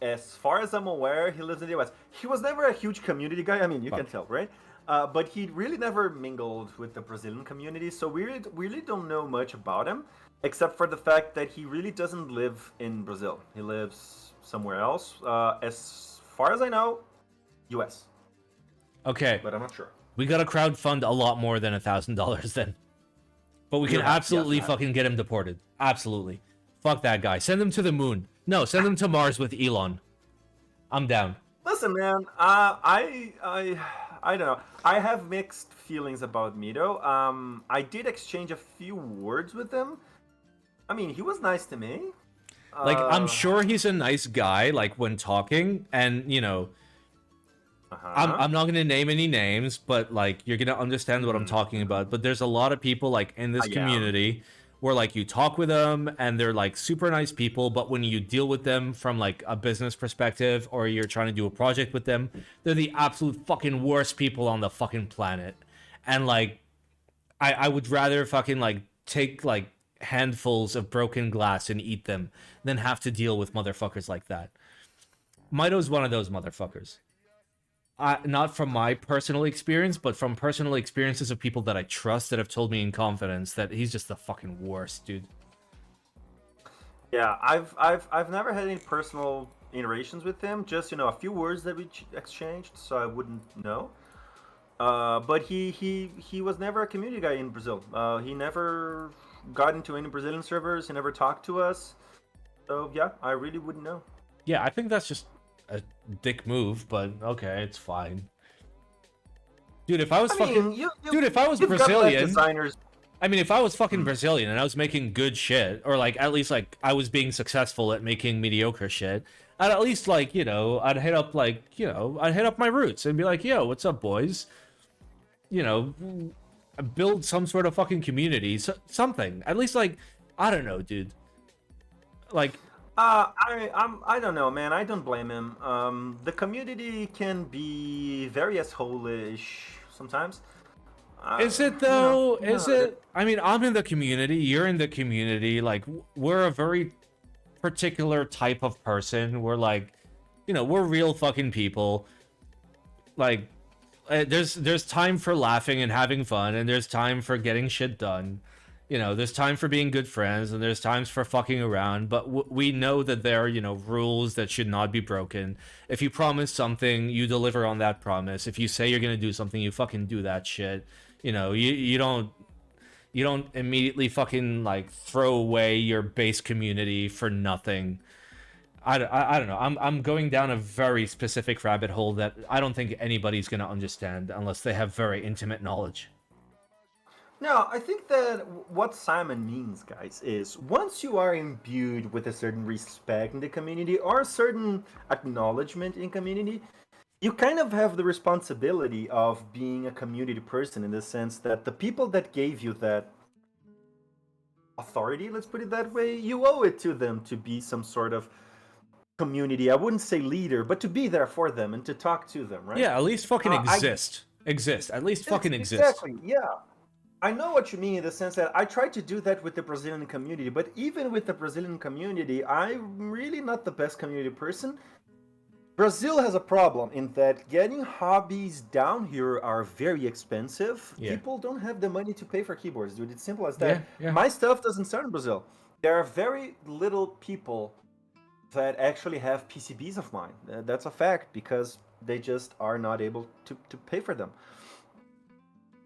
As far as I'm aware, he lives in the US. He was never a huge community guy. I mean, you can tell, right? But he really never mingled with the Brazilian community, so we really don't know much about him, except for the fact that he really doesn't live in Brazil. He lives somewhere else. As far as I know, US. Okay. But I'm not sure. We gotta crowdfund a lot more than $1,000 then. But we can absolutely fucking get him deported. Absolutely. Fuck that guy. Send him to the moon. No, send him to Mars with Elon. I'm down. Listen, man. I don't know. I have mixed feelings about Mito. I did exchange a few words with him. I mean, he was nice to me. Like, I'm sure he's a nice guy, like, when talking, and, you know, I'm not going to name any names, but, like, you're going to understand what I'm talking about. But there's a lot of people, like, in this community where, like, you talk with them, and they're, like, super nice people, but when you deal with them from, like, a business perspective, or you're trying to do a project with them, they're the absolute fucking worst people on the fucking planet. And, like, I would rather fucking, like, take, like, handfuls of broken glass and eat them than have to deal with motherfuckers like that. Mito's one of those motherfuckers. Not from my personal experience, but from personal experiences of people that I trust that have told me in confidence that he's just the fucking worst, dude. Yeah, I've never had any personal interactions with him. Just a few words that we exchanged, so I wouldn't know. But he was never a community guy in Brazil. He never got into any Brazilian servers. He never talked to us. So yeah, I really wouldn't know. Yeah, I think that's just a dick move, but okay, it's fine. Dude, if I was if I was Brazilian, I mean, if I was fucking Brazilian and I was making good shit, or like at least like I was being successful at making mediocre shit, I'd at least like I'd hit up my roots and be like, yo, what's up, boys? Build some sort of fucking community, something. At least like I don't know, dude. Like. I don't know, man. I don't blame him. The community can be very asshole-ish sometimes. Is it though? Is it? I mean, I'm in the community. You're in the community. Like, we're a very particular type of person. We're like, we're real fucking people. Like, there's time for laughing and having fun, and there's time for getting shit done. There's time for being good friends, and there's times for fucking around, but we know that there are, rules that should not be broken. If you promise something, you deliver on that promise. If you say you're gonna do something, you fucking do that shit. You don't immediately fucking, like, throw away your base community for nothing. I don't know. I'm going down a very specific rabbit hole that I don't think anybody's gonna understand unless they have very intimate knowledge. No, I think that what Simon means, guys, is once you are imbued with a certain respect in the community or a certain acknowledgement in community, you kind of have the responsibility of being a community person in the sense that the people that gave you that authority, let's put it that way, you owe it to them to be some sort of community. I wouldn't say leader, but to be there for them and to talk to them, right? Yeah, at least fucking exist. Exist. At least fucking exist. Exactly, yeah. I know what you mean in the sense that I try to do that with the Brazilian community, but even with the Brazilian community, I'm really not the best community person. Brazil has a problem in that getting hobbies down here are very expensive. Yeah. People don't have the money to pay for keyboards, dude. It's simple as that. Yeah. My stuff doesn't start in Brazil. There are very little people that actually have PCBs of mine. That's a fact because they just are not able to pay for them.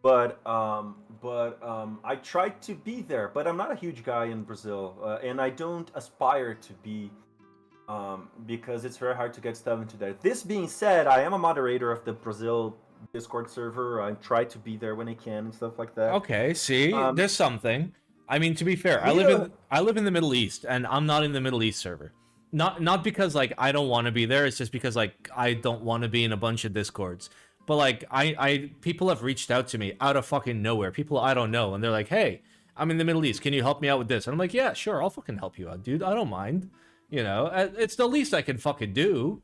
But I try to be there. But I'm not a huge guy in Brazil, and I don't aspire to be, because it's very hard to get stuff into there. This being said, I am a moderator of the Brazil Discord server. I try to be there when I can and stuff like that. Okay, see, there's something. I mean, to be fair, I live in the Middle East, and I'm not in the Middle East server. Not because like I don't want to be there. It's just because like I don't want to be in a bunch of Discords. But like I people have reached out to me out of fucking nowhere. People I don't know, and they're like, "Hey, I'm in the Middle East. Can you help me out with this?" And I'm like, "Yeah, sure. I'll fucking help you out, dude. I don't mind. You know, it's the least I can fucking do."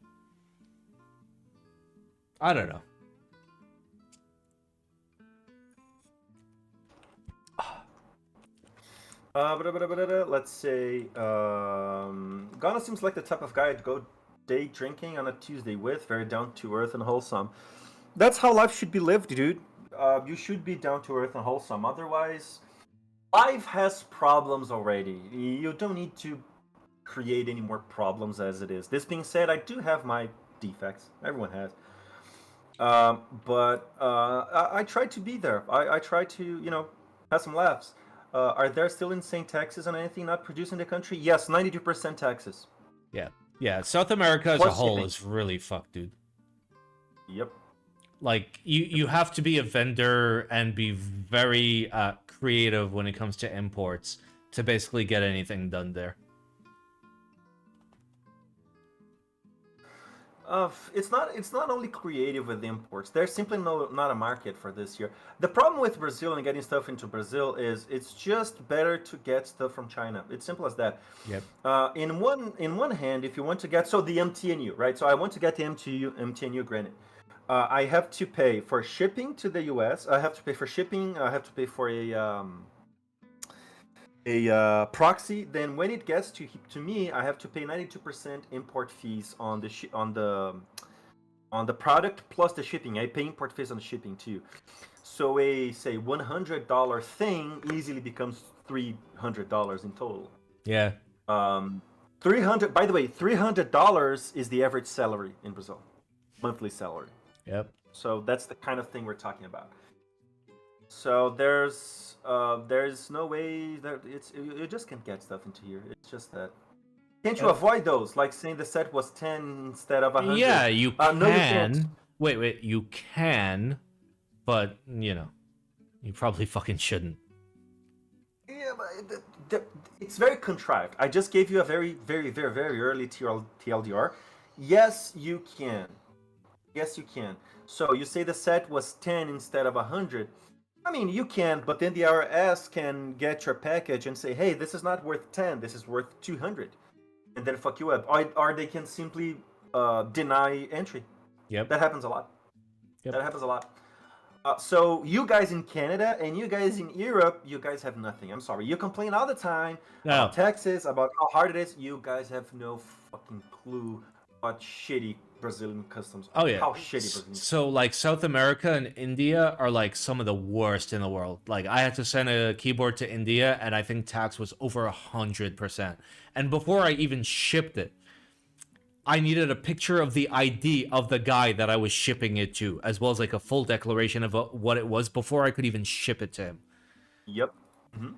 I don't know. Let's say Gondo seems like the type of guy I'd go day drinking on a Tuesday with, very down to earth and wholesome. That's how life should be lived, dude. You should be down to earth and wholesome. Otherwise, life has problems already. You don't need to create any more problems as it is. This being said, I do have my defects. Everyone has. But I try to be there. I try to, you know, have some laughs. Are there still insane taxes on anything not produced in the country? Yes, 92% taxes. Yeah. South America as a whole is really fucked, dude. Yep. Like, you have to be a vendor and be very creative when it comes to imports to basically get anything done there. It's not only creative with imports. There's simply not a market for this here. The problem with Brazil and getting stuff into Brazil is it's just better to get stuff from China. It's simple as that. Yep. In one hand, if you want to get the MTNU, right? So I want to get the MTNU Granite. I have to pay for shipping to the US. I have to pay for shipping. I have to pay for a proxy. Then when it gets to me, I have to pay 92% import fees on the product plus the shipping. I pay import fees on the shipping too. So a say $100 thing easily becomes $300 in total. Yeah. 300. By the way, $300 is the average salary in Brazil, monthly salary. Yep. So that's the kind of thing we're talking about. So there's no way that you just can't get stuff into here. It's just that. Can't you avoid those? Like saying the set was 10 instead of 100. Yeah, you can. No, you can't. Wait, you can, but you know, you probably fucking shouldn't. Yeah, but it's very contrived. I just gave you a very, very, very, very early TLDR. Yes, you can. Yes, you can. So you say the set was 10 instead of 100. I mean, you can, but then the IRS can get your package and say, hey, this is not worth 10, this is worth 200. And then fuck you up. Or they can simply deny entry. Yep. That happens a lot. Yep. That happens a lot. So you guys in Canada and you guys in Europe, you guys have nothing. I'm sorry. You complain all the time about taxes, about how hard it is. You guys have no fucking clue about shitty Brazilian customs. Oh yeah. How shitty Brazilian. So like South America and India are like some of the worst in the world. Like I had to send a keyboard to India and I think tax was over 100%. And before I even shipped it, I needed a picture of the ID of the guy that I was shipping it to, as well as like a full declaration of what it was before I could even ship it to him. Yep. Mm-hmm.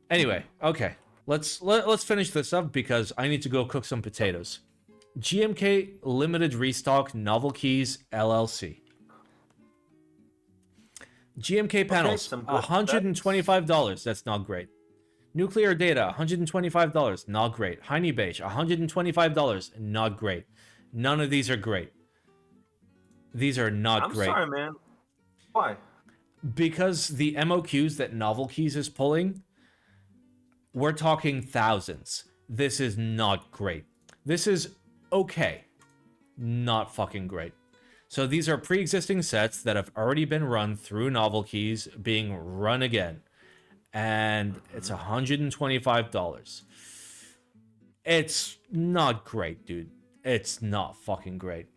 Anyway, okay. Let's finish this up because I need to go cook some potatoes. GMK Limited Restock NovelKeys LLC. GMK panels, $125. That's not great. Nuclear data, $125. Not great. Heine beige, $125. Not great. None of these are great. These are not great. I'm sorry, man. Why? Because the MOQs that NovelKeys is pulling we're talking thousands. This is not great. This is okay. Not fucking great. So these are pre-existing sets that have already been run through NovelKeys being run again. And it's $125. It's not great, dude. It's not fucking great.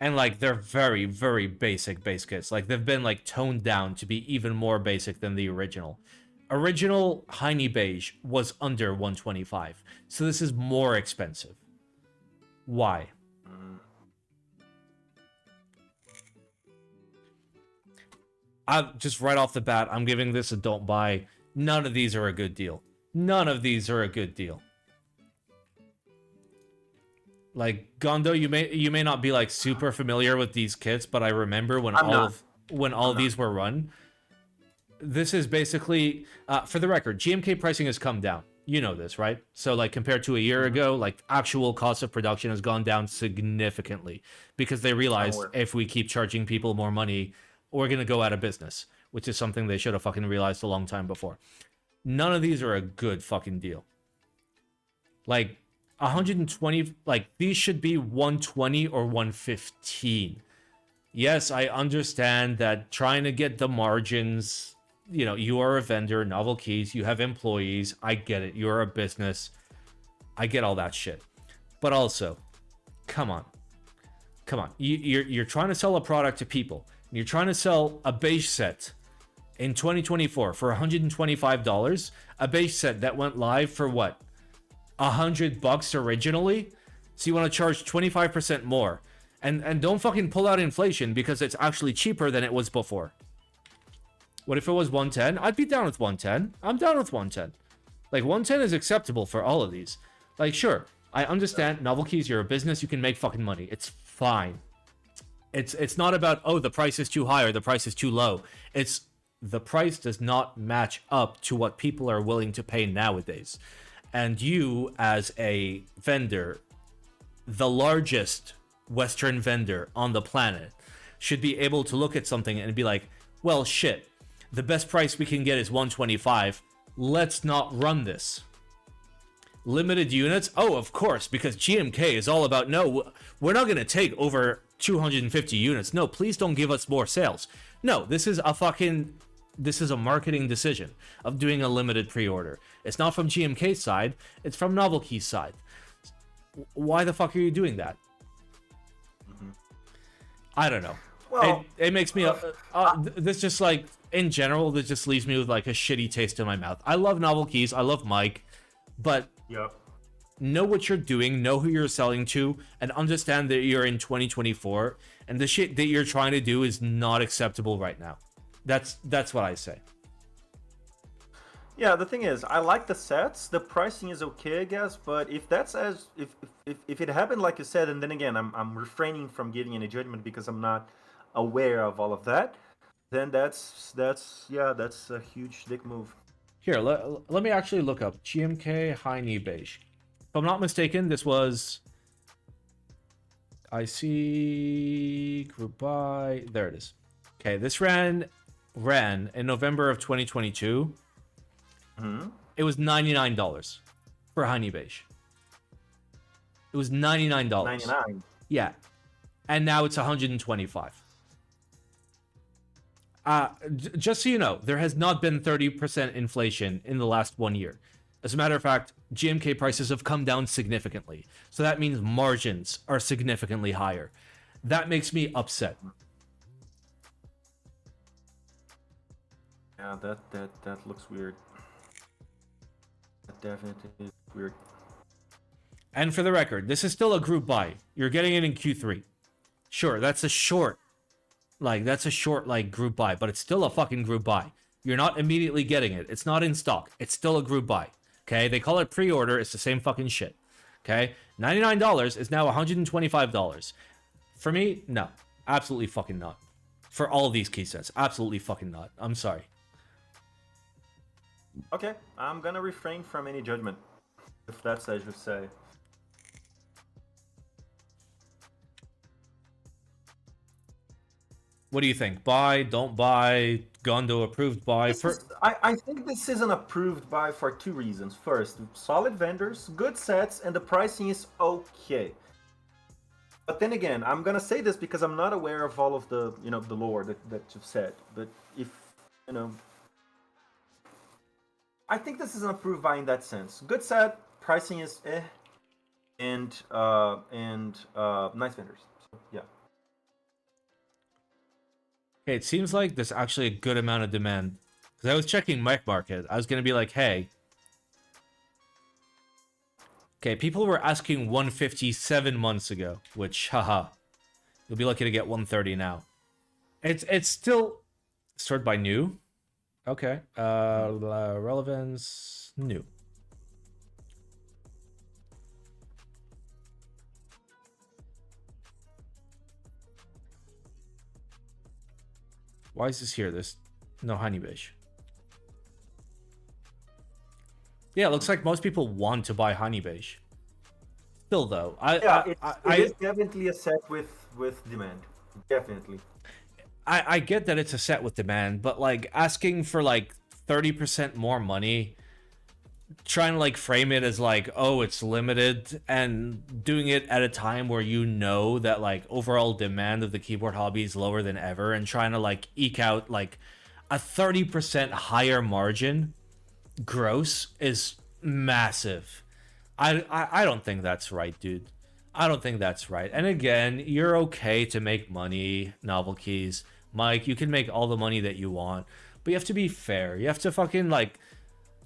And like they're very, very basic base kits. Like they've been like toned down to be even more basic than the original. Original Heine Beige was under 125. So this is more expensive. Why? Just right off the bat, I'm giving this a don't buy. None of these are a good deal. None of these are a good deal. Like Gondo, you may not be like super familiar with these kits, but I remember when all of these were run. This is basically, for the record, GMK pricing has come down. You know this, right? So like compared to a year ago, like actual cost of production has gone down significantly because they realized if we keep charging people more money, we're going to go out of business, which is something they should have fucking realized a long time before. None of these are a good fucking deal. Like 120, like these should be 120 or 115. Yes, I understand that trying to get the margins, you know, you are a vendor, NovelKeys, you have employees. I get it. You're a business. I get all that shit. But also, come on. Come on. You're trying to sell a product to people. You're trying to sell a beige set in 2024 for $125. A beige set that went live for what? $100 originally? So you want to charge 25% more. And don't fucking pull out inflation because it's actually cheaper than it was before. What if it was 110? I'd be down with 110. I'm down with 110. Like 110 is acceptable for all of these. Like sure, I understand NovelKeys, you're a business, you can make fucking money. It's fine. It's not about, oh, the price is too high or the price is too low. It's the price does not match up to what people are willing to pay nowadays. And you, as a vendor, the largest Western vendor on the planet, should be able to look at something and be like, well, shit, the best price we can get is 125. Let's not run this. Limited units? Oh, of course, because GMK is all about, no, we're not going to take over 250 units. No, please don't give us more sales. No, this is a marketing decision of doing a limited pre-order. It's not from GMK's side, it's from NovelKeys' side. Why the fuck are you doing that? I don't know. Well, it makes me this just like in general, this just leaves me with like a shitty taste in my mouth. I love NovelKeys, I love Mike, but know what you're doing, know who you're selling to, and understand that you're in 2024, and the shit that you're trying to do is not acceptable right now. That's what I say. Yeah, the thing is, I like the sets. The pricing is okay, I guess. But if that's if it happened like you said, and then again, I'm refraining from giving any judgment because I'm not aware of all of that. Then that's a huge dick move. Here, let me actually look up GMK Heine Beige. If I'm not mistaken, this was. I see group buy. There it is. Okay, this ran in November of 2022. It was $99 for Heine Beige. It was $99. 99. Yeah, and now it's $125. Just so you know, there has not been 30% inflation in the last 1 year. As a matter of fact, GMK prices have come down significantly. So that means margins are significantly higher. That makes me upset. Yeah, that looks weird. That definitely is weird. And for the record, this is still a group buy. You're getting it in Q3. Sure, that's a short group buy, but it's still a fucking group buy. You're not immediately getting it. It's not in stock. It's still a group buy. Okay? They call it pre-order. It's the same fucking shit. Okay? $99 is now $125. For me, no. Absolutely fucking not. For all of these key sets. Absolutely fucking not. I'm sorry. Okay, I'm gonna refrain from any judgment, if that's as you say. What do you think? Buy, don't buy, Gondo approved buy? I think this is an approved buy for two reasons. First, solid vendors, good sets, and the pricing is okay. But then again, I'm gonna say this because I'm not aware of all of the the lore that you've said. But if I think this is an approved buy in that sense. Good set, pricing is and nice vendors. So, yeah. Okay, it seems like there's actually a good amount of demand. Because I was checking Mic Market. I was going to be like, hey. Okay, people were asking 150 7 months ago. Which, haha. You'll be lucky to get 130 now. It's still stored by new. Okay. Relevance, new. Why is this here? There's no honey beige. Yeah, it looks like most people want to buy honey beige. Still, though, it is definitely a set with demand. Definitely. I get that it's a set with demand, but like asking for like 30% more money, trying to like frame it as like, oh, it's limited, and doing it at a time where you know that like overall demand of the keyboard hobby is lower than ever, and trying to like eke out like a 30% higher margin gross is massive. I don't think that's right, dude. I don't think that's right. And again, you're okay to make money, NovelKeys. Mike, you can make all the money that you want, but you have to be fair. You have to fucking like,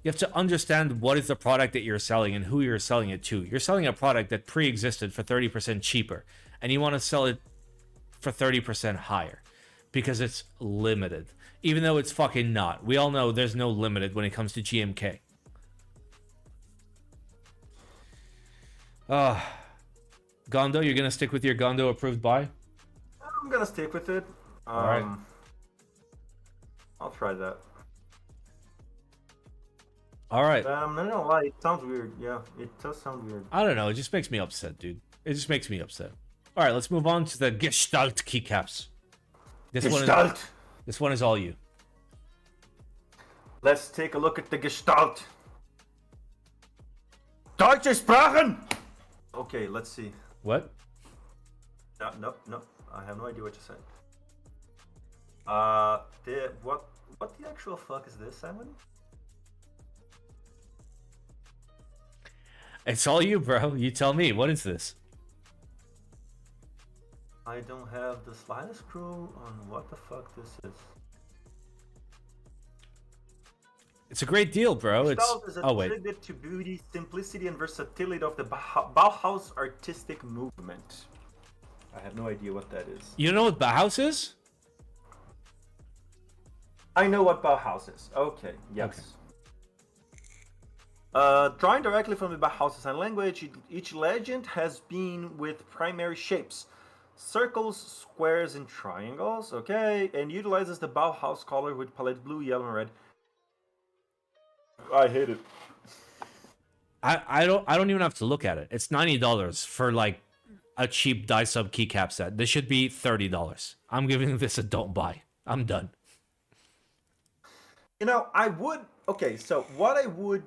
you have to understand what is the product that you're selling and who you're selling it to. You're selling a product that pre-existed for 30% cheaper, and you want to sell it for 30% higher because it's limited, even though it's fucking not. We all know there's no limited when it comes to GMK. Gondo, you're gonna stick with your Gondo approved buy? I'm gonna stick with it. All right. I'll try that. All right. I'm not gonna lie, it sounds weird. Yeah, it does sound weird. I don't know. It just makes me upset, dude. It just makes me upset. All right, let's move on to the Gestalt Keycaps. This one is all you. Let's take a look at the Gestalt. Deutsche Sprachen! Okay, let's see. What? No. I have no idea what you said. What the actual fuck is this, Simon? It's all you, bro. You tell me. What is this? I don't have the slightest clue on what the fuck this is. It's a great deal, bro. Gestalt is a oh wait. tribute to beauty, simplicity, and versatility of the Bauhaus artistic movement. I have no idea what that is. You know what Bauhaus is? I know what Bauhaus is. Okay, yes. Okay. Drawing directly from the Bauhaus design language, each legend has been with primary shapes. Circles, squares, and triangles, okay, and utilizes the Bauhaus color with palette blue, yellow, and red. I hate it. I don't even have to look at it. It's $90 for like a cheap die sub keycap set. This should be $30. I'm giving this a don't buy. I'm done. You know, I would. Okay, so what I would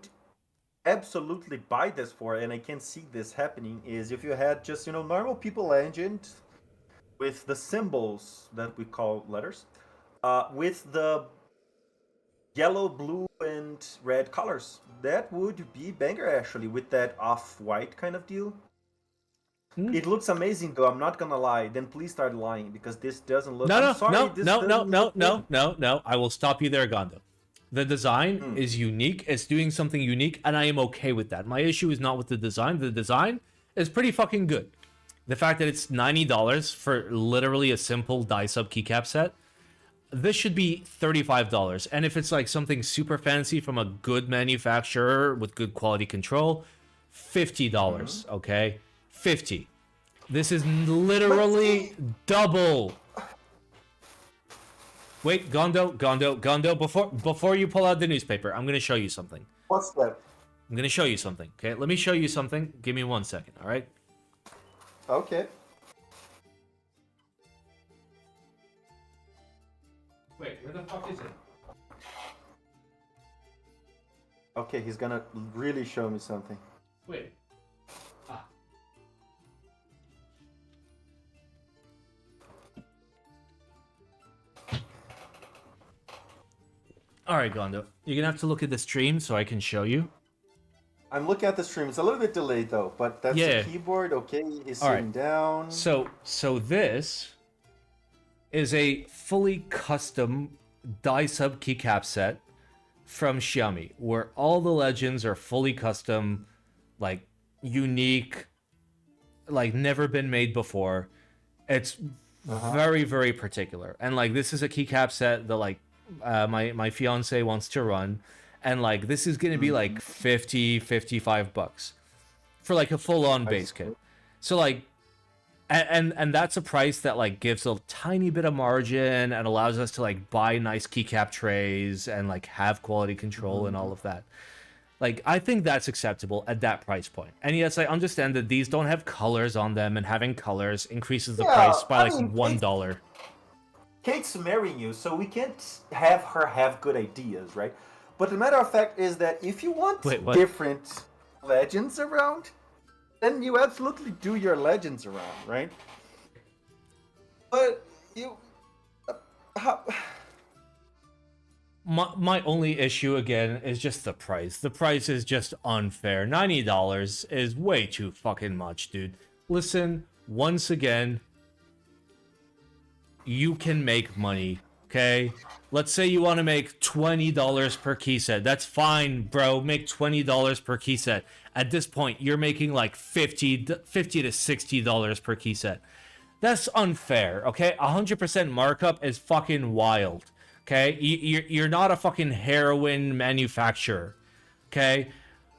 absolutely buy this for, and I can see this happening, is if you had just normal people legend with the symbols that we call letters, with the yellow, blue, and red colors. That would be banger actually, with that off-white kind of deal. It looks amazing though, I'm not gonna lie. Then please start lying, because this doesn't look... No. I will stop you there, Gondo. The design is unique. It's doing something unique, and I am okay with that. My issue is not with the design. The design is pretty fucking good. The fact that it's $90 for literally a simple die sub keycap set, this should be $35. And if it's like something super fancy from a good manufacturer with good quality control, $50, okay? 50. This is literally double. Wait, Gondo, before you pull out the newspaper, I'm going to show you something. What's that? I'm going to show you something, okay? Let me show you something. Give me 1 second, all right? Okay. Wait, where the fuck is it? Okay, he's gonna really show me something. Wait. Ah. All right, Gondo. You're gonna have to look at the stream so I can show you. I'm looking at the stream. It's a little bit delayed though, but that's Yeah. the keyboard. Okay, he's All sitting right. down. So this is a fully custom die sub keycap set from Xiami, where all the legends are fully custom, like unique, like never been made before. It's very, very particular. And like this is a keycap set that like my fiance wants to run, and like this is gonna be like 55 bucks for like a full-on base kit. So like and that's a price that like gives a tiny bit of margin and allows us to like buy nice keycap trays and like have quality control and all of that. Like I think that's acceptable at that price point. And yes, I understand that these don't have colors on them, and having colors increases the price by like $1. Kate's marrying you, so we can't have her have good ideas, right? But the matter of fact is that if you want different legends around, then you absolutely do your legends around, right? But you... My only issue, again, is just the price. The price is just unfair. $90 is way too fucking much, dude. Listen, once again, you can make money, okay? Let's say you want to make $20 per key set. That's fine, bro. Make $20 per key set. At this point, you're making like $50 to $60 per key set. That's unfair, okay? 100% markup is fucking wild, okay? You're not a fucking heroin manufacturer, okay?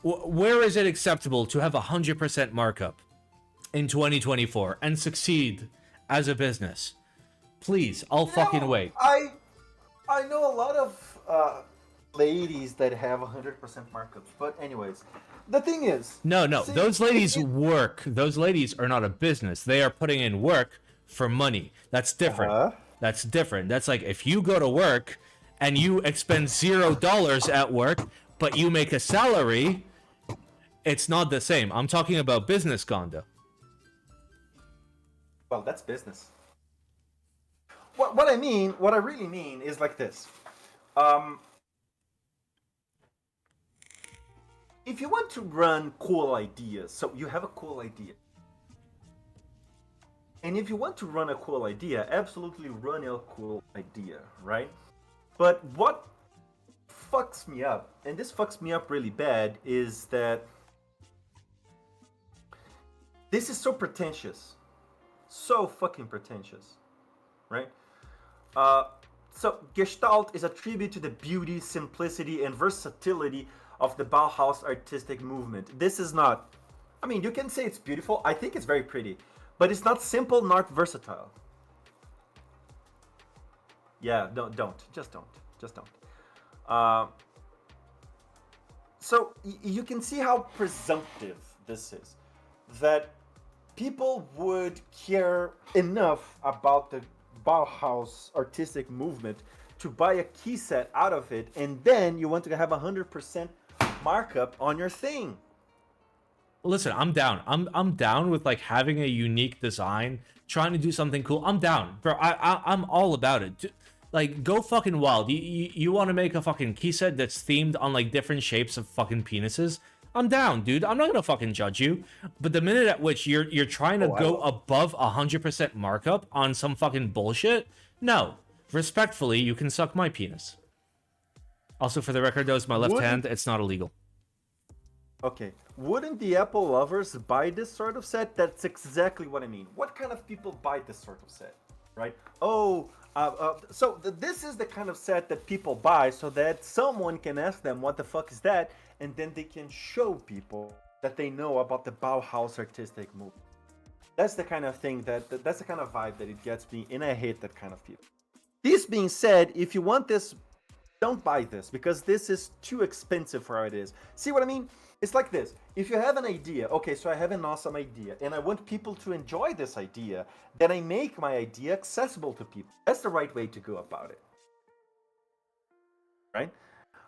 Where is it acceptable to have 100% markup in 2024 and succeed as a business? Please, I'll fucking wait. I know a lot of ladies that have 100% markups, but anyways, the thing is... No, those ladies work. Those ladies are not a business. They are putting in work for money. That's different. That's different. That's like if you go to work and you expend $0 at work, but you make a salary, it's not the same. I'm talking about business, Gondo. Well, that's business. What I really mean is like this. If you want to run cool ideas, so you have a cool idea. And if you want to run a cool idea, absolutely run a cool idea, right? But what fucks me up, and this fucks me up really bad, is that this is so pretentious. So fucking pretentious, right? So Gestalt is a tribute to the beauty, simplicity, and versatility of the Bauhaus artistic movement. This is not, I mean, you can say it's beautiful. I think it's very pretty, but it's not simple, not versatile. Yeah, just don't. So you can see how presumptive this is, that people would care enough about the Bauhaus artistic movement to buy a key set out of it, and then you want to have 100% markup on your thing. Listen, I'm down. I'm down with like having a unique design, trying to do something cool. I'm down, bro. I'm all about it. Like, go fucking wild. You want to make a fucking key set that's themed on like different shapes of fucking penises? I'm down, dude. I'm not gonna fucking judge you. But the minute at which you're trying to go above 100% markup on some fucking bullshit, no. Respectfully, you can suck my penis. Also, for the record, though, it's my left hand. It's not illegal. Okay. Wouldn't the Apple lovers buy this sort of set? That's exactly what I mean. What kind of people buy this sort of set, right? This is the kind of set that people buy so that someone can ask them, what the fuck is that? And then they can show people that they know about the Bauhaus artistic movement. That's the kind of thing that's the kind of vibe that it gets me, and I hate that kind of people. This being said, if you want this, don't buy this, because this is too expensive for how it is. See what I mean? It's like this. If you have an idea, okay, so I have an awesome idea, and I want people to enjoy this idea, then I make my idea accessible to people. That's the right way to go about it. right?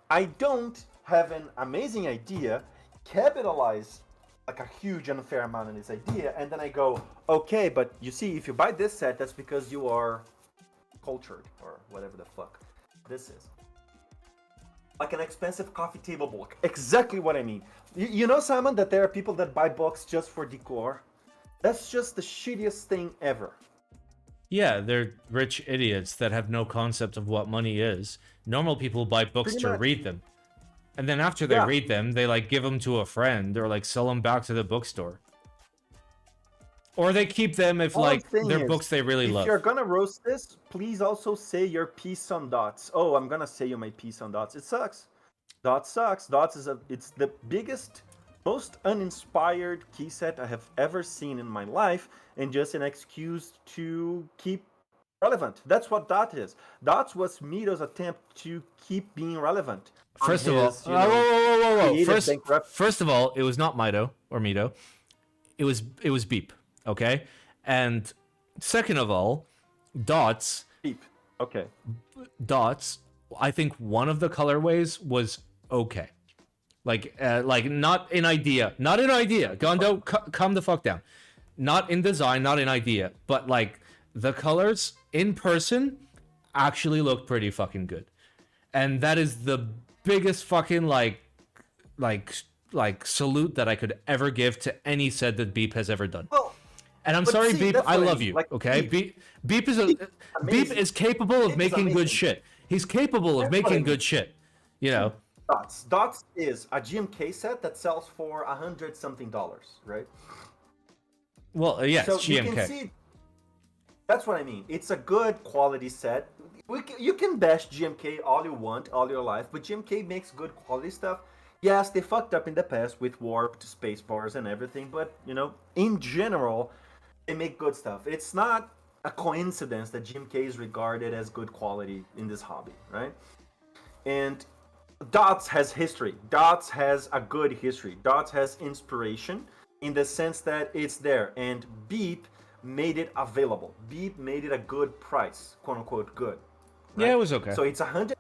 I don't have an amazing idea, capitalize like a huge unfair amount on this idea, and then I go, okay, but you see, if you buy this set, that's because you are cultured or whatever the fuck this is. Like an expensive coffee table book. Exactly what I mean. You know, Simon, that there are people that buy books just for decor? That's just the shittiest thing ever. Yeah, they're rich idiots that have no concept of what money is. Normal people buy books Pretty to much. read them. And then after they read them, they like give them to a friend or like sell them back to the bookstore. Or they keep them if like they're books they really love. If you're gonna roast this, please also say your piece on dots. Oh, I'm gonna say you my piece on dots. It sucks. Dots sucks. Dots is it's the biggest, most uninspired key set I have ever seen in my life, and just an excuse to keep relevant. That's what Dot is. Dots was Mito's attempt to keep being relevant. First of all, whoa. First of all, it was not Mito or Mito. It was Beep. Okay, and second of all, Dots. Beep. Okay. Dots. I think one of the colorways was okay. Like not in idea. Gondo, calm the fuck down. Not in design, not in idea, but like the colors in person actually look pretty fucking good. And that is the biggest fucking like salute that I could ever give to any set that Beep has ever done. Well, and I'm sorry, Beep, I love you. Like, okay, Beep is capable of making good shit. He's capable of making good shit. You know. Dots is a GMK set that sells for $100-something, right? Well, yes, so GMK. You can see, that's what I mean. It's a good quality set. You can bash GMK all you want, all your life, but GMK makes good quality stuff. Yes, they fucked up in the past with warped space bars and everything, but, you know, in general, they make good stuff. It's not a coincidence that GMK is regarded as good quality in this hobby, right? And Dots has history. Dots has a good history. Dots has inspiration in the sense that it's there. And Beep made it available. Beep made it a good price, quote unquote good. Right? Yeah, it was okay. So it's $100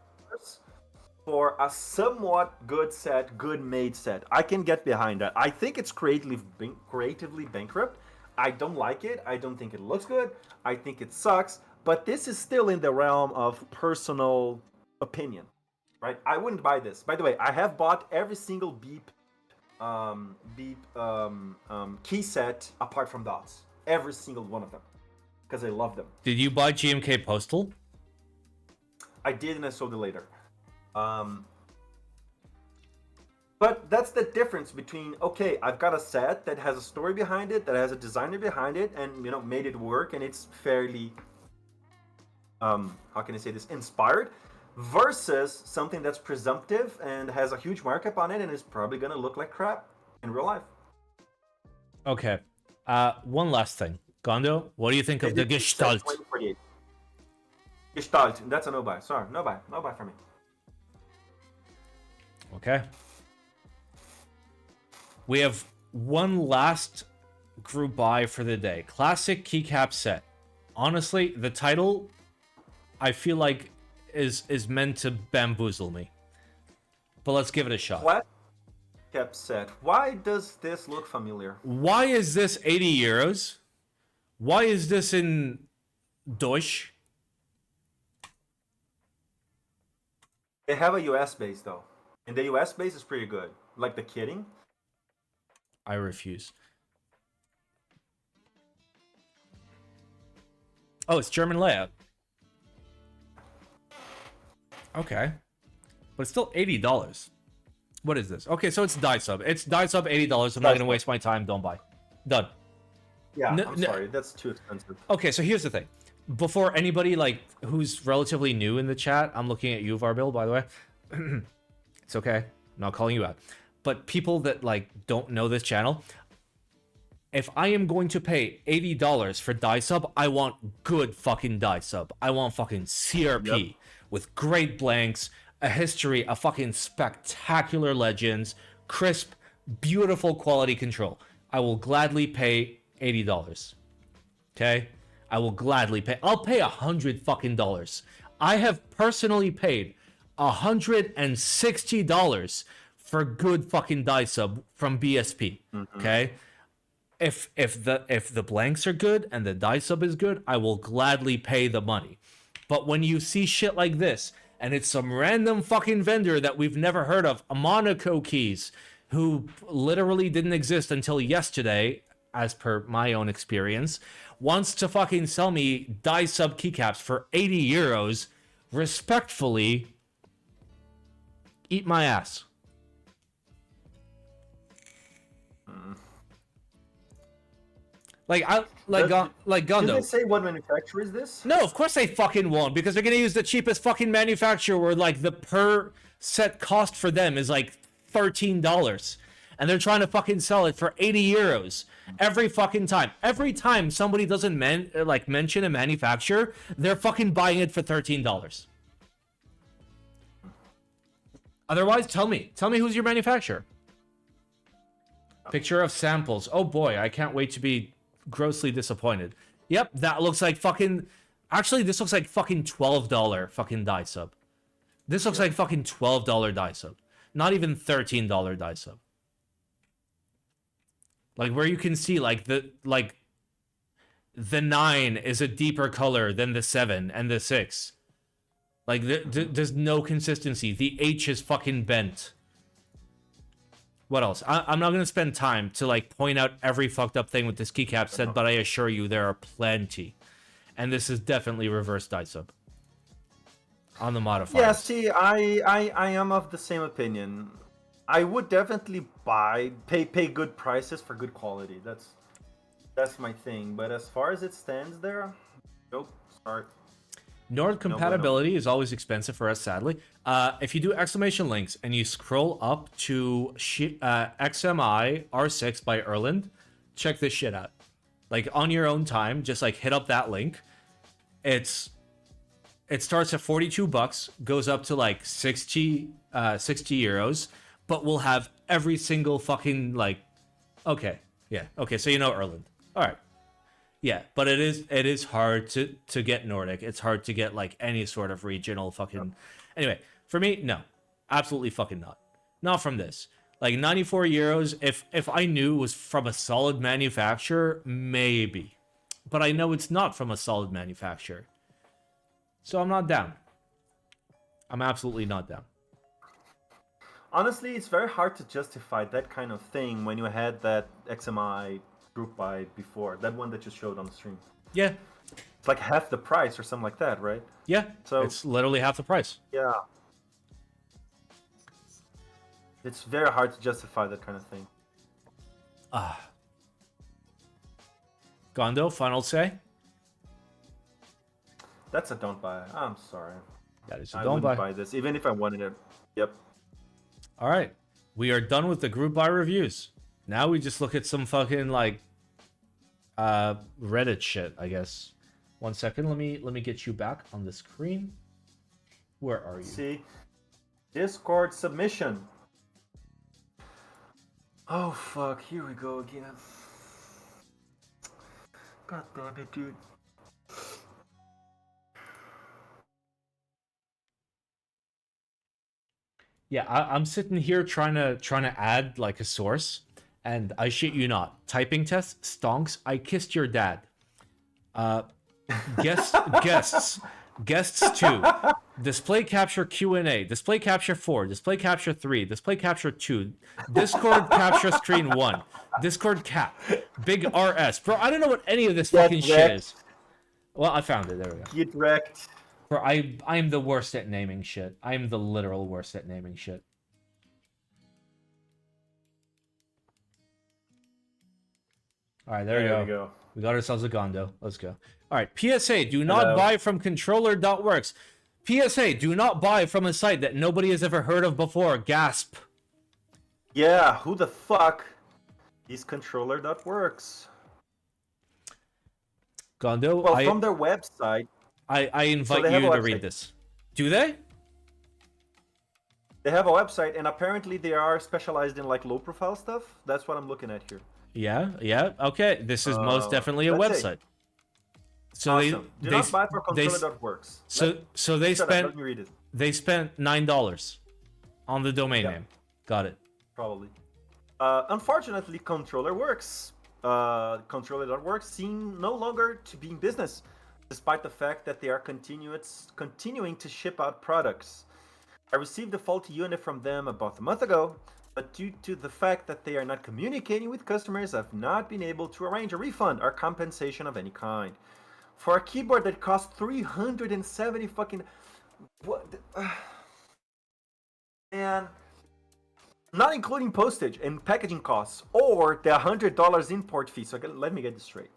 for a somewhat good set, good made set. I can get behind that. I think it's creatively bankrupt. I don't like it. I don't think it looks good. I think it sucks. But this is still in the realm of personal opinion. Right, I wouldn't buy this. By the way, I have bought every single Beep key set apart from Dots. Every single one of them, because I love them. Did you buy GMK Postal? I did, and I sold it later. But that's the difference between, okay, I've got a set that has a story behind it, that has a designer behind it, and, you know, made it work, and it's fairly, how can I say this, inspired, versus something that's presumptive and has a huge markup on it and is probably going to look like crap in real life. Okay. One last thing. Gondo, what do you think of the Gestalt? Gestalt, that's a no-buy. Sorry, no-buy. No-buy for me. Okay. We have one last group buy for the day. Classic Keycap Set. Honestly, the title, I feel like, is meant to bamboozle me. But let's give it a shot. What? Keycap Set. Why does this look familiar? Why is this 80 euros? Why is this in Deutsch? They have a US base though. And the US base is pretty good. Like the kidding? I refuse. Oh, it's German layout. Okay. But it's still $80. What is this? Okay, so it's die sub. It's die sub $80. I'm not going to waste my time. Don't buy. Done. Yeah, I'm sorry. That's too expensive. Okay, so here's the thing. Before anybody like who's relatively new in the chat, I'm looking at you, Varbil, by the way. It's okay. I'm not calling you out. But people that like don't know this channel, if I am going to pay $80 for die sub, I want good fucking die sub. I want fucking CRP with great blanks, a history, a fucking spectacular legends, crisp, beautiful quality control. I will gladly pay $80. Okay? I will gladly pay. I'll pay $100 fucking dollars. I have personally paid $160 for good fucking die sub from BSP. Okay? If the blanks are good and the die sub is good, I will gladly pay the money. But when you see shit like this, and it's some random fucking vendor that we've never heard of, a Monaco Keys, who literally didn't exist until yesterday, as per my own experience, wants to fucking sell me die sub keycaps for 80 euros, respectfully, eat my ass. Like Gondo. Did they say what manufacturer is this? No, of course they fucking won't, because they're gonna use the cheapest fucking manufacturer, where like the per set cost for them is like $13, and they're trying to fucking sell it for 80 euros every fucking time. Every time somebody doesn't mention a manufacturer, they're fucking buying it for $13. Otherwise, tell me who's your manufacturer. Picture of samples. Oh boy, I can't wait to be grossly disappointed. Yep, that looks like fucking... Actually, this looks like fucking $12 fucking die sub. This looks like fucking $12 die sub. Not even $13 die sub. Like, where you can see, like, the 9 is a deeper color than the 7 and the 6. Like, there's no consistency. The H is fucking bent. What else? I'm not going to spend time to, like, point out every fucked up thing with this keycap set, but I assure you there are plenty. And this is definitely reverse die sub. On the modifiers. Yeah, see, I am of the same opinion. I would definitely pay good prices for good quality. That's my thing. But as far as it stands there, nope, sorry. Nord compatibility is always expensive for us, sadly. If you do exclamation links and you scroll up to XMI R6 by Erland, check this shit out. Like, on your own time, just like hit up that link. It starts at $42, goes up to like 60 euros, but we'll have every single fucking, like, okay, so you know Erland. All right. Yeah, but it is hard to get Nordic. It's hard to get like any sort of regional fucking... Anyway, for me, no. Absolutely fucking not. Not from this. Like 94 euros, if I knew it was from a solid manufacturer, maybe. But I know it's not from a solid manufacturer. So I'm not down. I'm absolutely not down. Honestly, it's very hard to justify that kind of thing when you had that XMI group buy before, that one that you showed on the stream. Yeah, it's like half the price or something like that, right? Yeah, so it's literally half the price. Yeah, it's very hard to justify that kind of thing. Gondo, final say? That's a don't buy. I'm sorry. That is a I don't wouldn't buy. buy this, even if I wanted it. Yep. All right, we are done with the group buy reviews. Now we just look at some fucking like Reddit shit, I guess. 1 second, let me get you back on the screen. Where are you? See, Discord submission. Oh fuck, here we go again. God damn it, dude. Yeah, I'm sitting here trying to add like a source, and I shit you not. Typing test stonks. I kissed your dad. Guests 2. Display capture Q&A. Display capture 4. Display capture 3. Display capture 2. Discord capture screen 1. Discord cap. Big RS. Bro, I don't know what any of this fucking shit is. Well, I found it. There we go. Get wrecked. Bro, I'm the worst at naming shit. I am the literal worst at naming shit. All right, there we go. We got ourselves a Gondo. Let's go. All right, PSA, do not buy from controller.works. PSA, do not buy from a site that nobody has ever heard of before. Gasp. Yeah, who the fuck is controller.works? Gondo, well, from their website. I invite you to read this. Do they? They have a website, and apparently they are specialized in like low profile stuff. That's what I'm looking at here. Yeah, okay. This is most definitely a website. So awesome. Do not buy for they controller.works. so they Shut up, spent let me read it. they spent $9 on the domain Yeah. name. Got it. Probably. Unfortunately, controller.works, controller.works seem no longer to be in business, despite the fact that they are continuing to ship out products. I received a faulty unit from them about a month ago, but due to the fact that they are not communicating with customers, I've not been able to arrange a refund or compensation of any kind. For a keyboard that costs 370 fucking... What? Man... Not including postage and packaging costs or the $100 import fee. So let me get this straight.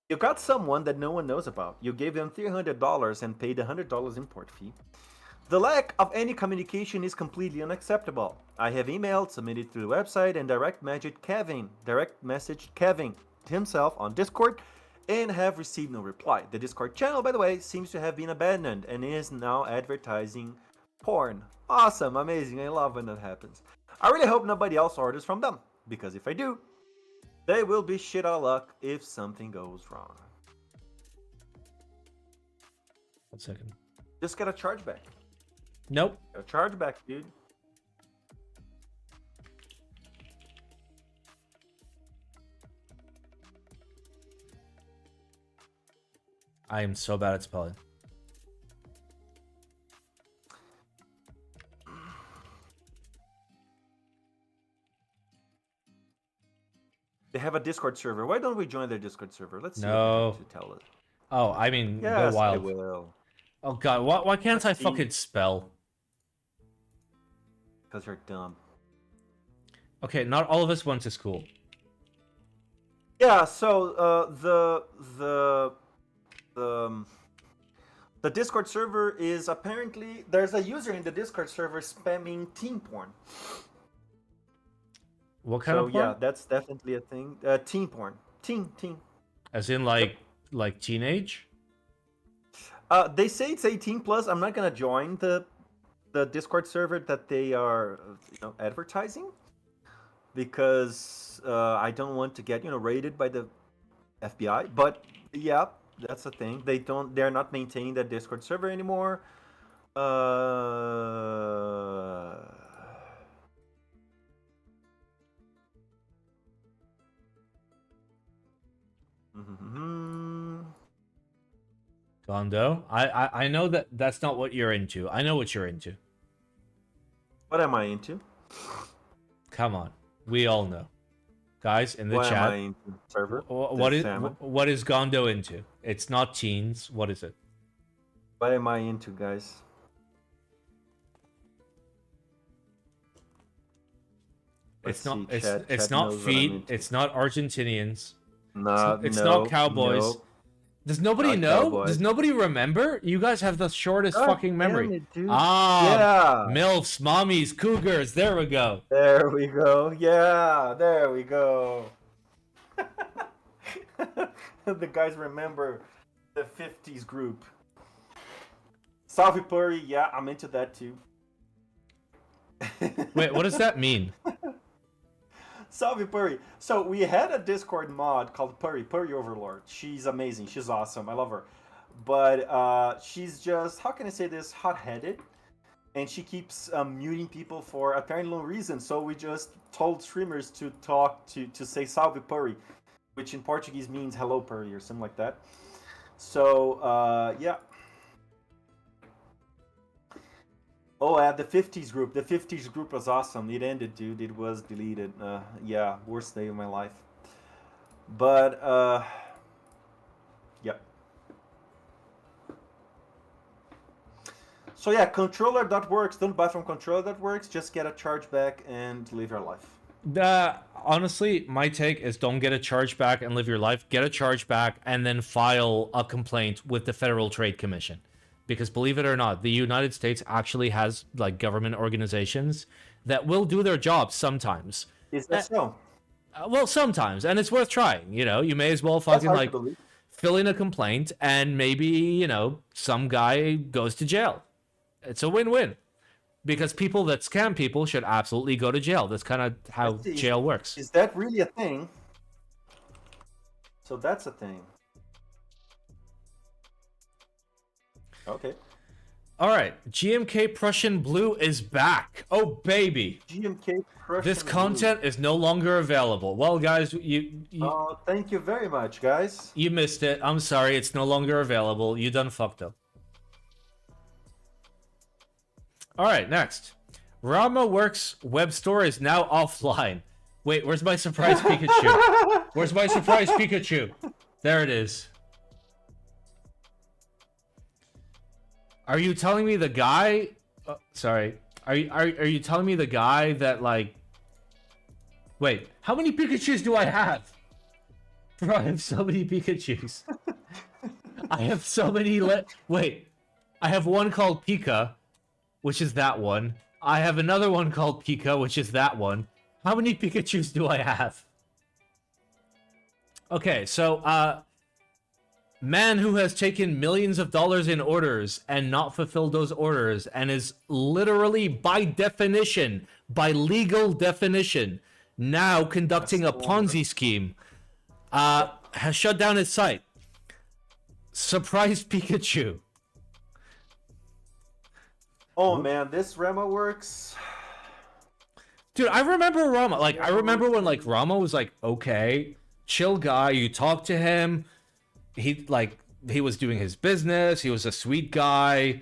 You got someone that no one knows about. You gave them $300 and paid the $100 import fee. The lack of any communication is completely unacceptable. I have emailed, submitted through the website, and direct messaged Kevin himself on Discord, and have received no reply. The Discord channel, by the way, seems to have been abandoned and is now advertising porn. Awesome, amazing. I love when that happens. I really hope nobody else orders from them, because if I do, they will be shit out of luck if something goes wrong. 1 second. Just get a chargeback. Nope. A chargeback, dude. I am so bad at spelling. They have a Discord server. Why don't we join their Discord server? Let's see No. what they have to tell us. Oh, I mean, Yes, go wild. I will. Oh god, why can't Let's I see. fucking spell? Because you're dumb. Okay, not all of us went to school. Yeah, so the Discord server is apparently there's a user in the Discord server spamming teen porn. What kind So of porn? yeah, that's definitely a thing. Teen porn. Teen. As in like teenage? They say it's 18 plus. I'm not gonna join the Discord server that they are advertising because I don't want to get raided by the FBI. But yeah, that's the thing. They're not maintaining that Discord server anymore. Gondo? I know that's not what you're into. I know what you're into. What am I into? Come on. We all know. Guys, in the What chat. am I into? Server? What is Gondo into? It's not teens. What is it? What am I into, guys? It's Let's not see, it's chat not knows what I'm feet. into. It's not Argentinians. It's No, not cowboys. no. Does nobody Not know? cowboys. Does nobody remember? You guys have the shortest God fucking memory. damn it, dude. Ah, Yeah. MILFs, mommies, cougars. There we go. There we go. Yeah, there we go. The guys remember the 50s group. Salve Puri, yeah, I'm into that too. Wait, what does that mean? Salve Puri. So we had a Discord mod called Puri Overlord. She's amazing. She's awesome. I love her. But she's just, how can I say this, hot-headed. And she keeps muting people for apparently no reason. So we just told streamers to talk, to say Salve Puri, which in Portuguese means hello Puri or something like that. So, yeah. Oh, the 50s group. The 50s group was awesome. It ended, dude. It was deleted. Yeah, worst day of my life. But, yeah. So yeah, controller.works. Don't buy from controller.works. Just get a chargeback and live your life. Honestly, my take is don't get a chargeback and live your life. Get a chargeback and then file a complaint with the Federal Trade Commission. Because believe it or not, the United States actually has like government organizations that will do their job sometimes. Is that so? Well, sometimes, and it's worth trying. You may as well fucking hard like to believe. fill in a complaint, and maybe some guy goes to jail. It's a win-win, because people that scam people should absolutely go to jail. That's kind of how jail works. Is that really a thing? So that's a thing. Okay. All right, GMK Prussian Blue is back. Oh baby, GMK Prussian this content is no longer available. Well, guys, you Oh, thank you very much, guys. you missed it. I'm sorry, it's no longer available. You done fucked up. All right, next, RAMA WORKS web store is now offline. Wait, where's my surprise Pikachu? Where's my surprise Pikachu? There it is. Are you telling me the guy? Sorry. Are you telling me the guy that like? Wait, how many Pikachus do I have? Bro, I have so many Pikachus. I have so many. Wait, I have one called Pika, which is that one. I have another one called Pika, which is that one. How many Pikachus do I have? Okay, so man who has taken millions of dollars in orders and not fulfilled those orders and is literally by definition, by legal definition, now conducting a Ponzi scheme, has shut down his site. Surprise Pikachu. Oh man, this RAMA WORKS. Dude, I remember Rama. Like, I remember when like Rama was like, okay, chill guy. You talk to him. He was doing his business. He was a sweet guy,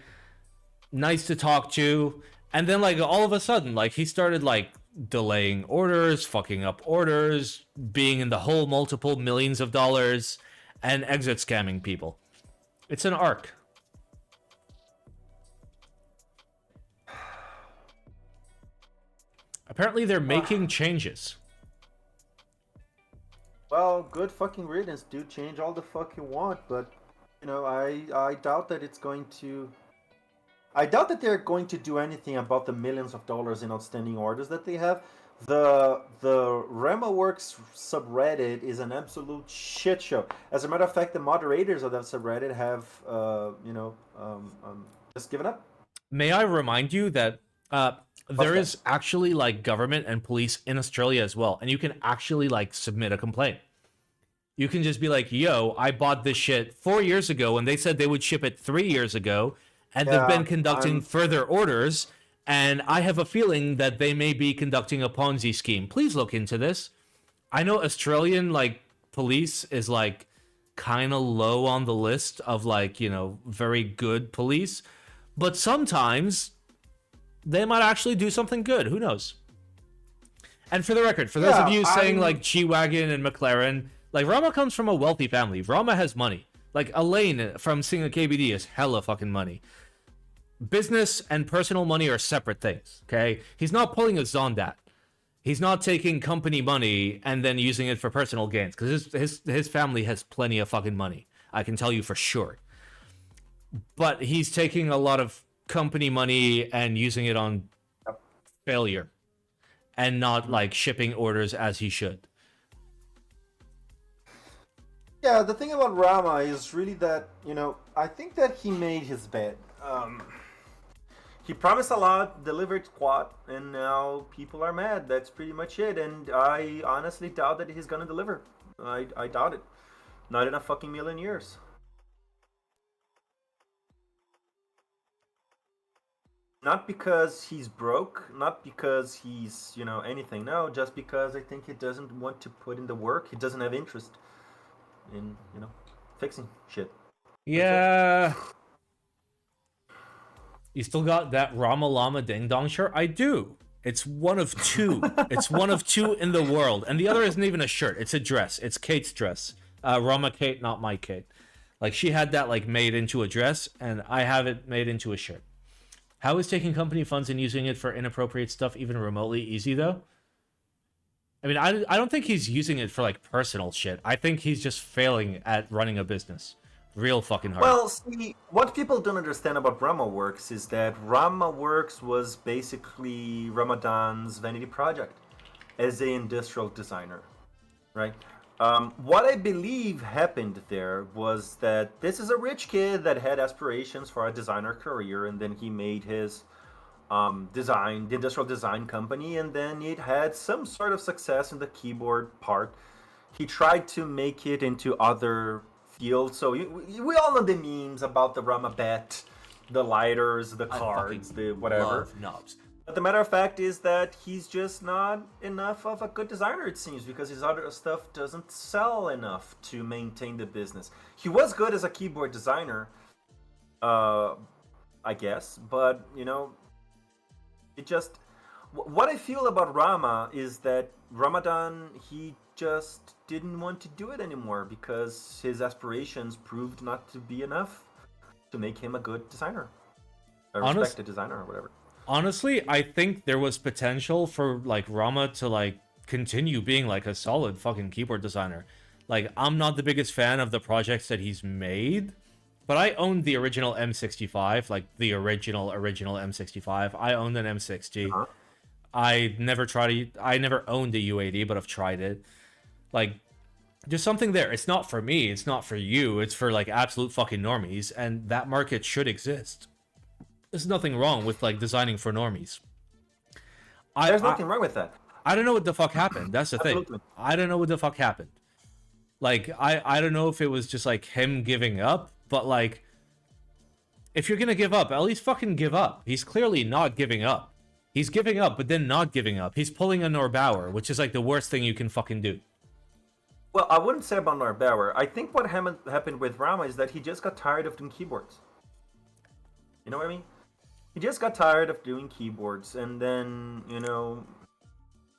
nice to talk to. And then like all of a sudden, like he started like delaying orders, fucking up orders, being in the hole multiple millions of dollars, and exit scamming people. It's an arc. Apparently they're making changes. Well, good fucking riddance, dude. Change all the fuck you want, but you know, I doubt that it's going to. I doubt that they're going to do anything about the millions of dollars in outstanding orders that they have. The RAMA WORKS subreddit is an absolute shit show. As a matter of fact, the moderators of that subreddit have, just given up. May I remind you that there is actually like government and police in Australia as well, and you can actually like submit a complaint. You can just be like, yo, I bought this shit 4 years ago and they said they would ship it 3 years ago, and they've been conducting further orders, and I have a feeling that they may be conducting a Ponzi scheme. Please look into this. I know Australian like police is like kind of low on the list of like, you know, very good police, but sometimes they might actually do something good. Who knows? And for the record, for those of you saying like G-Wagon and McLaren, like Rama comes from a wealthy family. Rama has money. Like Elaine from Singa KBD is hella fucking money. Business and personal money are separate things, okay? He's not pulling a Zondat. He's not taking company money and then using it for personal gains, because his family has plenty of fucking money. I can tell you for sure. But he's taking a lot of company money and using it on failure and not like shipping orders as he should. Yeah, the thing about Rama is really that, you know, I think that he made his bet. He promised a lot, delivered squat, and now people are mad. That's pretty much it. And I honestly doubt that he's gonna deliver. I doubt it. Not in a fucking million years. Not because he's broke, not because he's, you know, anything. No, just because I think he doesn't want to put in the work. He doesn't have interest in, you know, fixing shit. Yeah. You still got that Rama Llama Ding Dong shirt? I do. It's one of two. It's one of two in the world. And the other isn't even a shirt. It's a dress. It's Kate's dress. Rama Kate, not my Kate. Like, she had that, like, made into a dress, and I have it made into a shirt. How is taking company funds and using it for inappropriate stuff even remotely easy, though? I mean, I don't think he's using it for, like, personal shit. I think he's just failing at running a business. Real fucking hard. Well, see, what people don't understand about RAMA WORKS is that RAMA WORKS was basically Ramadan's vanity project as an industrial designer, right? What I believe happened there was that this is a rich kid that had aspirations for a designer career, and then he made his the industrial design company, and then it had some sort of success in the keyboard part. He tried to make it into other fields, so we all know the memes about the Rama bet the lighters, the I cards, fucking the whatever. love knobs. But the matter of fact is that he's just not enough of a good designer, it seems, because his other stuff doesn't sell enough to maintain the business. He was good as a keyboard designer, I guess, but, you know, it just... What I feel about Rama is that Ramadan, he just didn't want to do it anymore because his aspirations proved not to be enough to make him a good designer. A respected designer or whatever. Honestly, I think there was potential for, like, Rama to, like, continue being, like, a solid fucking keyboard designer. Like, I'm not the biggest fan of the projects that he's made, but I owned the original M65, like, the original M65. I owned an M60. Uh-huh. I never owned a U80, but I've tried it. Like, there's something there. It's not for me, it's not for you, it's for, like, absolute fucking normies, and that market should exist. There's nothing wrong with, like, designing for normies. There's nothing wrong with that. I don't know what the fuck happened. That's the thing. I don't know what the fuck happened. Like, I don't know if it was just, like, him giving up, but, like, if you're gonna give up, at least fucking give up. He's clearly not giving up. He's giving up, but then not giving up. He's pulling a Norbauer, which is, like, the worst thing you can fucking do. Well, I wouldn't say about Norbauer. I think what happened with Rama is that he just got tired of doing keyboards. You know what I mean? He just got tired of doing keyboards, and then, you know,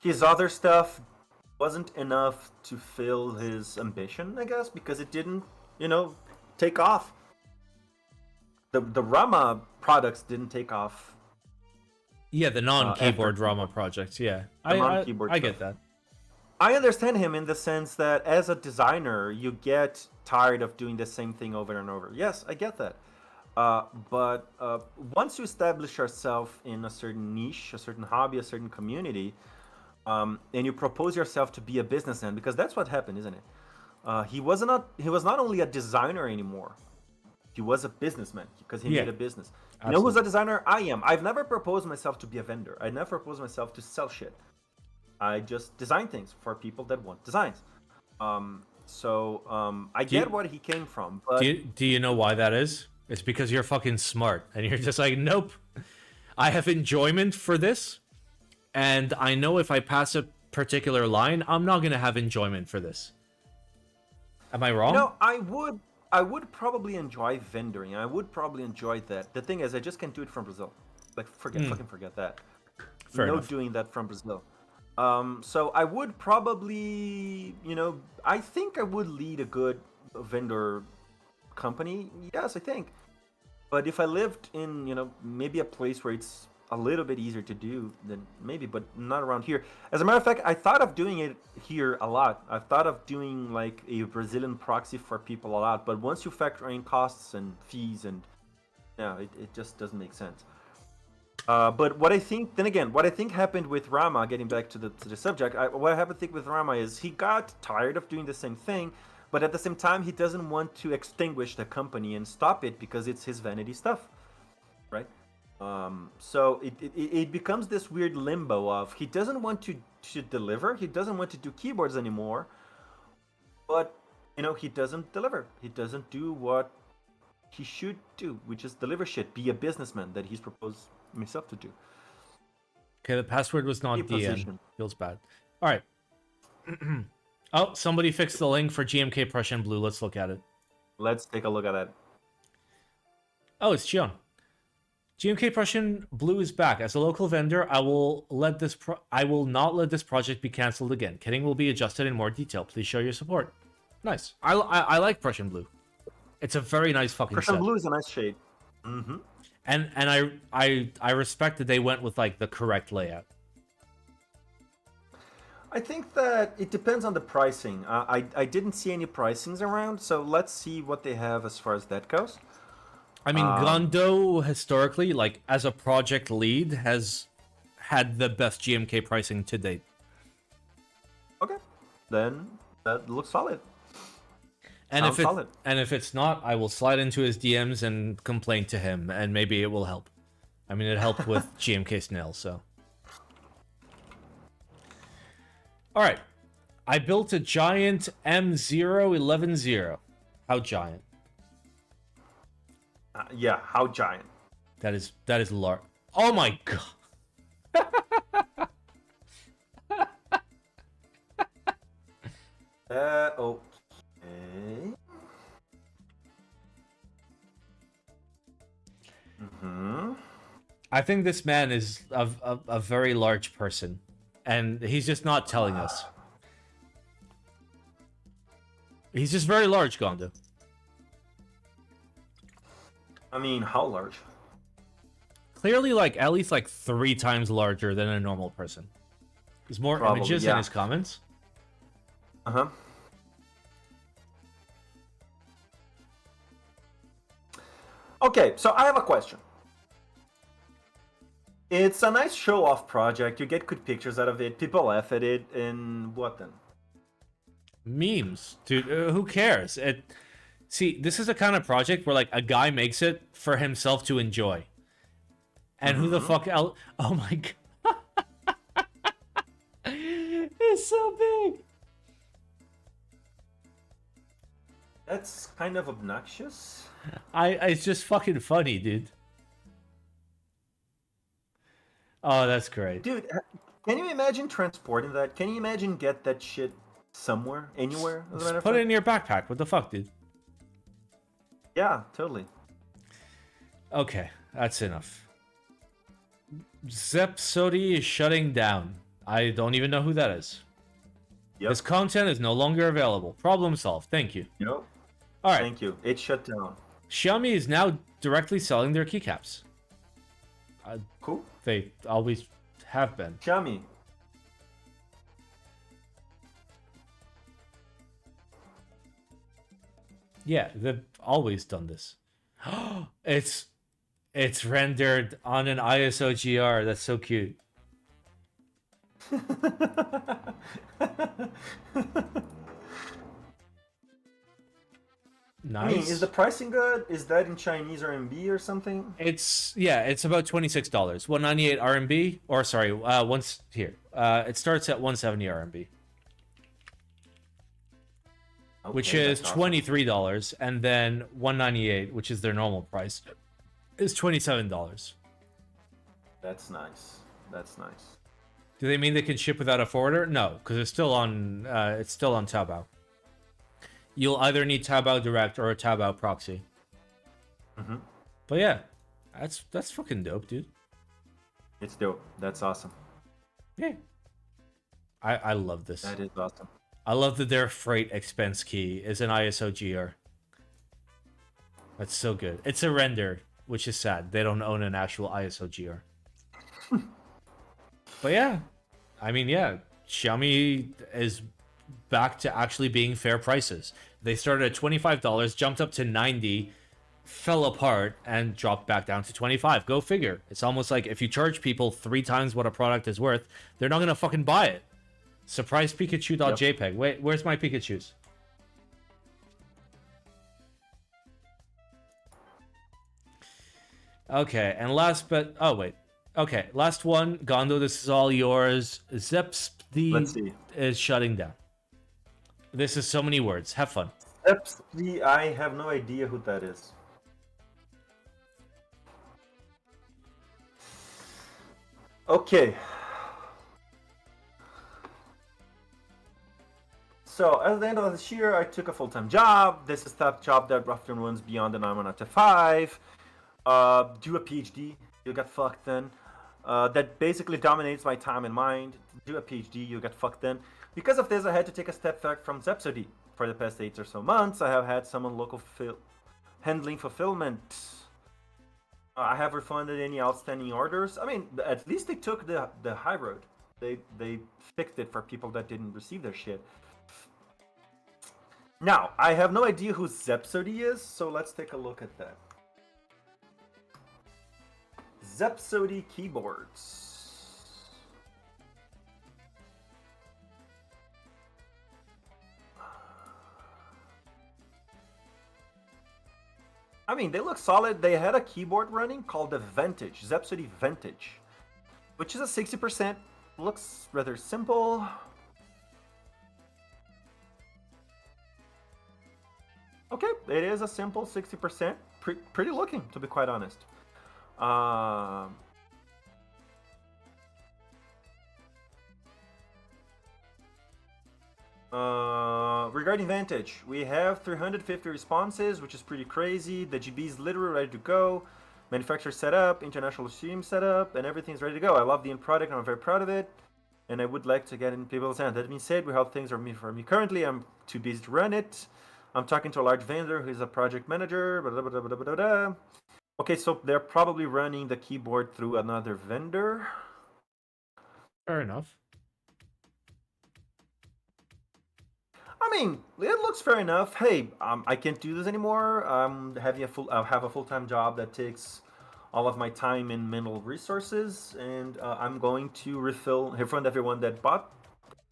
his other stuff wasn't enough to fill his ambition, I guess, because it didn't, you know, take off. The Rama products didn't take off. Yeah, the non-keyboard Rama projects, yeah. I get that. I understand him in the sense that as a designer, you get tired of doing the same thing over and over. Yes, I get that. But once you establish yourself in a certain niche, a certain hobby, a certain community, and you propose yourself to be a businessman, because that's what happened, isn't it? He was not only a designer anymore. He was a businessman because he made a business. You know who's a designer? I am. I've never proposed myself to be a vendor. I never proposed myself to sell shit. I just design things for people that want designs. I get where he came from. But do you know why that is? It's because you're fucking smart. And you're just like, nope. I have enjoyment for this. And I know if I pass a particular line, I'm not going to have enjoyment for this. Am I wrong? No, I would probably enjoy vendoring. I would probably enjoy that. The thing is, I just can't do it from Brazil. Like, fucking forget that. Fair enough. Doing that from Brazil. So I would probably, you know, I think I would lead a good vendor company. Yes, I think. But if I lived in, you know, maybe a place where it's a little bit easier to do, then maybe, but not around here. As a matter of fact, I thought of doing it here a lot. I've thought of doing like a Brazilian proxy for people a lot, but once you factor in costs and fees and, no, it just doesn't make sense. But what I think happened with Rama, getting back to the subject, what I think with Rama is he got tired of doing the same thing, but at the same time, he doesn't want to extinguish the company and stop it because it's his vanity stuff, right? So it becomes this weird limbo of he doesn't want to deliver, he doesn't want to do keyboards anymore, but, you know, he doesn't deliver. He doesn't do what he should do, which is deliver shit, be a businessman that he's proposed himself to do. Okay, the password was not DN. Feels bad. All right. Oh, somebody fixed the link for GMK Prussian Blue. Let's look at it. Let's take a look at that. Oh, it's Gian. GMK Prussian Blue is back. As a local vendor, I will not let this project be cancelled again. Kitting will be adjusted in more detail. Please show your support. Nice. I like Prussian Blue. It's a very nice fucking Prussian set. Blue is a nice shade. Mm-hmm. And I respect that they went with like the correct layout. I think that it depends on the pricing. I didn't see any pricings around, so let's see what they have as far as that goes. I mean, Gondo historically, like as a project lead, has had the best GMK pricing to date. Okay, then that looks solid. And if it's not, I will slide into his DMs and complain to him, and maybe it will help. I mean, it helped with GMK Snail, so. All right, I built a giant M0110. How giant? Yeah, how giant? That is large. Oh my god. Okay. Mm-hmm. I think this man is a very large person, and he's just not telling us. He's just very large, Gondo. I mean, how large? Clearly, like, at least, like, 3 times larger than a normal person. There's more Probably, images yeah. in his comments. Uh-huh. Okay, so I have a question. It's a nice show-off project. You get good pictures out of it. People laugh at it, and what then? Memes, dude. Who cares? See, this is a kind of project where, like, a guy makes it for himself to enjoy. And who the fuck else? Oh my god. It's so big. That's kind of obnoxious. It's just fucking funny, dude. Oh, that's great. Dude, can you imagine transporting that? Can you imagine get that shit somewhere, anywhere? As a matter of Put it fact? in your backpack. What the fuck, dude? Yeah, totally. Okay, that's enough. Zepsody is shutting down. I don't even know who that is. Yep. This content is no longer available. Problem solved. Thank you. Yep. All right. Thank you. It shut down. Xiami is now directly selling their keycaps. Cool. They always have been. Xiami. Yeah, they've always done this. It's rendered on an ISO GR. That's so cute. Nice. I mean, is the pricing good? Is that in Chinese RMB or something? It's about $26, 198 RMB, or sorry, once here. It starts at 170 RMB, Okay, which is that's awesome. $23, and then 198, which is their normal price, is $27. That's nice. That's nice. Do they mean they can ship without a forwarder? No, because it's still on Taobao. You'll either need Taobao Direct or a Taobao proxy. Mm-hmm. But yeah, that's fucking dope, dude. It's dope. That's awesome. Yeah. I love this. That is awesome. I love that their freight expense key is an ISO GR. That's so good. It's a render, which is sad. They don't own an actual ISO GR. But yeah, I mean, yeah, Xiami is back to actually being fair prices. They started at $25, jumped up to $90, fell apart, and dropped back down to $25. Go figure. It's almost like if you charge people 3 times what a product is worth, they're not gonna fucking buy it. Surprise Pikachu.jpg. Yep. Wait, where's my Pikachus? Okay, and last but okay, last one, Gondo. This is all yours. Zepsody is shutting down. This is so many words. Have fun. Zepsody, I have no idea who that is. Okay. So, at the end of this year, I took a full-time job. This is that job that often runs beyond the 9 to 5. Do a PhD. You get fucked then. That basically dominates my time and mind. Do a PhD. You get fucked then. Because of this, I had to take a step back from Zepsody. For the past 8 or so months, I have had someone local handling fulfillment. I have refunded any outstanding orders. I mean, at least they took the high road. They fixed it for people that didn't receive their shit. Now, I have no idea who Zepsody is, so let's take a look at that. Zepsody keyboards. I mean, they look solid. They had a keyboard running called the Vintage, Zepsody Vintage, which is a 60%. Looks rather simple. Okay, it is a simple 60%. Pretty looking, to be quite honest. Um, Regarding Vantage, we have 350 responses, which is pretty crazy. The GB is literally ready to go. Manufacturer set up, international stream set up, and everything's ready to go. I love the end product, and I'm very proud of it. And I would like to get in people's hands. That being said, we have things for me currently. I'm too busy to run it. I'm talking to a large vendor who's a project manager. Blah, blah, blah, blah, blah, blah. Okay, so they're probably running the keyboard through another vendor. Fair enough. I mean, it looks fair enough. Hey, I can't do this anymore. I have a full-time job that takes all of my time and mental resources, and I'm going to refund everyone that bought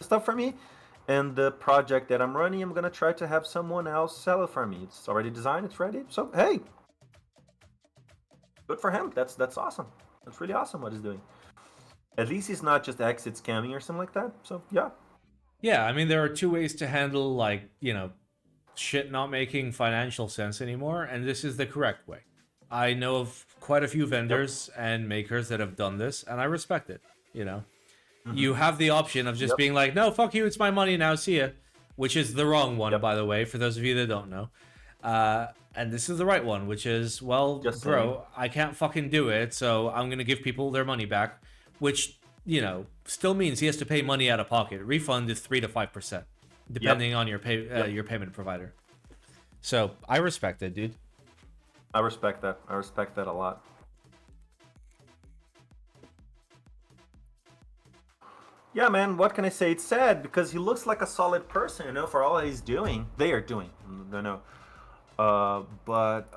stuff from me. And the project that I'm running, I'm gonna try to have someone else sell it for me. It's already designed, it's ready. So hey, good for him. That's awesome. That's really awesome what he's doing. At least he's not just exit scamming or something like that. So yeah. Yeah, I mean, there are two ways to handle, like, shit not making financial sense anymore, and this is the correct way. I know of quite a few vendors and makers that have done this, and I respect it, You have the option of just being like, no, fuck you, it's my money now, see ya. Which is the wrong one, by the way, for those of you that don't know. And this is the right one, which is, well, Just bro, saying. I can't fucking do it, so I'm going to give people their money back, which... still means he has to pay money out of pocket. Refund is 3 to 5%, depending on your your payment provider. So I respect it, dude. I respect that. I respect that a lot. Yeah, man. What can I say? It's sad because he looks like a solid person, for all he's doing. They are doing. No. But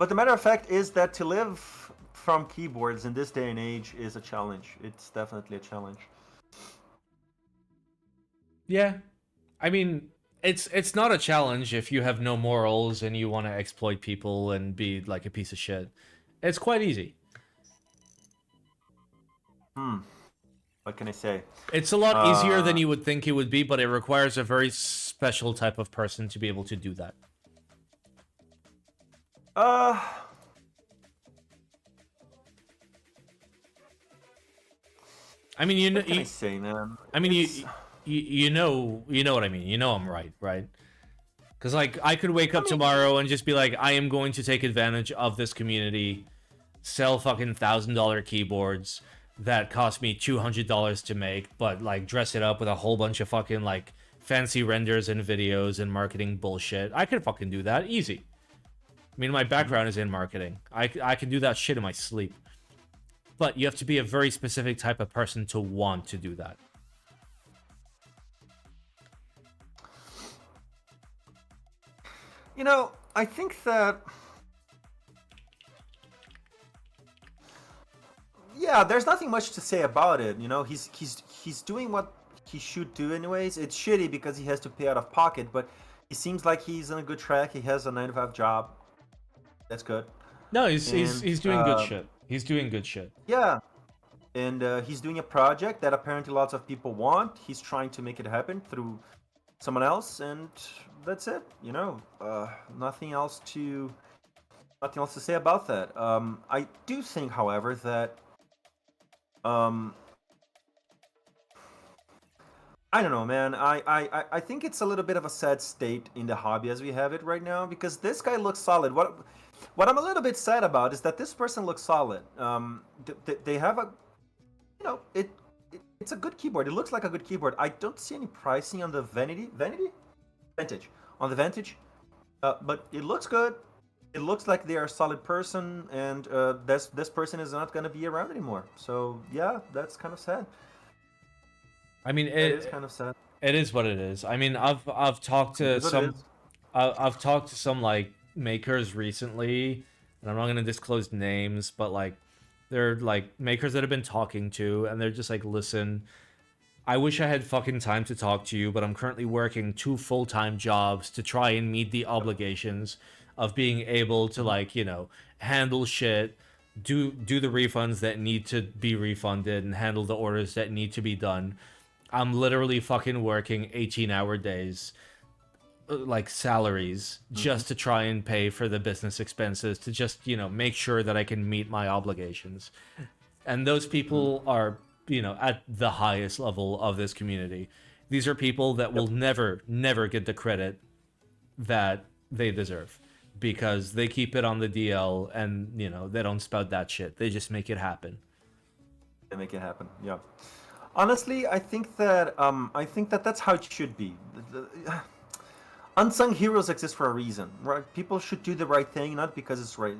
the matter of fact is that to live from keyboards in this day and age is a challenge. It's definitely a challenge. Yeah, I mean, it's not a challenge if you have no morals and you want to exploit people and be like a piece of shit. It's quite easy. What can I say? It's a lot easier than you would think it would be, but it requires a very special type of person to be able to do that. I mean, What can I say, man? I mean, you know what I mean. You know I'm right? Because, like, I could wake up tomorrow and just be like, I am going to take advantage of this community, sell fucking $1,000 keyboards that cost me $200 to make, but, like, dress it up with a whole bunch of fucking, like, fancy renders and videos and marketing bullshit. I could fucking do that. Easy. I mean, my background is in marketing. I can do that shit in my sleep. But you have to be a very specific type of person to want to do that. I think that... Yeah, there's nothing much to say about it. He's doing what he should do anyways. It's shitty because he has to pay out of pocket, but he seems like he's on a good track. He has a 9-to-5 job. That's good. No, he's doing good shit. He's doing good shit. Yeah. And he's doing a project that apparently lots of people want. He's trying to make it happen through someone else, and that's it. Nothing else to say about that. I do think, however, that I don't know, man. I think it's a little bit of a sad state in the hobby as we have it right now, because this guy looks solid. What I'm a little bit sad about is that this person looks solid. They have a, it's a good keyboard. It looks like a good keyboard. I don't see any pricing on the Vantage, on the Vantage, but it looks good. It looks like they are a solid person, and this person is not going to be around anymore. So yeah, that's kind of sad. I mean, it is kind of sad. It is what it is. I mean, I've talked to I've talked to some like makers recently, and I'm not going to disclose names, but like they're like makers that I've been talking to, and they're just like, listen, I wish I had fucking time to talk to you, but I'm currently working 2 full-time jobs to try and meet the obligations of being able to, like, handle shit, do the refunds that need to be refunded, and handle the orders that need to be done. I'm literally fucking working 18-hour days. like salaries just to try and pay for the business expenses, to just, make sure that I can meet my obligations. And those people are, at the highest level of this community. These are people that will never get the credit that they deserve, because they keep it on the DL, and they don't spout that shit. They just make it happen. They make it happen. Yeah. Honestly, I think that that's how it should be. Unsung heroes exist for a reason, right? People should do the right thing, not because it's right,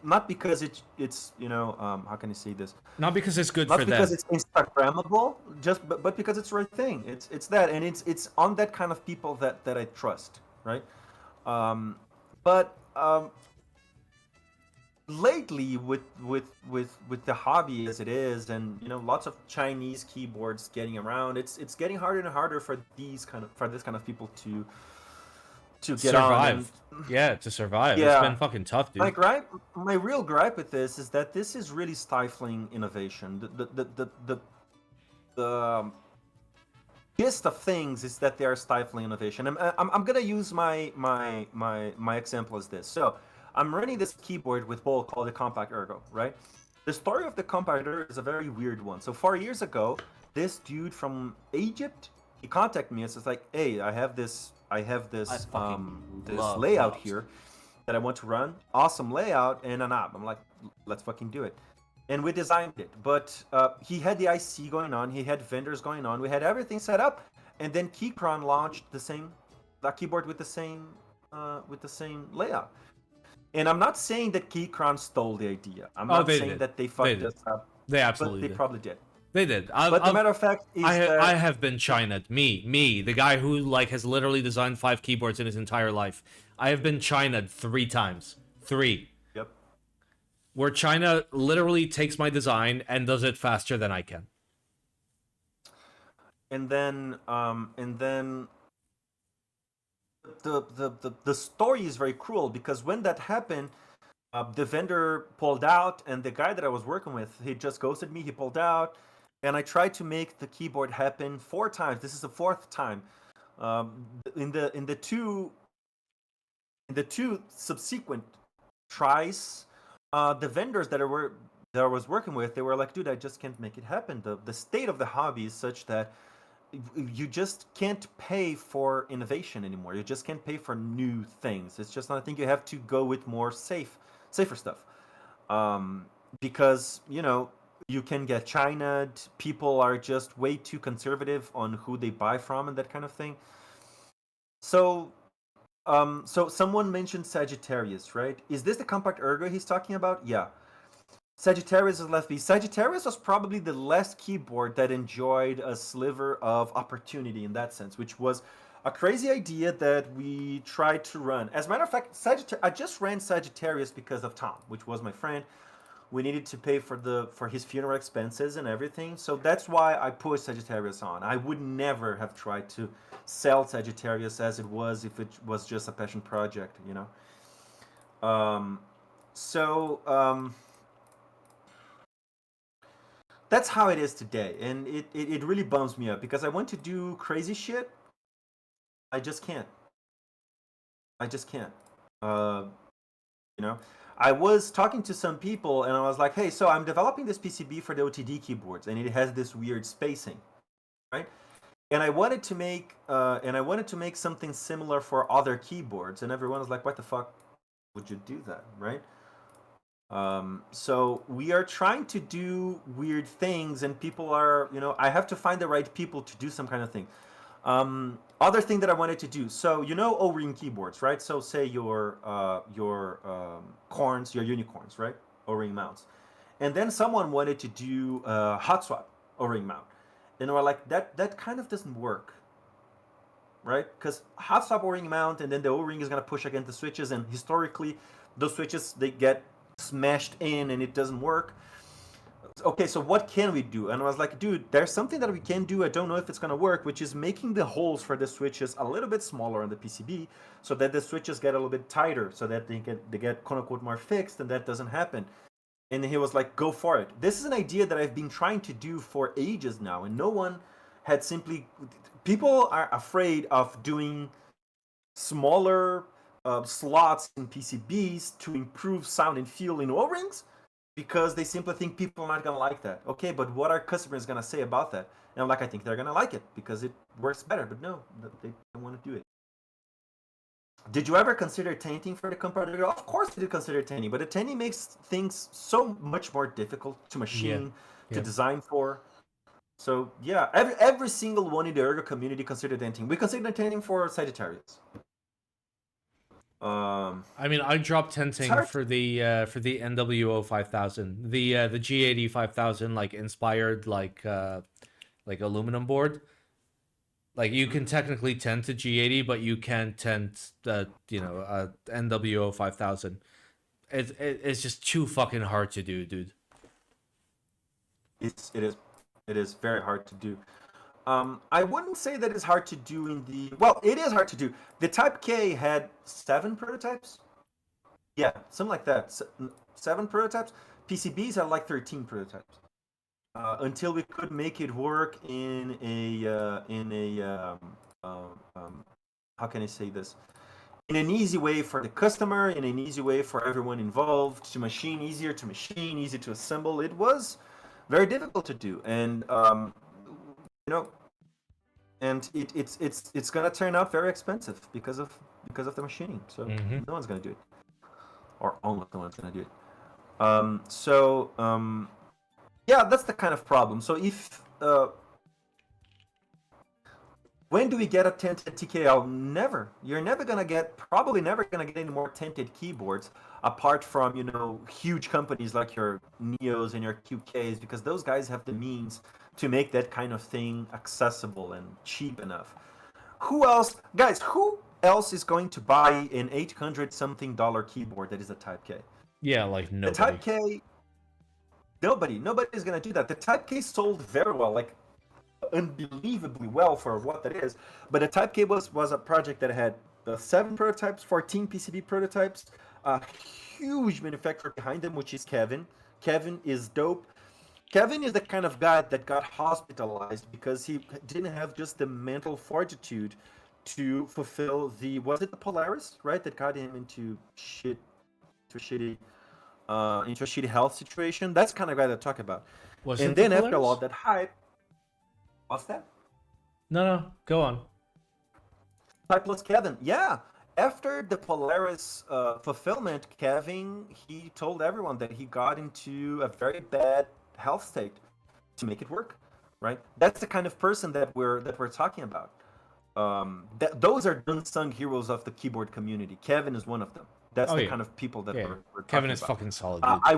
not because it's how can I say this? Not because it's good for them. Not because it's Instagrammable, but because it's the right thing. It's that, and it's on that kind of people that I trust, right? But lately, with the hobby as it is, and lots of Chinese keyboards getting around, it's getting harder and harder for this kind of people to get survive. On. To survive. Yeah. It's been fucking tough, dude. My real gripe with this is that this is really stifling innovation. The gist of things is that they are stifling innovation. I'm gonna use my example as this. So I'm running this keyboard with Bolt called the Compact Ergo, right? The story of the Compact Ergo is a very weird one. So 4 years ago, this dude from Egypt, he contacted me and says like, "Hey, I have this layout here that I want to run. Awesome layout and a knob." I'm like, "Let's fucking do it." And we designed it. But he had the IC going on, he had vendors going on, we had everything set up, and then Keychron launched that keyboard with the same layout. And I'm not saying that Keychron stole the idea. I'm not saying that they fucked us up. They absolutely did. They probably did. They did. But the matter of fact is I have been China'd. Me, the guy who has literally designed 5 keyboards in his entire life. I have been China'd 3 times. 3. Yep. Where China literally takes my design and does it faster than I can. And then the story is very cruel, because when that happened, the vendor pulled out, and the guy that I was working with, he just ghosted me. He pulled out. And I tried to make the keyboard happen 4 times. This is the 4th time. In the two subsequent tries, the vendors that I was working with, they were like, "Dude, I just can't make it happen. The state of the hobby is such that you just can't pay for innovation anymore. You just can't pay for new things. It's just not a thing. You have to go with more safer stuff, because you can get China'd. People are just way too conservative on who they buy from and that kind of thing. So someone mentioned Sagittarius, right? Is this the Compact Ergo he's talking about? Yeah. Sagittarius is left. Sagittarius was probably the last keyboard that enjoyed a sliver of opportunity in that sense, which was a crazy idea that we tried to run. As a matter of fact, I just ran Sagittarius because of Tom, which was my friend. We needed to pay for his funeral expenses and everything, so that's why I put Sagittarius on. I would never have tried to sell Sagittarius as it was if it was just a passion project, that's how it is today, and it really bums me up, because I want to do crazy shit. I just can't. I was talking to some people, and I was like, "Hey, so I'm developing this PCB for the OTD keyboards, and it has this weird spacing, right? And I wanted to make something similar for other keyboards." And everyone was like, "What the fuck would you do that, right?" So we are trying to do weird things, and people are, I have to find the right people to do some kind of thing. Other thing that I wanted to do, so O-ring keyboards, right? So say your corns, your unicorns, right? O-ring mounts, and then someone wanted to do hot swap O-ring mount, and we're like, that kind of doesn't work, right? Because hot swap O-ring mount, and then the O-ring is gonna push against the switches, and historically, those switches, they get smashed in, and it doesn't work. Okay, so what can we do? And I was like, dude, there's something that we can do. I don't know if it's going to work, which is making the holes for the switches a little bit smaller on the PCB, so that the switches get a little bit tighter, so that they get quote unquote more fixed, and that doesn't happen. And he was like, go for it. This is an idea that I've been trying to do for ages now, and no one had people are afraid of doing smaller slots in PCBs to improve sound and feel in O-rings because they simply think people are not going to like that. Okay, but what are customers going to say about that? And I'm like, I think they're going to like it because it works better. But no, they don't want to do it. Did you ever consider tinting for the comparator? Of course I did consider tinting, but the tinting makes things so much more difficult to machine, to design for. So yeah, every single one in the ergo community considered tinting. We consider tinting for Sagittarius. I mean, I dropped tinting for the NWO 5000, the G80 5000, like inspired like aluminum board. Like you can technically tint to G80, but you can't tint NWO 5000. It's just too fucking hard to do, dude. It is very hard to do. I wouldn't say that it's hard to do in the... Well, it is hard to do. The Type K had 7 prototypes? Yeah, something like that. 7 prototypes. PCBs had like 13 prototypes. Until we could make it work in a how can I say this? In an easy way for the customer, in an easy way for everyone involved, to machine, easier to machine, easy to assemble. It was very difficult to do, and and it's gonna turn out very expensive because of the machining. So no one's gonna do it, or almost no one's gonna do it. Yeah, that's the kind of problem. So if when do we get a tinted TKL? Never. You're probably never gonna get any more tinted keyboards apart from huge companies like your Neos and your QKs, because those guys have the means to make that kind of thing accessible and cheap enough. Who else, guys? Who else is going to buy an $800-something keyboard that is a Type K? Yeah, like nobody. The Type K. Nobody's gonna do that. The Type K sold very well, like unbelievably well for what that is. But the Type K was a project that had 7 prototypes, 14 PCB prototypes, a huge manufacturer behind them, which is Kevin. Kevin is dope. Kevin is the kind of guy that got hospitalized because he didn't have just the mental fortitude to fulfill was it the Polaris, right, that got him into a shitty health situation. That's the kind of guy that talk about. And then after all that hype, what's that? No, go on. Type plus Kevin, yeah. After the Polaris fulfillment, Kevin, he told everyone that he got into a very bad health state to make it work, right? That's the kind of person that we're talking about. Those are unsung heroes of the keyboard community. Kevin is one of them. That's the kind of people that we're Kevin is about. fucking solid, dude. I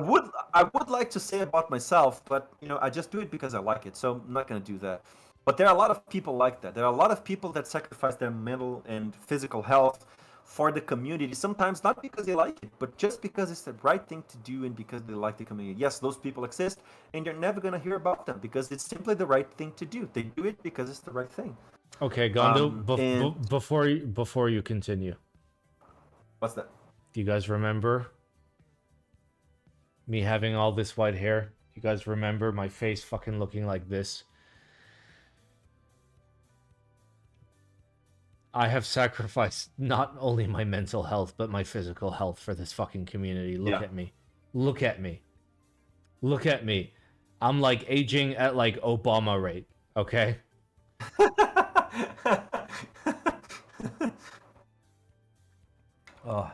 would like to say about myself, but I just do it because I like it, so I'm not gonna do that. But there are a lot of people like that. There are a lot of people that sacrifice their mental and physical health for the community, sometimes not because they like it, but just because it's the right thing to do and because they like the community. Yes, those people exist, and you're never going to hear about them because it's simply the right thing to do. They do it because it's the right thing. Okay, Gondo, before you continue. What's that? Do you guys remember me having all this white hair? Do you guys remember my face fucking looking like this? I have sacrificed not only my mental health, but my physical health for this fucking community. Look at me. Look at me. Look at me. I'm like aging at like Obama rate, okay? Oh.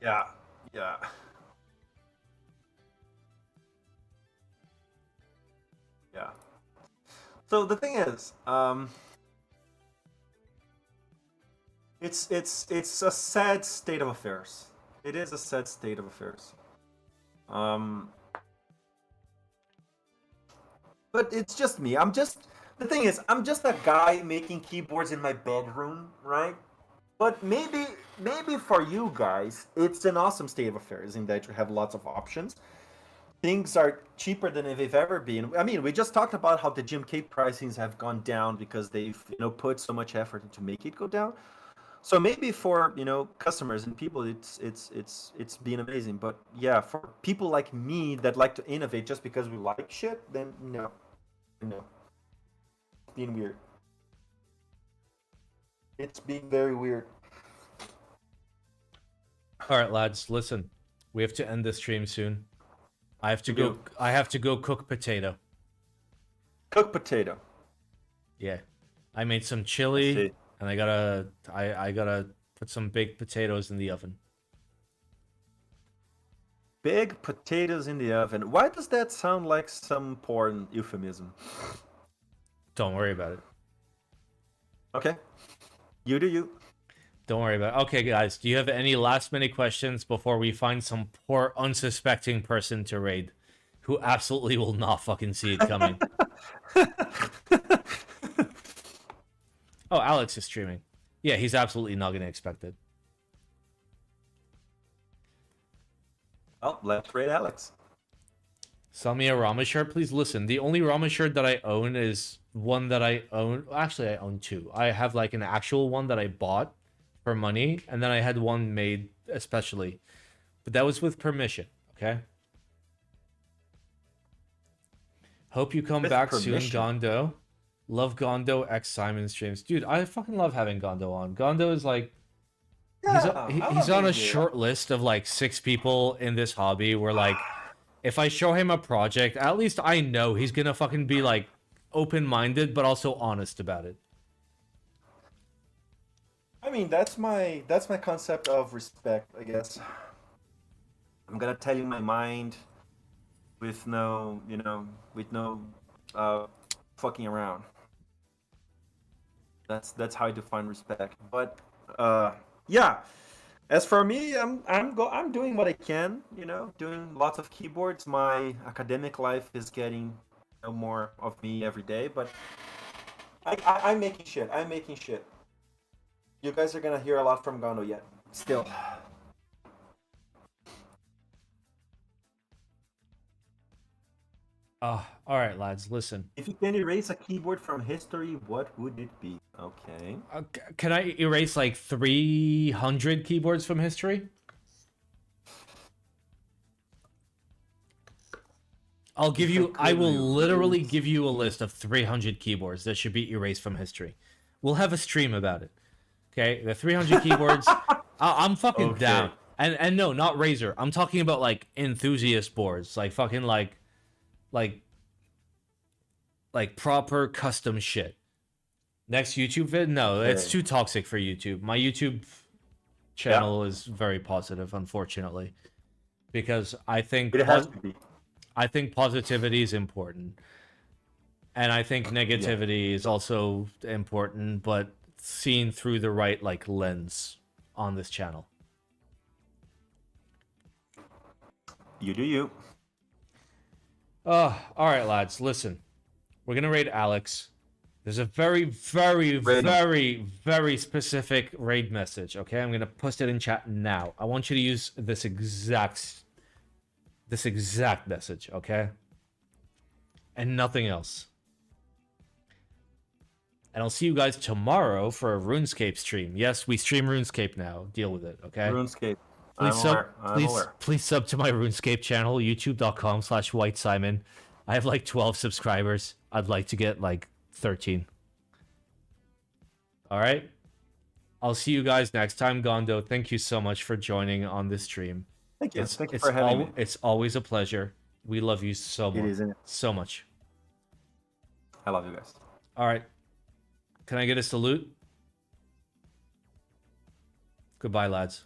Yeah. So the thing is, it's a sad state of affairs. It is a sad state of affairs. But it's just me. The thing is, I'm just a guy making keyboards in my bedroom, right? But maybe for you guys, it's an awesome state of affairs in that you have lots of options. Things are cheaper than they've ever been. I mean, we just talked about how the GMK pricings have gone down because they've put so much effort into make it go down. So maybe for customers and people, it's been amazing. But yeah, for people like me that like to innovate just because we like shit, then no, it's been weird. It's been very weird. All right, lads, listen. We have to end this stream soon. I have to You go. do. I have to go cook potato. Cooked potato. Yeah, I made some I chili, see. and I gotta put some baked potatoes in the oven. Big potatoes in the oven. Why does that sound like some porn euphemism? Don't worry about it. Okay. You do you. Don't worry about it. Okay, guys, do you have any last minute questions before we find some poor unsuspecting person to raid, who absolutely will not fucking see it coming? Oh, Alex is streaming. Yeah, he's absolutely not gonna expect it. Well, let's raid Alex. Sell me a Rama shirt, please. Listen, the only Rama shirt that I own is one that I own. Actually, I own two. I have like an actual one that I bought for money, and then I had one made especially, but that was with permission. Okay. Hope you come With back soon, permission. Gondo. Love Gondo X Simon streams, dude. I fucking love having Gondo on. Gondo is like he's on a short list of like 6 people in this hobby where like if I show him a project, at least I know he's gonna fucking be like open-minded but also honest about it. I mean, that's my concept of respect, I guess. I'm gonna tell you my mind with no, with no fucking around. That's how I define respect. But yeah. As for me, I'm doing what I can, doing lots of keyboards. My academic life is getting more of me every day, but I'm making shit. I'm making shit. You guys are gonna hear a lot from Gondo yet. Still. All right, lads, listen. If you can erase a keyboard from history, what would it be? Okay. Can I erase like 300 keyboards from history? I'll give you. I will literally give you a list of 300 keyboards that should be erased from history. We'll have a stream about it. Okay, the 300 keyboards. I'm fucking down. And no, not Razer. I'm talking about like enthusiast boards, like fucking like proper custom shit. Next YouTube vid? No, it's too toxic for YouTube. My YouTube channel is very positive, unfortunately, because I think it has to be. I think positivity is important, and I think negativity is also important, but seen through the right like lens on this channel. You do you. All right, lads. Listen, we're gonna raid Alex. There's a very, very, very, very specific raid message. Okay, I'm gonna post it in chat now. I want you to use this exact message. Okay, and nothing else. And I'll see you guys tomorrow for a RuneScape stream. Yes, we stream RuneScape now. Deal with it, okay? RuneScape. Please sub to my RuneScape channel, youtube.com/whitesimon. I have like 12 subscribers. I'd like to get like 13. All right? I'll see you guys next time. Gondo, thank you so much for joining on this stream. Thank you. Thank you for having me. It's always a pleasure. We love you so much. It is, isn't it? So much. I love you guys. All right. Can I get a salute? Goodbye, lads.